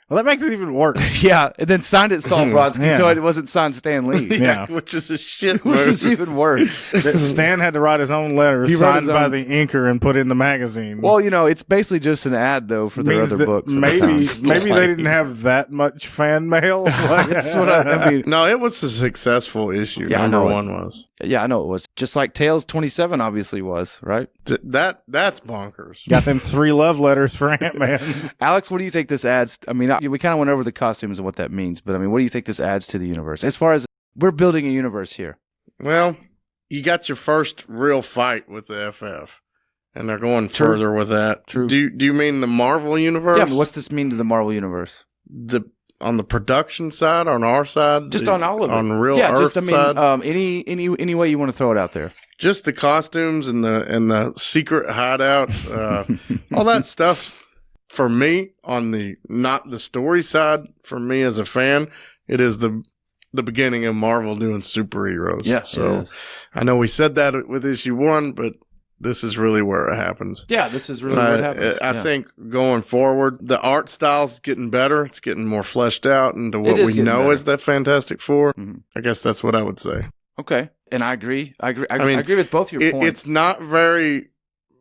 Well, that makes it even worse. Yeah, and then signed it Saul Brodsky, so it wasn't signed Stan Lee. Yeah, which is a shit. Which is even worse. Stan had to write his own letter, signed by the inker, and put in the magazine. Well, it's basically just an ad, though, for their other books. Maybe they didn't have that much fan mail. That's what I mean. No, it was a successful issue. Yeah, number one was. Yeah, I know it was. Just like Tales 27 obviously was, right? That's bonkers. Got them 3 love letters for Ant-Man. Alex, what do you think this adds? I mean, we kind of went over the costumes and what that means, but I mean, what do you think this adds to the universe? As far as we're building a universe here. Well, you got your first real fight with the FF, and they're going further with that. True. Do you mean the Marvel universe? Yeah, but what's this mean to the Marvel universe? On the production side, on our side, just on all of it, on real Earth side, any way you want to throw it out there. Just the costumes and the secret hideout, all that stuff. For me, on not the story side, for me as a fan, it is the beginning of Marvel doing superheroes. Yeah, so I know we said that with issue 1, but this is really where it happens. Yeah, this is really where it happens. I think going forward, the art style's getting better. It's getting more fleshed out into what we know as that Fantastic Four. Mm-hmm. I guess that's what I would say. Okay, and I agree. I agree with both your points. It's not very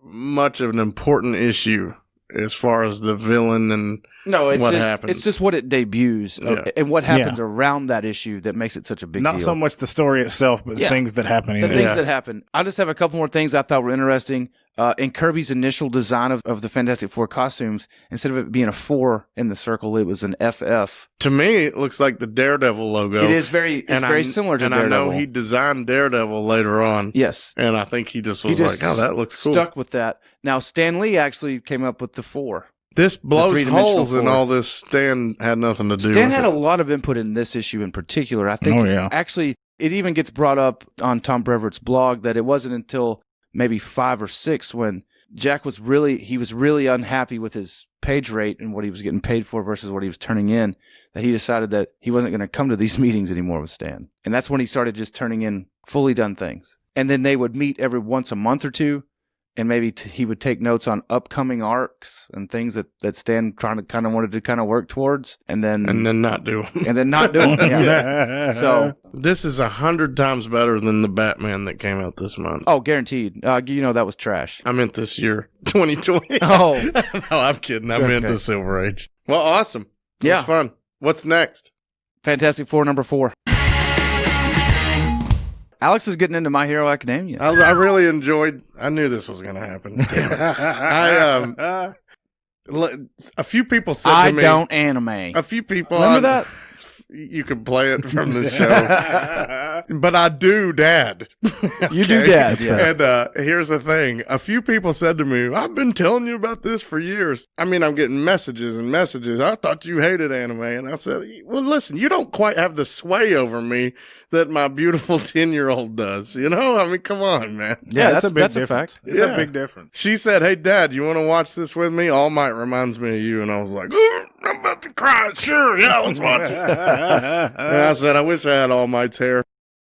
much of an important issue as far as the villain and what happens. It's just what it debuts and what happens around that issue that makes it such a big deal. Not so much the story itself, but the things that happen in it. The things that happen. I just have a couple more things I thought were interesting. In Kirby's initial design of the Fantastic Four costumes, instead of it being a 4 in the circle, it was an FF. To me, it looks like the Daredevil logo. It is very similar to Daredevil. And I know he designed Daredevil later on. Yes. And I think he just was like, oh, that looks cool. Stuck with that. Now, Stan Lee actually came up with the 4. This blows holes in all this. Stan had nothing to do with it. Stan had a lot of input in this issue in particular. I think actually it even gets brought up on Tom Brevoort's blog that it wasn't until maybe 5 or 6 when Jack was really unhappy with his page rate and what he was getting paid for versus what he was turning in, that he decided that he wasn't going to come to these meetings anymore with Stan. And that's when he started just turning in fully done things. And then they would meet every once a month or two and maybe he would take notes on upcoming arcs and things that Stan wanted to work towards, and then not do them. And then not do them. Yeah. So this is 100 times better than the Batman that came out this month. Oh, guaranteed. That was trash. I meant this year, 2020. Oh, no, I'm kidding. I meant the Silver Age. Well, awesome. It was fun. What's next? Fantastic Four number 4. Alex is getting into My Hero Academia. I really enjoyed. I knew this was going to happen. Damn it. A few people said to me, I don't anime. A few people. Remember that? You can play it from the show. But I do, Dad. You do, Dad. Yes. And here's the thing. A few people said to me, I've been telling you about this for years. I mean, I'm getting messages and messages. I thought you hated anime. And I said, well, listen, you don't quite have the sway over me that my beautiful 10-year-old does. You know? I mean, come on, man. Yeah, that's a fact. It's a big difference. She said, hey, Dad, you want to watch this with me? All Might reminds me of you. And I was like, I'm about to cry. Sure, yeah, let's watch it. And I said, I wish I had All Might's hair.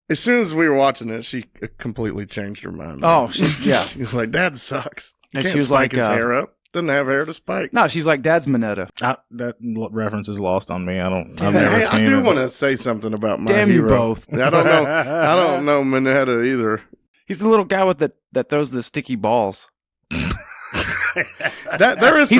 As soon as we were watching it, she completely changed her mind. Oh, yeah. She was like, Dad sucks. And Can't she was spike like, his hair up. Doesn't have hair to spike. No, she's like, Dad's Mineta. That reference is lost on me. I've never seen it. I do want to say something about my Damn hero. you both. I don't know Mineta either. He's the little guy with that throws the sticky balls. He's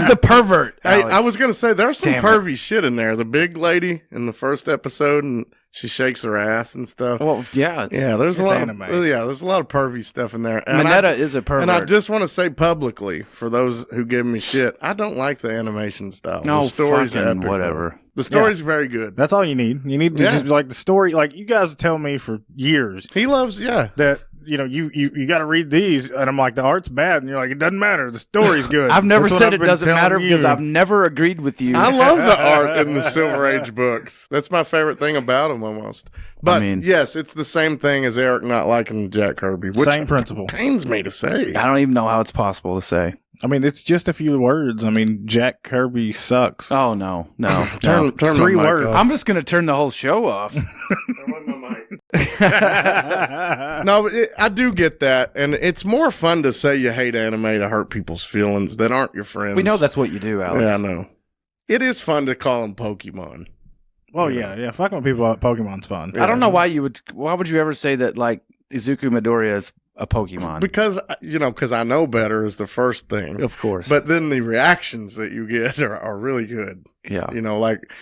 the pervert. I was gonna say there's some pervy shit in there. The big lady in the first episode, and she shakes her ass and stuff. Well, yeah, there's a lot anime. There's a lot of pervy stuff in there. And Mineta is a pervert. And I just want to say publicly, for those who give me shit, I don't like the animation style. No, the story's epic, whatever. Though. The story's very good. That's all you need. You need to just, like the story. Like you guys tell me for years, he loves that. You got to read these, and I'm like, the art's bad, and you're like, it doesn't matter, the story's good. I've never said it doesn't matter because I've never agreed with you. I love the art in the Silver Age books. That's my favorite thing about them, almost. But yes, it's the same thing as Eric not liking Jack Kirby. Which same principle. Pains me to say. I don't even know how it's possible to say. I mean, it's just a few words. I mean, Jack Kirby sucks. Oh no. Turn 3 words. I'm just gonna turn the whole show off. No, I do get that, and it's more fun to say you hate anime to hurt people's feelings that aren't your friends. We know that's what you do, Alex. Yeah, I know. It is fun to call them Pokemon. Well, yeah. Fucking with people about Pokemon's fun. I don't know why would you ever say that, like, Izuku Midoriya is a Pokemon? Because I know better is the first thing. Of course. But then the reactions that you get are really good. Yeah. Like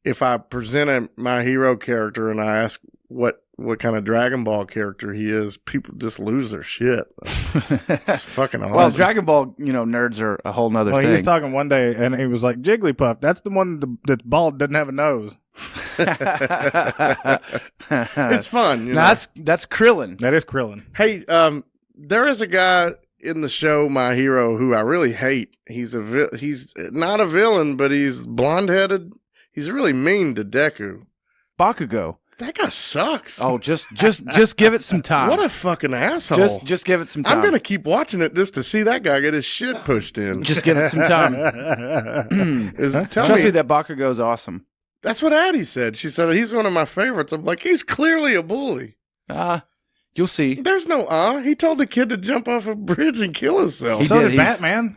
if I present my hero character and I ask what kind of Dragon Ball character he is, people just lose their shit. It's fucking awesome. Well, Dragon Ball, nerds are a whole nother thing. He was talking one day, and he was like, Jigglypuff, that's the one that's bald, doesn't have a nose. It's fun. No, that's Krillin. That is Krillin. Hey, there is a guy in the show My Hero who I really hate. He's not a villain, but he's blonde-headed. He's really mean to Deku. Bakugo. That guy sucks. Oh, just give it some time. What a fucking asshole. Just give it some time. I'm going to keep watching it just to see that guy get his shit pushed in. Just give it some time. Trust me, that Bakugo is awesome. That's what Addie said. She said, he's one of my favorites. I'm like, he's clearly a bully. You'll see. There's no He told the kid to jump off a bridge and kill himself. So did Batman.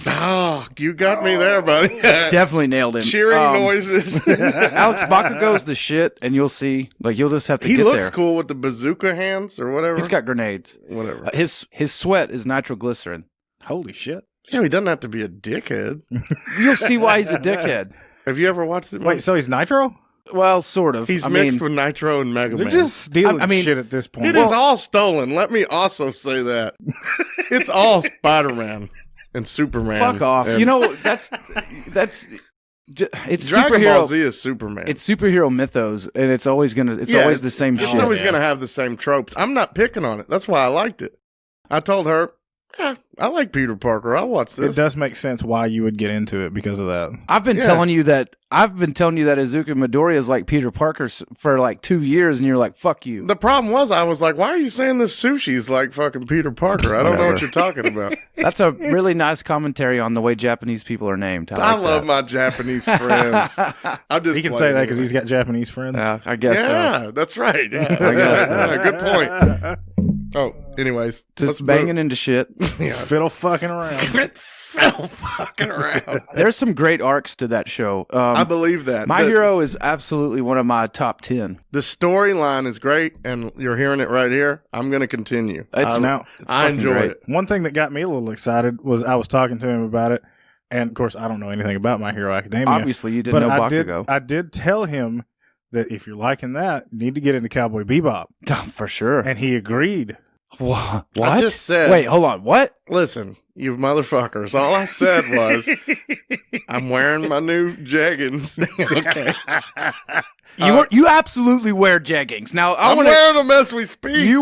Oh, you got me there, buddy. Definitely nailed him. Cheering noises. Alex, Bakugo's the shit, and you'll see. Like, you'll just have to get there. He looks cool with the bazooka hands or whatever. He's got grenades. Whatever. His sweat is nitroglycerin. Holy shit. Yeah, he doesn't have to be a dickhead. You'll see why he's a dickhead. Have you ever watched it? Wait, so he's Nitro? Well, sort of. He's mixed with Nitro and Mega Man. They're just stealing shit at this point. It is all stolen. Let me also say that. It's all Spider-Man and Superman. Fuck off. That's it's Dragon superhero. Ball Z is Superman. It's superhero mythos, and it's always always the same shit. It's always going to have the same tropes. I'm not picking on it. That's why I liked it. I told her, I like Peter Parker. I'll watch this. It does make sense why you would get into it because of that. I've been telling you that Izuku Midoriya is like Peter Parker for like 2 years, and you're like, fuck you. The problem was, I was like, why are you saying this sushi is like fucking Peter Parker? I don't know what you're talking about. That's a really nice commentary on the way Japanese people are named. I love my Japanese friends. He can say that because he's got Japanese friends. I guess so. Yeah, that's right. Yeah, I guess. Good point. Oh, anyways. Just banging into shit. Fiddle fucking around. Fiddle fucking around. There's some great arcs to that show. I believe that. My Hero is absolutely one of my top 10. The storyline is great, and you're hearing it right here. I'm going to continue. I enjoyed it. One thing that got me a little excited was I was talking to him about it, and of course, I don't know anything about My Hero Academia. Obviously, you didn't know Bakugo. I did tell him that if you're liking that, you need to get into Cowboy Bebop. For sure. And he agreed. What? I just said... Wait, hold on. What? Listen, you motherfuckers. All I said was, I'm wearing my new jeggings. Okay. You absolutely wear jeggings. Now I'm wearing them as we speak. He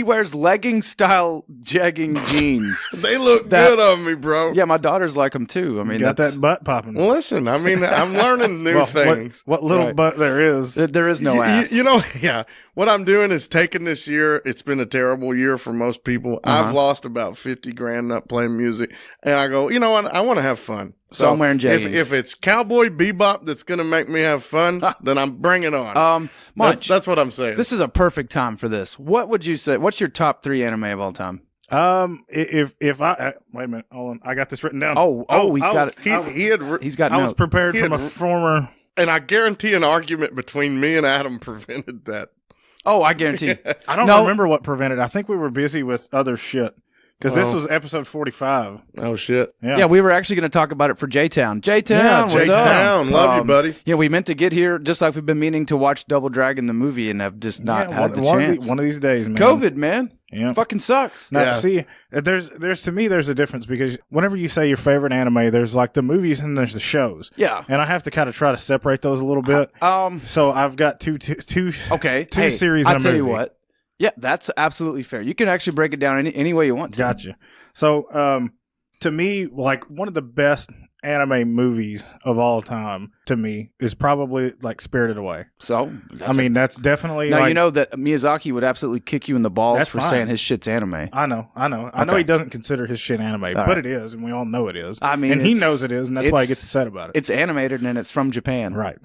wears legging style jegging jeans. They look good on me, bro. Yeah, my daughters like them too. I mean, got that butt popping. Well, listen, I mean, I'm learning new things. What little butt there is. There is no ass. You know, yeah. What I'm doing is taking this year. It's been a terrible year for most people. I've lost about 50 grand not playing music, and I go, you know what? I want to have fun. So I'm wearing jeggings. If it's Cowboy Bebop that's going to make me have fun, then I'm bringing on. That's what I'm saying. This is a perfect time for this. What would you say? What's your top 3 anime of all time? If I wait a minute, hold on, I got this written down. He's got it. He's got. I was prepared from a former, and I guarantee an argument between me and Adam prevented that. Oh, I guarantee. I don't remember what prevented. I think we were busy with other shit. Because this was episode 45. Oh, shit. Yeah, we were actually going to talk about it for J-Town. J-Town, what's up? J-Town, love you, buddy. Yeah, we meant to get here just like we've been meaning to watch Double Dragon, the movie, and have just not had the chance. One of these days, man. COVID, man. Yeah. Fucking sucks. Now, see, there's to me, there's a difference because whenever you say your favorite anime, there's like the movies and there's the shows. Yeah. And I have to kind of try to separate those a little bit. So I've got two series. I'll tell you what. Yeah, that's absolutely fair. You can actually break it down any way you want to. Gotcha. So, to me, like one of the best anime movies of all time to me is probably like Spirited Away. So, that's definitely. Now, you know that Miyazaki would absolutely kick you in the balls for saying his shit's anime. I know. I know he doesn't consider his shit anime, but it is, and we all know it is. I mean, and he knows it is, and that's why he gets upset about it. It's animated and it's from Japan, right?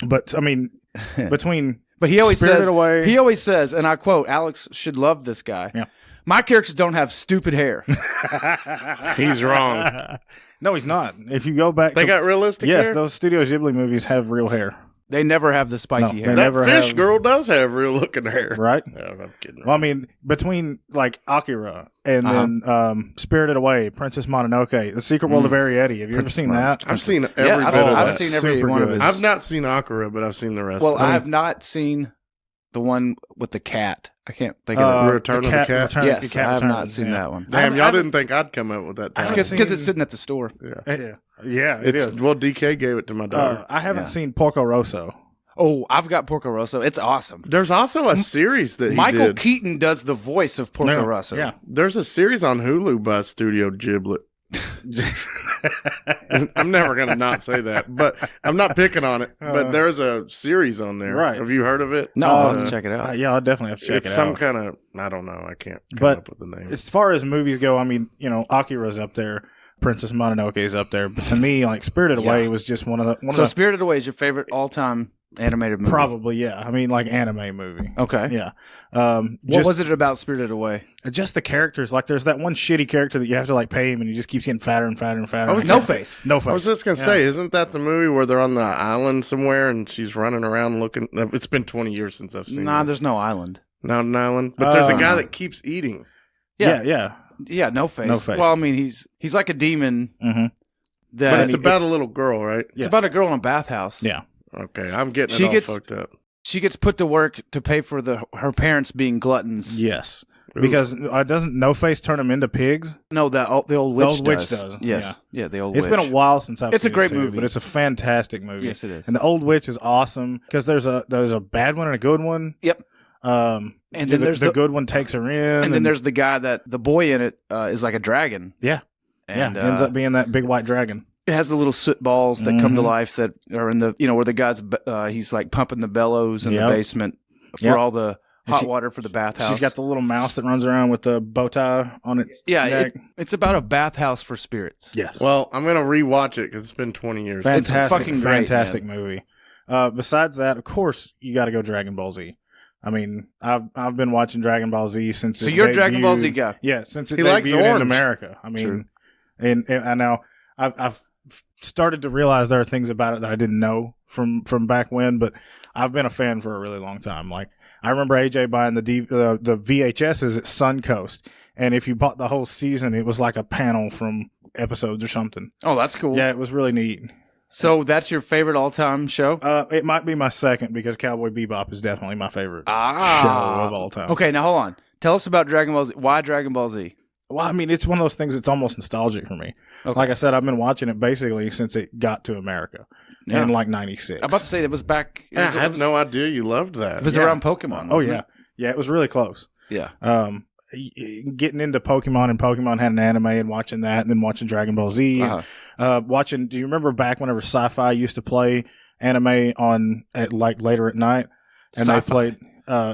But I mean, between. But he always says, says, and I quote, Alex should love this guy. Yeah. My characters don't have stupid hair. He's wrong. No, he's not. If you go back, they got realistic hair? Yes, those Studio Ghibli movies have real hair. They never have the spiky hair. That fish girl does have real looking hair. Right? No, I'm kidding. Well, I mean, between like Akira and then Spirited Away, Princess Mononoke, The Secret World of Arietti. Have you ever seen that? I've seen every bit of that. I've seen every one of his. I've not seen Akira, but I've seen the rest. Well, I have not seen the one with the cat. I can't think of it. Return of the Cat? Yes, I have not seen that one. Damn, y'all didn't think I'd come up with that title. Because it's sitting at the store. Yeah, it is. Well, DK gave it to my daughter. I haven't seen Porco Rosso. Oh, I've got Porco Rosso. It's awesome. There's also a series that Michael Keaton does the voice of Porco Rosso. Yeah. There's a series on Hulu by Studio Ghibli. I'm never going to not say that, but I'm not picking on it. But there's a series on there. Right. Have you heard of it? No, I'll have to check it out. Yeah, I'll definitely have to check it out. It's some kind of, I don't know. I can't come up with the name. As far as movies go, I mean, Akira's up there. Princess Mononoke is up there. But to me, like, Spirited Away was just one of the... Spirited Away is your favorite all-time animated movie? Probably, yeah. I mean, like, anime movie. Okay. Yeah. What was it about Spirited Away? Just the characters. Like, there's that one shitty character that you have to, like, pay him, and he just keeps getting fatter and fatter and fatter. No Face. No Face. I was just going to say, isn't that the movie where they're on the island somewhere, and she's running around looking... It's been 20 years since I've seen it. There's no island. Not an island? But there's a guy that keeps eating. Yeah. Yeah, No Face. Well, I mean, he's like a demon. Mm-hmm. But it's about a little girl, right? It's about a girl in a bathhouse. Yeah. Okay, I'm getting all fucked up. She gets put to work to pay for her parents being gluttons. Yes. Ooh. Because doesn't No Face turn them into pigs? No, the old witch does. Yes. Yeah, the old witch. It's been a while since I've seen it. It's a great movie. But it's a fantastic movie. Yes, it is. And the old witch is awesome because there's a bad one and a good one. Yep. And then there's the good one takes her in. And then there's the guy the boy in it is like a dragon. Yeah. And ends up being that big white dragon. It has the little soot balls that come to life that are in the, where the guy's, he's like pumping the bellows in the basement for all the hot water for the bathhouse. She's got the little mouse that runs around with the bow tie on its neck. It's about a bathhouse for spirits. Yes. Well, I'm going to rewatch it because it's been 20 years. Fantastic, it's fucking great, fantastic movie. Besides that, of course, you got to go Dragon Ball Z. I mean, I've been watching Dragon Ball Z since. So you're a Dragon Ball Z guy. Yeah, since it debuted in America. I mean, and I know I've started to realize there are things about it that I didn't know from back when, but I've been a fan for a really long time. Like I remember AJ buying the VHSs at Suncoast, and if you bought the whole season, it was like a panel from episodes or something. Oh, that's cool. Yeah, it was really neat. So that's your favorite all-time show? It might be my second because Cowboy Bebop is definitely my favorite show of all time. Okay, now hold on. Tell us about Dragon Ball Z. Why Dragon Ball Z? Well, I mean, it's one of those things that's almost nostalgic for me. Okay. Like I said, I've been watching it basically since it got to America in like 96. I'm about to say it was back. I had no idea you loved that. It was around Pokemon. Oh, yeah. Yeah, it was really close. Yeah. Getting into Pokemon, and Pokemon had an anime, and watching that, and then watching Dragon Ball Z. Do you remember back whenever Sci-Fi used to play anime on at like later at night? And Sci-Fi. They played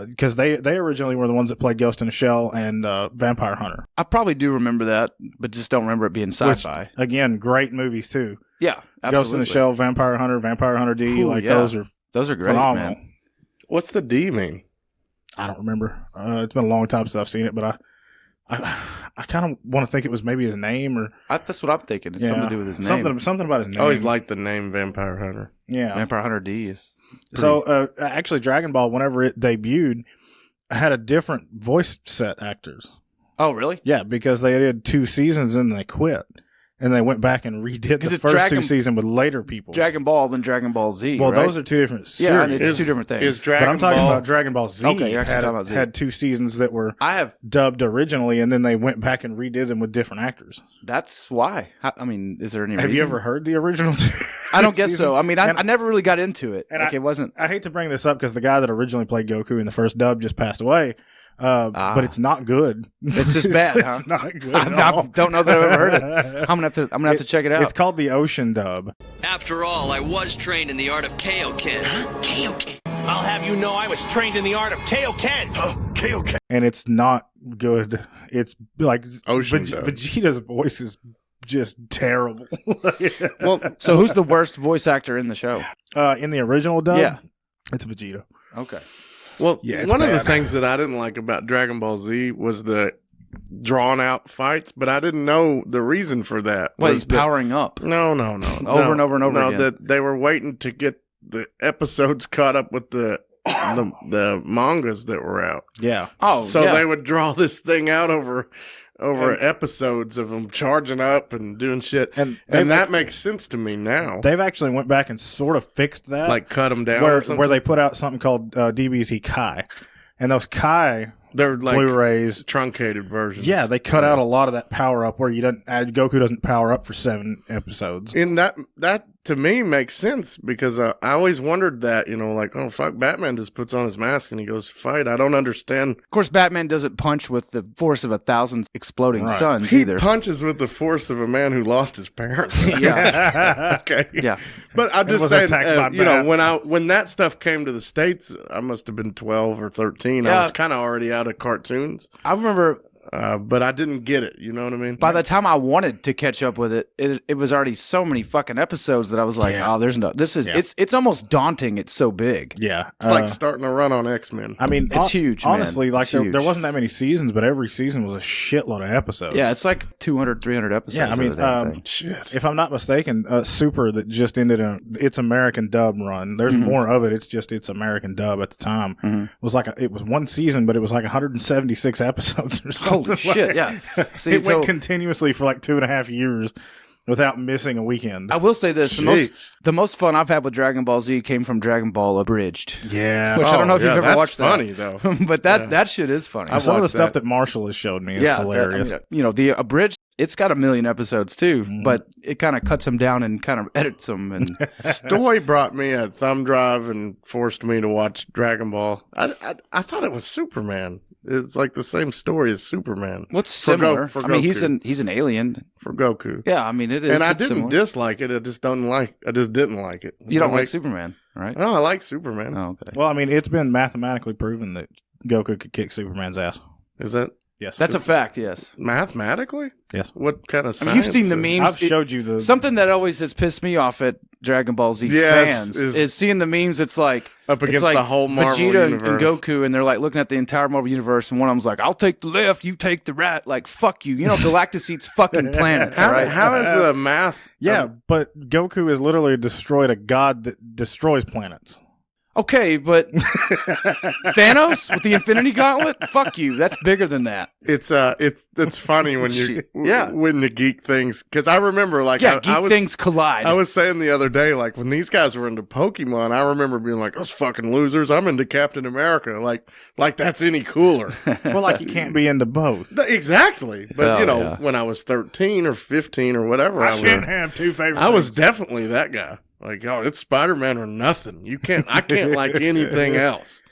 because they originally were the ones that played Ghost in the Shell and Vampire Hunter. I probably do remember that, but just don't remember it being Sci-Fi. Which, again, great movies too. Yeah, absolutely. Ghost in the Shell, Vampire Hunter D. Ooh, those are great. Phenomenal. Man. What's the D mean? I don't remember. It's been a long time since I've seen it, but I kind of want to think it was maybe his name or that's what I'm thinking. It's something to do with his name. Something about his name. I always liked the name Vampire Hunter. Yeah, Vampire Hunter D is. So actually, Dragon Ball, whenever it debuted, had a different voice set actors. Oh, really? Yeah, because they did 2 seasons and they quit. And they went back and redid the first 2 seasons with later people. Dragon Ball, then Dragon Ball Z. Well, right? Those are 2 different series. Yeah, and it's 2 different things. But I'm talking about Dragon Ball Z. Okay, you're actually talking about Z. Had 2 seasons that were dubbed originally, and then they went back and redid them with different actors. That's why. I mean, is there any Have reason? you ever heard the original? I don't guess so. I mean, I never really got into it. And it wasn't. I hate to bring this up because the guy that originally played Goku in the first dub just passed away. But it's not good. It's just bad, huh? It's not good. I don't know that I've ever heard it. I'm gonna have to check it out. It's called the Ocean dub. After all, I was trained in the art of Kaioken. Kaioken. I'll have you know I was trained in the art of Kaioken. Kaioken. And it's not good. It's like Ocean dub. Vegeta's voice is just terrible. Well, so who's the worst voice actor in the show? In the original dub? Yeah. It's Vegeta. Okay. Well, one of the things that I didn't like about Dragon Ball Z was the drawn-out fights, but I didn't know the reason for that. Well, he's powering up. No. Over and over and over again. That they were waiting to get the episodes caught up with the mangas that were out. Yeah. They would draw this thing out over episodes of them charging up and doing shit. And that makes sense to me now. They've actually went back and sort of fixed that. Like cut them down or something? Where they put out something called DBZ Kai. And those Kai they're like Blu-rays, truncated versions. Yeah, they cut out a lot of that power up where Goku doesn't power up for 7 episodes. And that to me makes sense because I always wondered that, like, oh fuck, Batman just puts on his mask and he goes fight. I don't understand. Of course, Batman doesn't punch with the force of 1,000 exploding suns either. He punches with the force of a man who lost his parents. Yeah. Okay. Yeah. But I'm just saying, when that stuff came to the States, I must have been 12 or 13. I was kind of already out of cartoons. I remember. But I didn't get it. You know what I mean? By the time I wanted to catch up with it, it was already so many fucking episodes that I was like, it's almost daunting. It's so big. Yeah. It's like starting a run on X-Men. I mean, it's huge, honestly, man. There wasn't that many seasons, but every season was a shitload of episodes. Yeah, it's like 200, 300 episodes. Yeah, I mean, shit. If I'm not mistaken, Super that just ended its American dub run. There's more of it. It's just its American dub at the time. Mm-hmm. It was one season, but it was like 176 episodes or something. Holy shit, yeah. See, it went continuously for like 2.5 years without missing a weekend. I will say this: the most fun I've had with Dragon Ball Z came from Dragon Ball Abridged. Yeah, which I don't know if you've ever watched. That's funny though, but that shit is funny. Some of the stuff that Marshall has showed me is hilarious. The Abridged. It's got 1 million episodes too, but it kind of cuts them down and kind of edits them. And Stoy brought me a thumb drive and forced me to watch Dragon Ball. I thought it was Superman. It's like the same story as Superman. What's similar? For I mean, Goku. he's an alien for Goku. Yeah, I mean it is. And I didn't similar. dislike it. I just didn't like it. You don't like Superman, right? No, I like Superman. Oh, okay. Well, I mean, it's been mathematically proven that Goku could kick Superman's ass. Is that? Yes, that's a fact. Yes, mathematically. Yes. What kind of science? I mean, you've seen the memes. I've showed you something that always has pissed me off at Dragon Ball Z fans is seeing the memes. It's like up against the whole Marvel Vegeta universe. and Goku, and they're like looking at the entire Marvel universe, and one of them's like, "I'll take the left, you take the right." Like, fuck you. You know, Galactus eats fucking planets, right? How is the math? Yeah, but Goku has literally destroyed a god that destroys planets. Okay, but Thanos with the Infinity Gauntlet? Fuck you. That's bigger than that. It's funny when you when the geek things, because I remember like geek things collide. I was saying the other day, like when these guys were into Pokemon, I remember being like, "Those fucking losers! I'm into Captain America." Like that's any cooler. Well, like you can't be into both. Exactly. But when I was 13 or 15 or whatever, I shouldn't have two favorites. I was definitely that guy. Like, it's Spider-Man or nothing. I can't like anything else.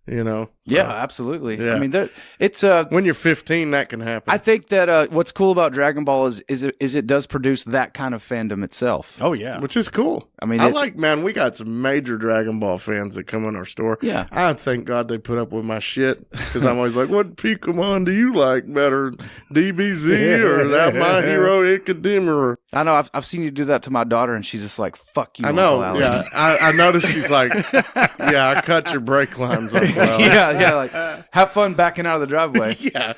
You know? So, yeah, absolutely. Yeah. I mean, it's when you're 15, that can happen. I think that what's cool about Dragon Ball is it does produce that kind of fandom itself. Oh yeah, which is cool. I mean, we got some major Dragon Ball fans that come in our store. Yeah, I thank God they put up with my shit because I'm always like, "What Pokemon do you like better, DBZ or that My Hero Academia?" I know I've seen you do that to my daughter, and she's just like, "Fuck you." I know. Yeah, I noticed she's like, "Yeah, I cut your brake lines up." Well. yeah, like have fun backing out of the driveway. Yeah,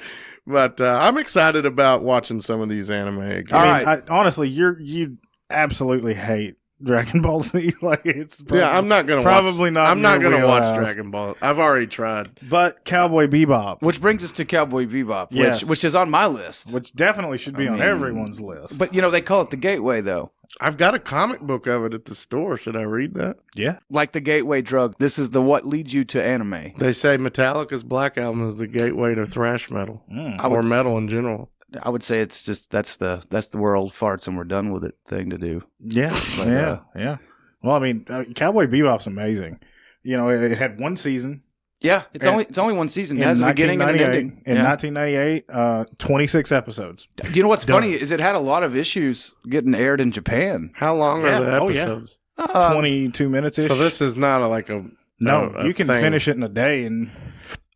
but I'm excited about watching some of these anime again. I mean, honestly, you absolutely hate Dragon Ball Z. Like it's I'm not gonna probably watch, not. I'm not gonna watch Dragon Ball. I've already tried. But Cowboy Bebop, which brings us to Cowboy Bebop, which is on my list, which definitely should be on everyone's list. But they call it the gateway though. I've got a comic book of it at the store. Should I read that? Yeah. Like the gateway drug. This is what leads you to anime. They say Metallica's Black Album is the gateway to thrash metal or metal in general. I would say it's just that's the where old farts and we're done with it thing to do. Yeah. But, yeah. Well, I mean, Cowboy Bebop's amazing. It had one season. Yeah, it's only one season. It has a beginning and an ending. In 1998, 26 episodes. Do you know what's funny is it had a lot of issues getting aired in Japan. How long are the episodes? 22 minutes-ish. So this is not you can finish it in a day and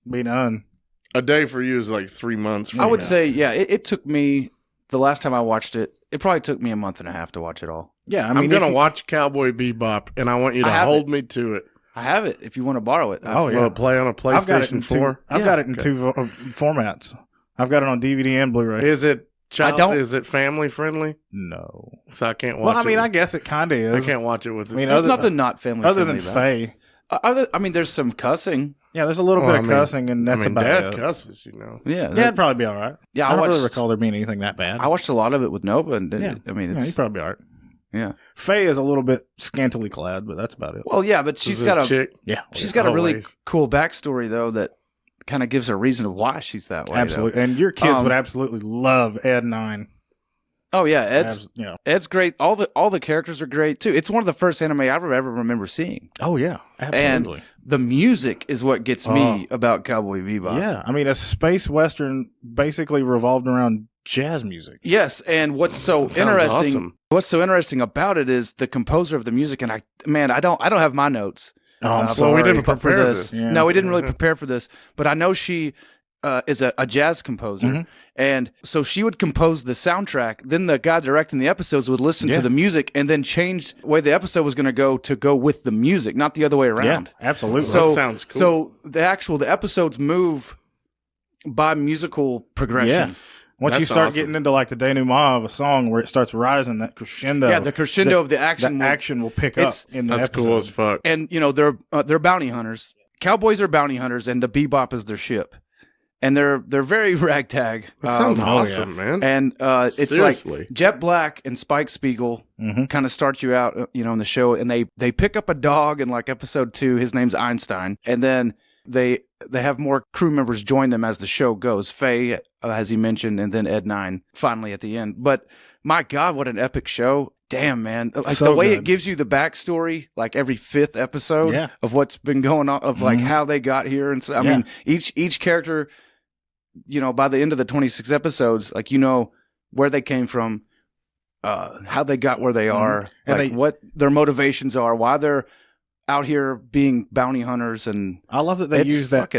be done. A day for you is like 3 months. I would say, it took me, the last time I watched it, it probably took me a month and a half to watch it all. Yeah, I mean, I'm going to watch Cowboy Bebop, and I want you to hold me to it. I have it if you want to borrow it. Will it play on a PlayStation 4? I've got it in two formats. I've got it on DVD and Blu-ray. Is it is it family friendly? No. So I can't watch it. Well, I mean, I guess it kind of is. I can't watch it with it. I mean, there's nothing not family friendly. Other than Faye. I mean, there's some cussing. Yeah, there's a little bit of cussing, and that's about Dad it. cusses, Yeah, it'd probably be all right. Yeah, I don't really recall there being anything that bad. I watched a lot of it with Nova, and I mean, he'd probably be all right. Yeah, Faye is a little bit scantily clad, but that's about it. Well, yeah, but she's got a chick. Yeah, she's got a really cool backstory though that kind of gives her a reason of why she's that way. Absolutely, and your kids would absolutely love Ed 9. Oh yeah, Ed's great. All the characters are great too. It's one of the first anime I ever remember seeing. Oh yeah, absolutely. And the music is what gets me about Cowboy Bebop. Yeah, I mean a space western basically revolved around jazz music. Yes, and what's so interesting? Awesome. What's so interesting about it is the composer of the music. And I don't have my notes. Oh, I'm sorry. We didn't prepare this. Yeah. No, we didn't really prepare for this. But I know she is a jazz composer, and so she would compose the soundtrack. Then the guy directing the episodes would listen to the music and then change the way the episode was going to go with the music, not the other way around. Yeah, absolutely. So that sounds cool. So the episodes move by musical progression. Yeah. Once you start getting into like the denouement of a song where it starts rising, that crescendo. Yeah, the crescendo of the action. The action will pick up in the That's episode. cool as fuck. And they're bounty hunters. Cowboys are bounty hunters, and the Bebop is their ship. And they're very ragtag. That sounds awesome, man. And it's Seriously. like Jet Black and Spike Spiegel kind of start you out, in the show, and they pick up a dog in like episode 2. His name's Einstein, and then they have more crew members join them as the show goes. Faye, as he mentioned, and then Ed 9 finally at the end. But my God, what an epic show! Damn, man! Like the way it gives you the backstory, like every 5th episode of what's been going on, of like how they got here, and so I mean, each character. By the end of the 26 episodes, like, where they came from, how they got where they are, and like what their motivations are, why they're out here being bounty hunters, and I love that they use that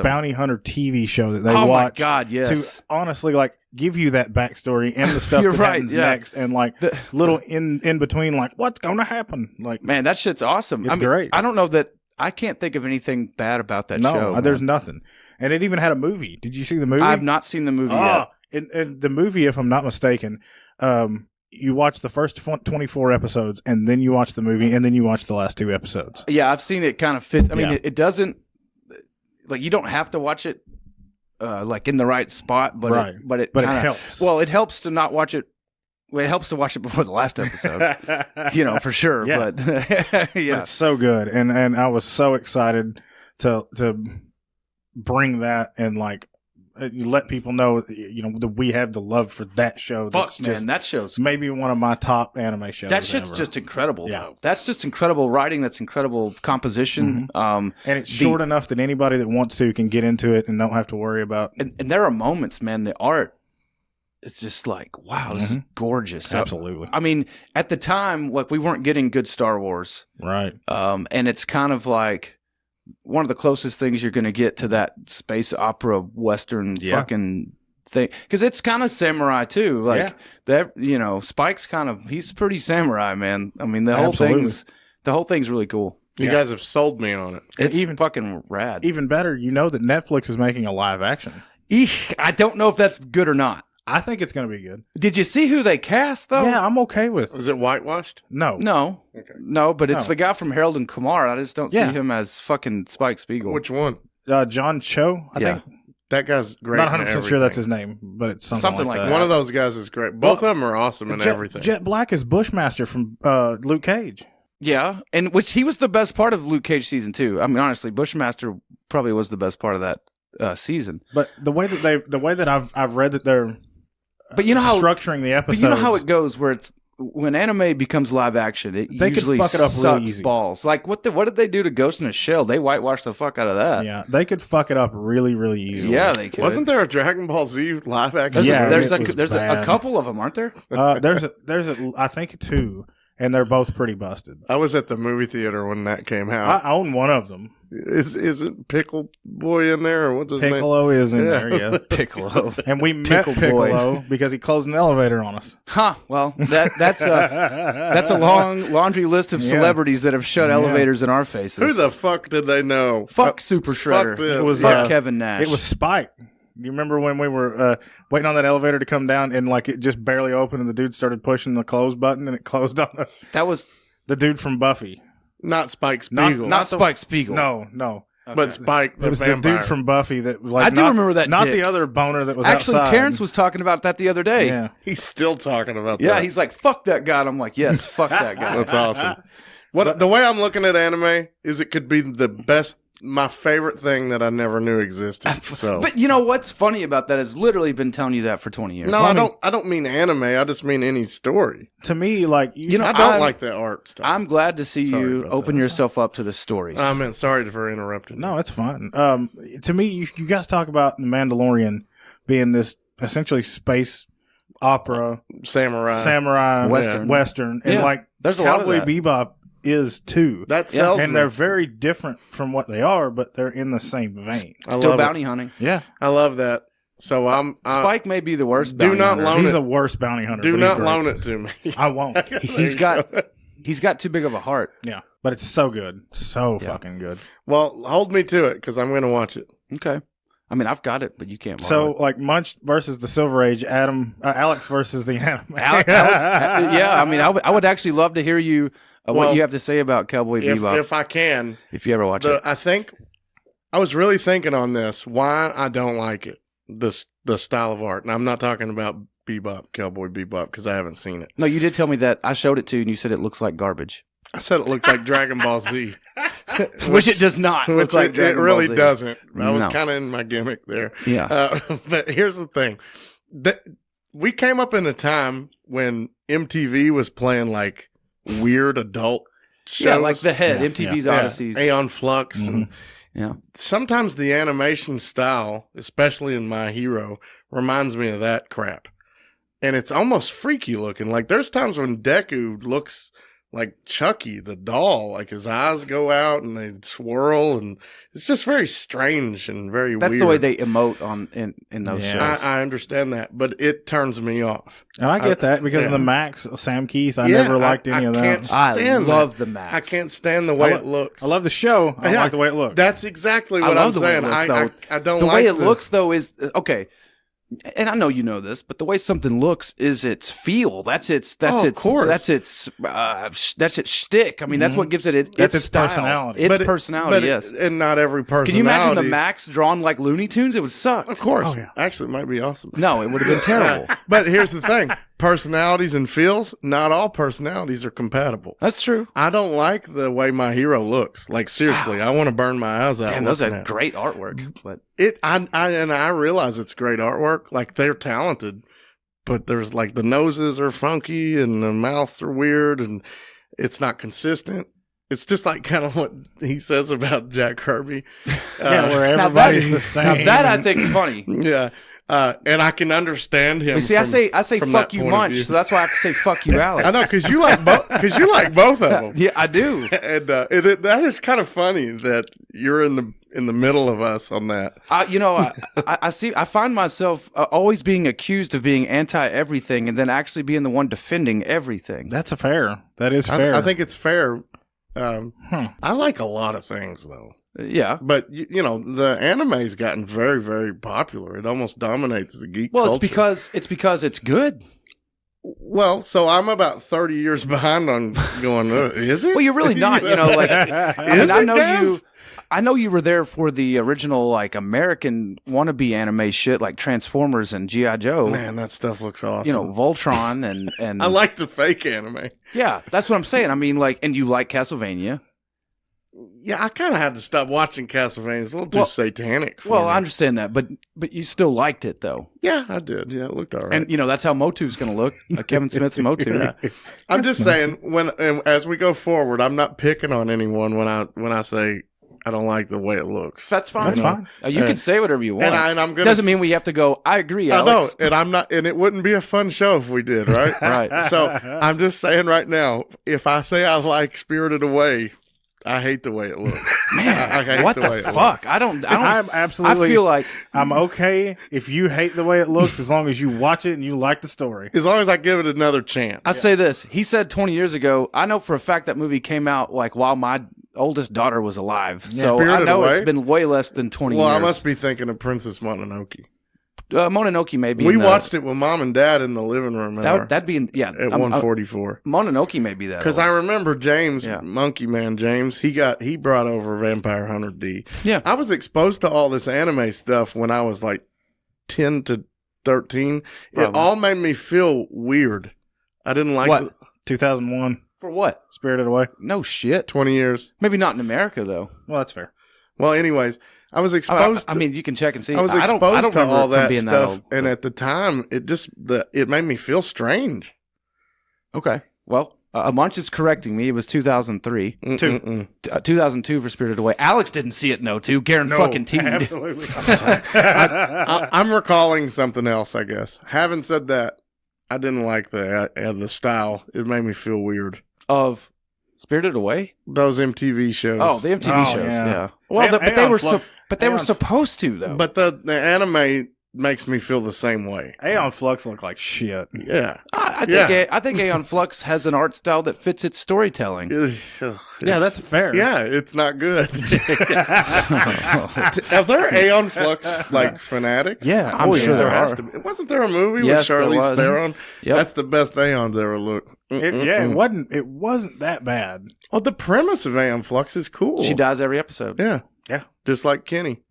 bounty hunter TV show that they watch. Oh my God, yes. To honestly like give you that backstory and the stuff that happens next, and like the little in between, like what's going to happen. Like, man, that shit's awesome. It's great. I don't know that I can't think of anything bad about that show. No, there's nothing. And it even had a movie. Did you see the movie? I've not seen the movie yet. And the movie, if I'm not mistaken, you watch the first 24 episodes, and then you watch the movie, and then you watch the last 2 episodes. Yeah, I've seen it kind of fit. I mean, it doesn't, like, you don't have to watch it, like, in the right spot, but it helps. Well, it helps to not watch it. Well, it helps to watch it before the last episode, for sure. Yeah. But, yeah. But it's so good. And I was so excited to bring that and, like, you let people know, that we have the love for that show. Fuck, man, that show's maybe one of my top anime shows. That shit's just incredible, though. That's just incredible writing. That's incredible composition. And it's short enough that anybody that wants to can get into it and don't have to worry about. And there are moments, man. The art, it's just like, wow, this is gorgeous. Absolutely. I mean, at the time, like, we weren't getting good Star Wars, right? And it's kind of like one of the closest things you're going to get to that space opera western fucking thing, because it's kind of samurai too. Like that, Spike's he's pretty samurai, man. I mean, the whole thing's really cool. You guys have sold me on it. It's even fucking rad. Even better, that Netflix is making a live action. I don't know if that's good or not. I think it's going to be good. Did you see who they cast, though? Yeah, I'm okay with. Is it whitewashed? No. Okay. No, but it's the guy from Harold and Kumar. I just don't see him as fucking Spike Spiegel. Which one? John Cho, I think. That guy's great. Not 100% sure that's his name, but it's something like that. One of those guys is great. Both of them are awesome in everything. Jet Black is Bushmaster from Luke Cage. Yeah, and which he was the best part of Luke Cage season 2. I mean, honestly, Bushmaster probably was the best part of that season. But the way that I've read that they're structuring the episodes. But you know how it goes, where it's when anime becomes live action, they usually could fuck it up sucks really easy. Balls. Like what did they do to Ghost in a Shell? They whitewashed the fuck out of that. Yeah, they could fuck it up really, really easy. Yeah, they could. Wasn't there a Dragon Ball Z live action? There's a couple of them, aren't there? There's I think 2, and they're both pretty busted. I was at the movie theater when that came out. I own one of them. Is it Pickle Boy in there, or what's his name? Piccolo is in there, yeah. Piccolo. And we met Piccolo because he closed an elevator on us. Huh. Well, that's a long laundry list of celebrities that have shut elevators in our faces. Who the fuck did they know? Fuck Super Shredder. It was Kevin Nash. It was Spike. You remember when we were waiting on that elevator to come down and like it just barely opened and the dude started pushing the close button and it closed on us? That was the dude from Buffy. Not Spike Spiegel. Not Spike Spiegel. No. Okay. But Spike, it was the dude from Buffy that was like. I do remember that. Not dick. the other boner that was actually. Outside. Terrence was talking about that the other day. Yeah, he's still talking about that. Yeah, he's like, "Fuck that guy." And I'm like, "Yes, fuck that guy." That's awesome. The way I'm looking at anime is it could be the best. My favorite thing that I never knew existed. So, but you know what's funny about that is literally been telling you that for 20 years. No, I don't mean anime. I just mean any story. To me, like I don't like the art stuff. I'm glad to see you open yourself up to the stories. I mean, sorry for interrupting. No, it's fine. To me, you guys talk about the Mandalorian being this essentially space opera, samurai western, and like there's a lot of that. Cowboy Bebop is too. That sells me. They're very different from what they are, but they're in the same vein. Still bounty hunting. Yeah, I love that. So Spike may be the worst. Bounty hunter. He's the worst bounty hunter. Do not loan it to me. I won't. He's got too big of a heart. Yeah, but it's so good, fucking good. Well, hold me to it because I'm going to watch it. Okay. I mean, I've got it, but you can't. So, like Munch versus the Silver Age, Alex versus the anime. Alex, yeah. I mean, I would actually love to hear you what you have to say about Cowboy Bebop, if I can. If you ever watch it, I think I was really thinking on this. Why I don't like it, the style of art, and I'm not talking about Cowboy Bebop, because I haven't seen it. No, you did tell me that. I showed it to you, and you said it looks like garbage. I said it looked like Dragon Ball Z. Which it does not look like Dragon Ball Z. It really doesn't. I was kind of in my gimmick there. Yeah. But here's the thing. We came up in a time when MTV was playing like weird adult shows. Yeah, like The Head, MTV's Odysseys. Aeon Flux. Mm-hmm. And sometimes the animation style, especially in My Hero, reminds me of that crap. And it's almost freaky looking. Like there's times when Deku looks like Chucky, the doll, like his eyes go out and they swirl, and it's just very strange and very weird. That's the way they emote in those shows. I understand that, but it turns me off. And I get that because of the Max, Sam Keith. I never liked any of that. I love the Max. I can't stand the way it looks. I love the show. I like the way it looks. That's exactly what I'm saying. I don't like the way it looks, though, is okay. And I know you know this, but the way something looks is its feel. That's its shtick. I mean, that's what gives it its style. Personality. Its personality, yes. And not every personality. Can you imagine the Max drawn like Looney Tunes? It would suck. Of course. Oh, yeah. Actually, it might be awesome. No, it would have been terrible. But here's the thing. Personalities and feels, not all personalities are compatible. That's true. I don't like the way my hero looks. Like, seriously, I want to burn my eyes out. Damn, those are great artwork. But I realize it's great artwork. Like, they're talented, but there's like the noses are funky and the mouths are weird and it's not consistent. It's just like kind of what he says about Jack Kirby. Where everybody's the same. Now that I think is funny. Yeah. And I can understand him. You see, I say fuck you Munch, so that's why I have to say fuck you Alex. I know, because you like both of them. Yeah, I do. And that is kind of funny that you're in the middle of us on that. I find myself always being accused of being anti everything, and then actually being the one defending everything. That is fair. I think it's fair. I like a lot of things though. Yeah, but the anime's gotten very, very popular. It almost dominates the geek culture. It's because it's good. Well, so I'm about 30 years behind on going. Is it? Well, you're really not. I know you were there for the original like American wannabe anime shit like Transformers and G.I. Joe. Man, that stuff looks awesome. Voltron and I like the fake anime. Yeah, that's what I'm saying. I mean, like, and you like Castlevania. Yeah, I kind of had to stop watching Castlevania. It's a little too satanic for me. I understand that, but you still liked it, though. Yeah, I did. Yeah, it looked all right. And, that's how Motu's going to look, Kevin Smith's Motu. Yeah. I'm just saying, as we go forward, I'm not picking on anyone when I say I don't like the way it looks. That's fine. That's fine. You can say whatever you want. And I'm gonna doesn't mean we have to go, I agree, Alex. I know, and I'm not, and it wouldn't be a fun show if we did, right? Right. So I'm just saying right now, if I say I like Spirited Away, I hate the way it looks. Man, I hate what the the way fuck? It looks. I'm absolutely. I feel like I'm okay if you hate the way it looks, as long as you watch it and you like the story. As long as I give it another chance. I say this. He said 20 years ago. I know for a fact that movie came out like while my oldest daughter was alive. Yeah. So Spirited I know Away? it's been way less than 20 years. Well, I must be thinking of Princess Mononoke. Mononoke may be. We watched it with Mom and Dad in the living room. That'd be at 144. Mononoke may be that. Because I remember James, Monkey Man James. He brought over Vampire Hunter D. Yeah, I was exposed to all this anime stuff when I was like 10 to 13. Probably. It all made me feel weird. I didn't like what? 2001. For what? Spirited Away. No shit. 20 years. Maybe not in America though. Well, that's fair. Well, anyways, I was exposed. I mean, you can check and see. I was exposed to all that stuff, that and at the time, it made me feel strange. Okay, well, Munch is correcting me. It was 2003. 2002 for Spirited Away. Alex didn't see it, too. Garen fucking teamed. Absolutely. I'm recalling something else, I guess. Having said that, I didn't like the style. It made me feel weird. Of Spirited Away? Those MTV shows. Oh, the MTV shows. Yeah. Well, they were supposed to though. But the anime makes me feel the same way. Aeon Flux look like shit. Yeah. I think Aeon Flux has an art style that fits its storytelling. Yeah, that's fair. Yeah, it's not good. Are there Aeon Flux like fanatics? Yeah, I'm sure there has are. to be. Wasn't there a movie with Charlize Theron? Yep. That's the best Aeons ever looked. It wasn't that bad. Well, the premise of Aeon Flux is cool. She dies every episode. Yeah. Just like Kenny.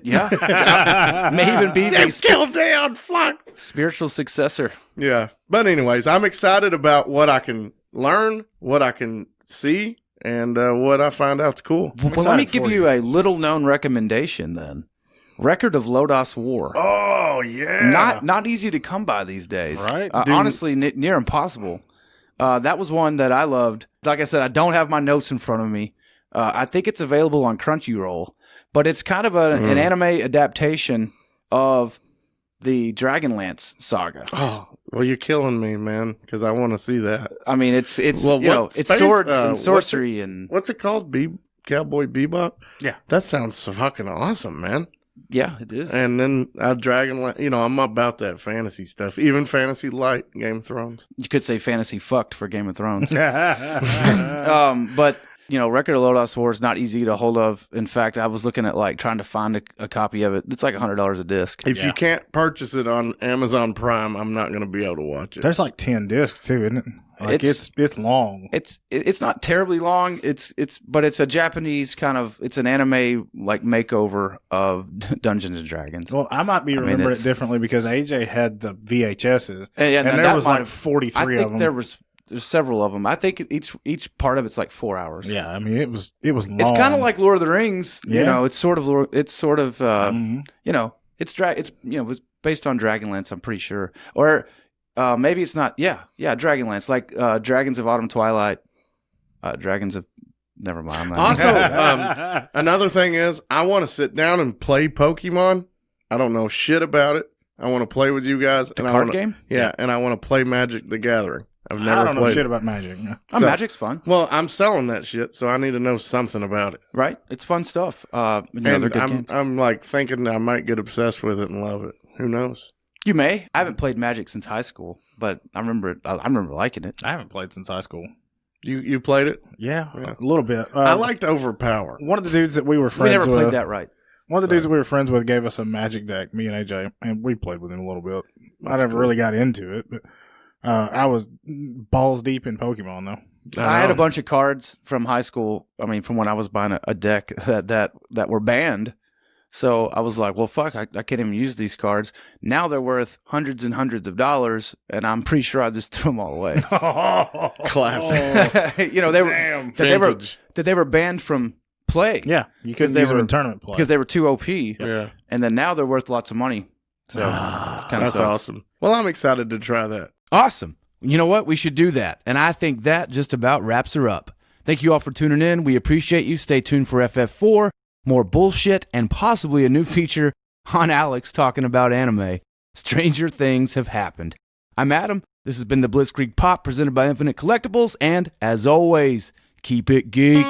Yeah. May even be the killed Aeon Flux spiritual successor. Yeah. But anyways, I'm excited about what I can learn, what I can see, and what I find out's cool. Well, let me give you a little known recommendation then. Record of Lodos War. Oh, yeah. Not easy to come by these days. Right. Honestly, near impossible. That was one that I loved. Like I said, I don't have my notes in front of me. I think it's available on Crunchyroll. But it's kind of an anime adaptation of the Dragonlance saga. Oh, Well, you're killing me, man, because I want to see that. I mean, it's it's swords and sorcery and what's it called? Cowboy Bebop. Yeah, that sounds fucking awesome, man. Yeah, it is. And then Dragonland. I'm about that fantasy stuff, even fantasy light Game of Thrones. You could say fantasy fucked for Game of Thrones. But Record of Lodoss War is not easy to hold of. In fact, I was looking at trying to find a copy of it. It's like $100 a disc. If you can't purchase it on Amazon Prime, I'm not going to be able to watch it. There's 10 discs too, isn't it? It's long. It's not terribly long. But it's a Japanese kind of, it's an anime makeover of Dungeons and Dragons. Well, I might be remembering it differently because AJ had the VHSs, and there was 43 of them. There's several of them. I think each part of it's 4 hours. Yeah, I mean it was long. It's kind of like Lord of the Rings. Yeah. It's sort of it's it's based on Dragonlance. I'm pretty sure, or maybe it's not. Yeah, Dragonlance, Dragons of Autumn Twilight, Dragons of. Never mind. Also, another thing is I want to sit down and play Pokemon. I don't know shit about it. I want to play with you guys. The card game? Yeah, and I want to play Magic the Gathering. I don't know shit about Magic. Magic's fun. Well, I'm selling that shit, so I need to know something about it. Right? It's fun stuff. And I'm thinking I might get obsessed with it and love it. Who knows? You may. I haven't played Magic since high school, but I remember liking it. I haven't played since high school. You played it? Yeah, a little bit. I liked Overpower. One of the dudes that we were friends with. We never played that right. One of the dudes that we were friends with gave us a Magic deck, me and AJ, and we played with him a little bit. I never really got into it, but I was balls deep in Pokemon, though. I had a bunch of cards from high school. I mean, from when I was buying a deck that were banned. So I was like, well, fuck, I can't even use these cards. Now they're worth hundreds and hundreds of dollars, and I'm pretty sure I just threw them all away. Classic. They were banned from play. Yeah, you couldn't use them in tournament play. Because they were too OP. Yeah. And then now they're worth lots of money. So that's awesome. Well, I'm excited to try that. Awesome. You know what? We should do that. And I think that just about wraps her up. Thank you all for tuning in. We appreciate you. Stay tuned for FF4, more bullshit, and possibly a new feature on Alex talking about anime. Stranger things have happened. I'm Adam. This has been the Blitzkrieg Pop presented by Infinite Collectibles. And as always, keep it geek.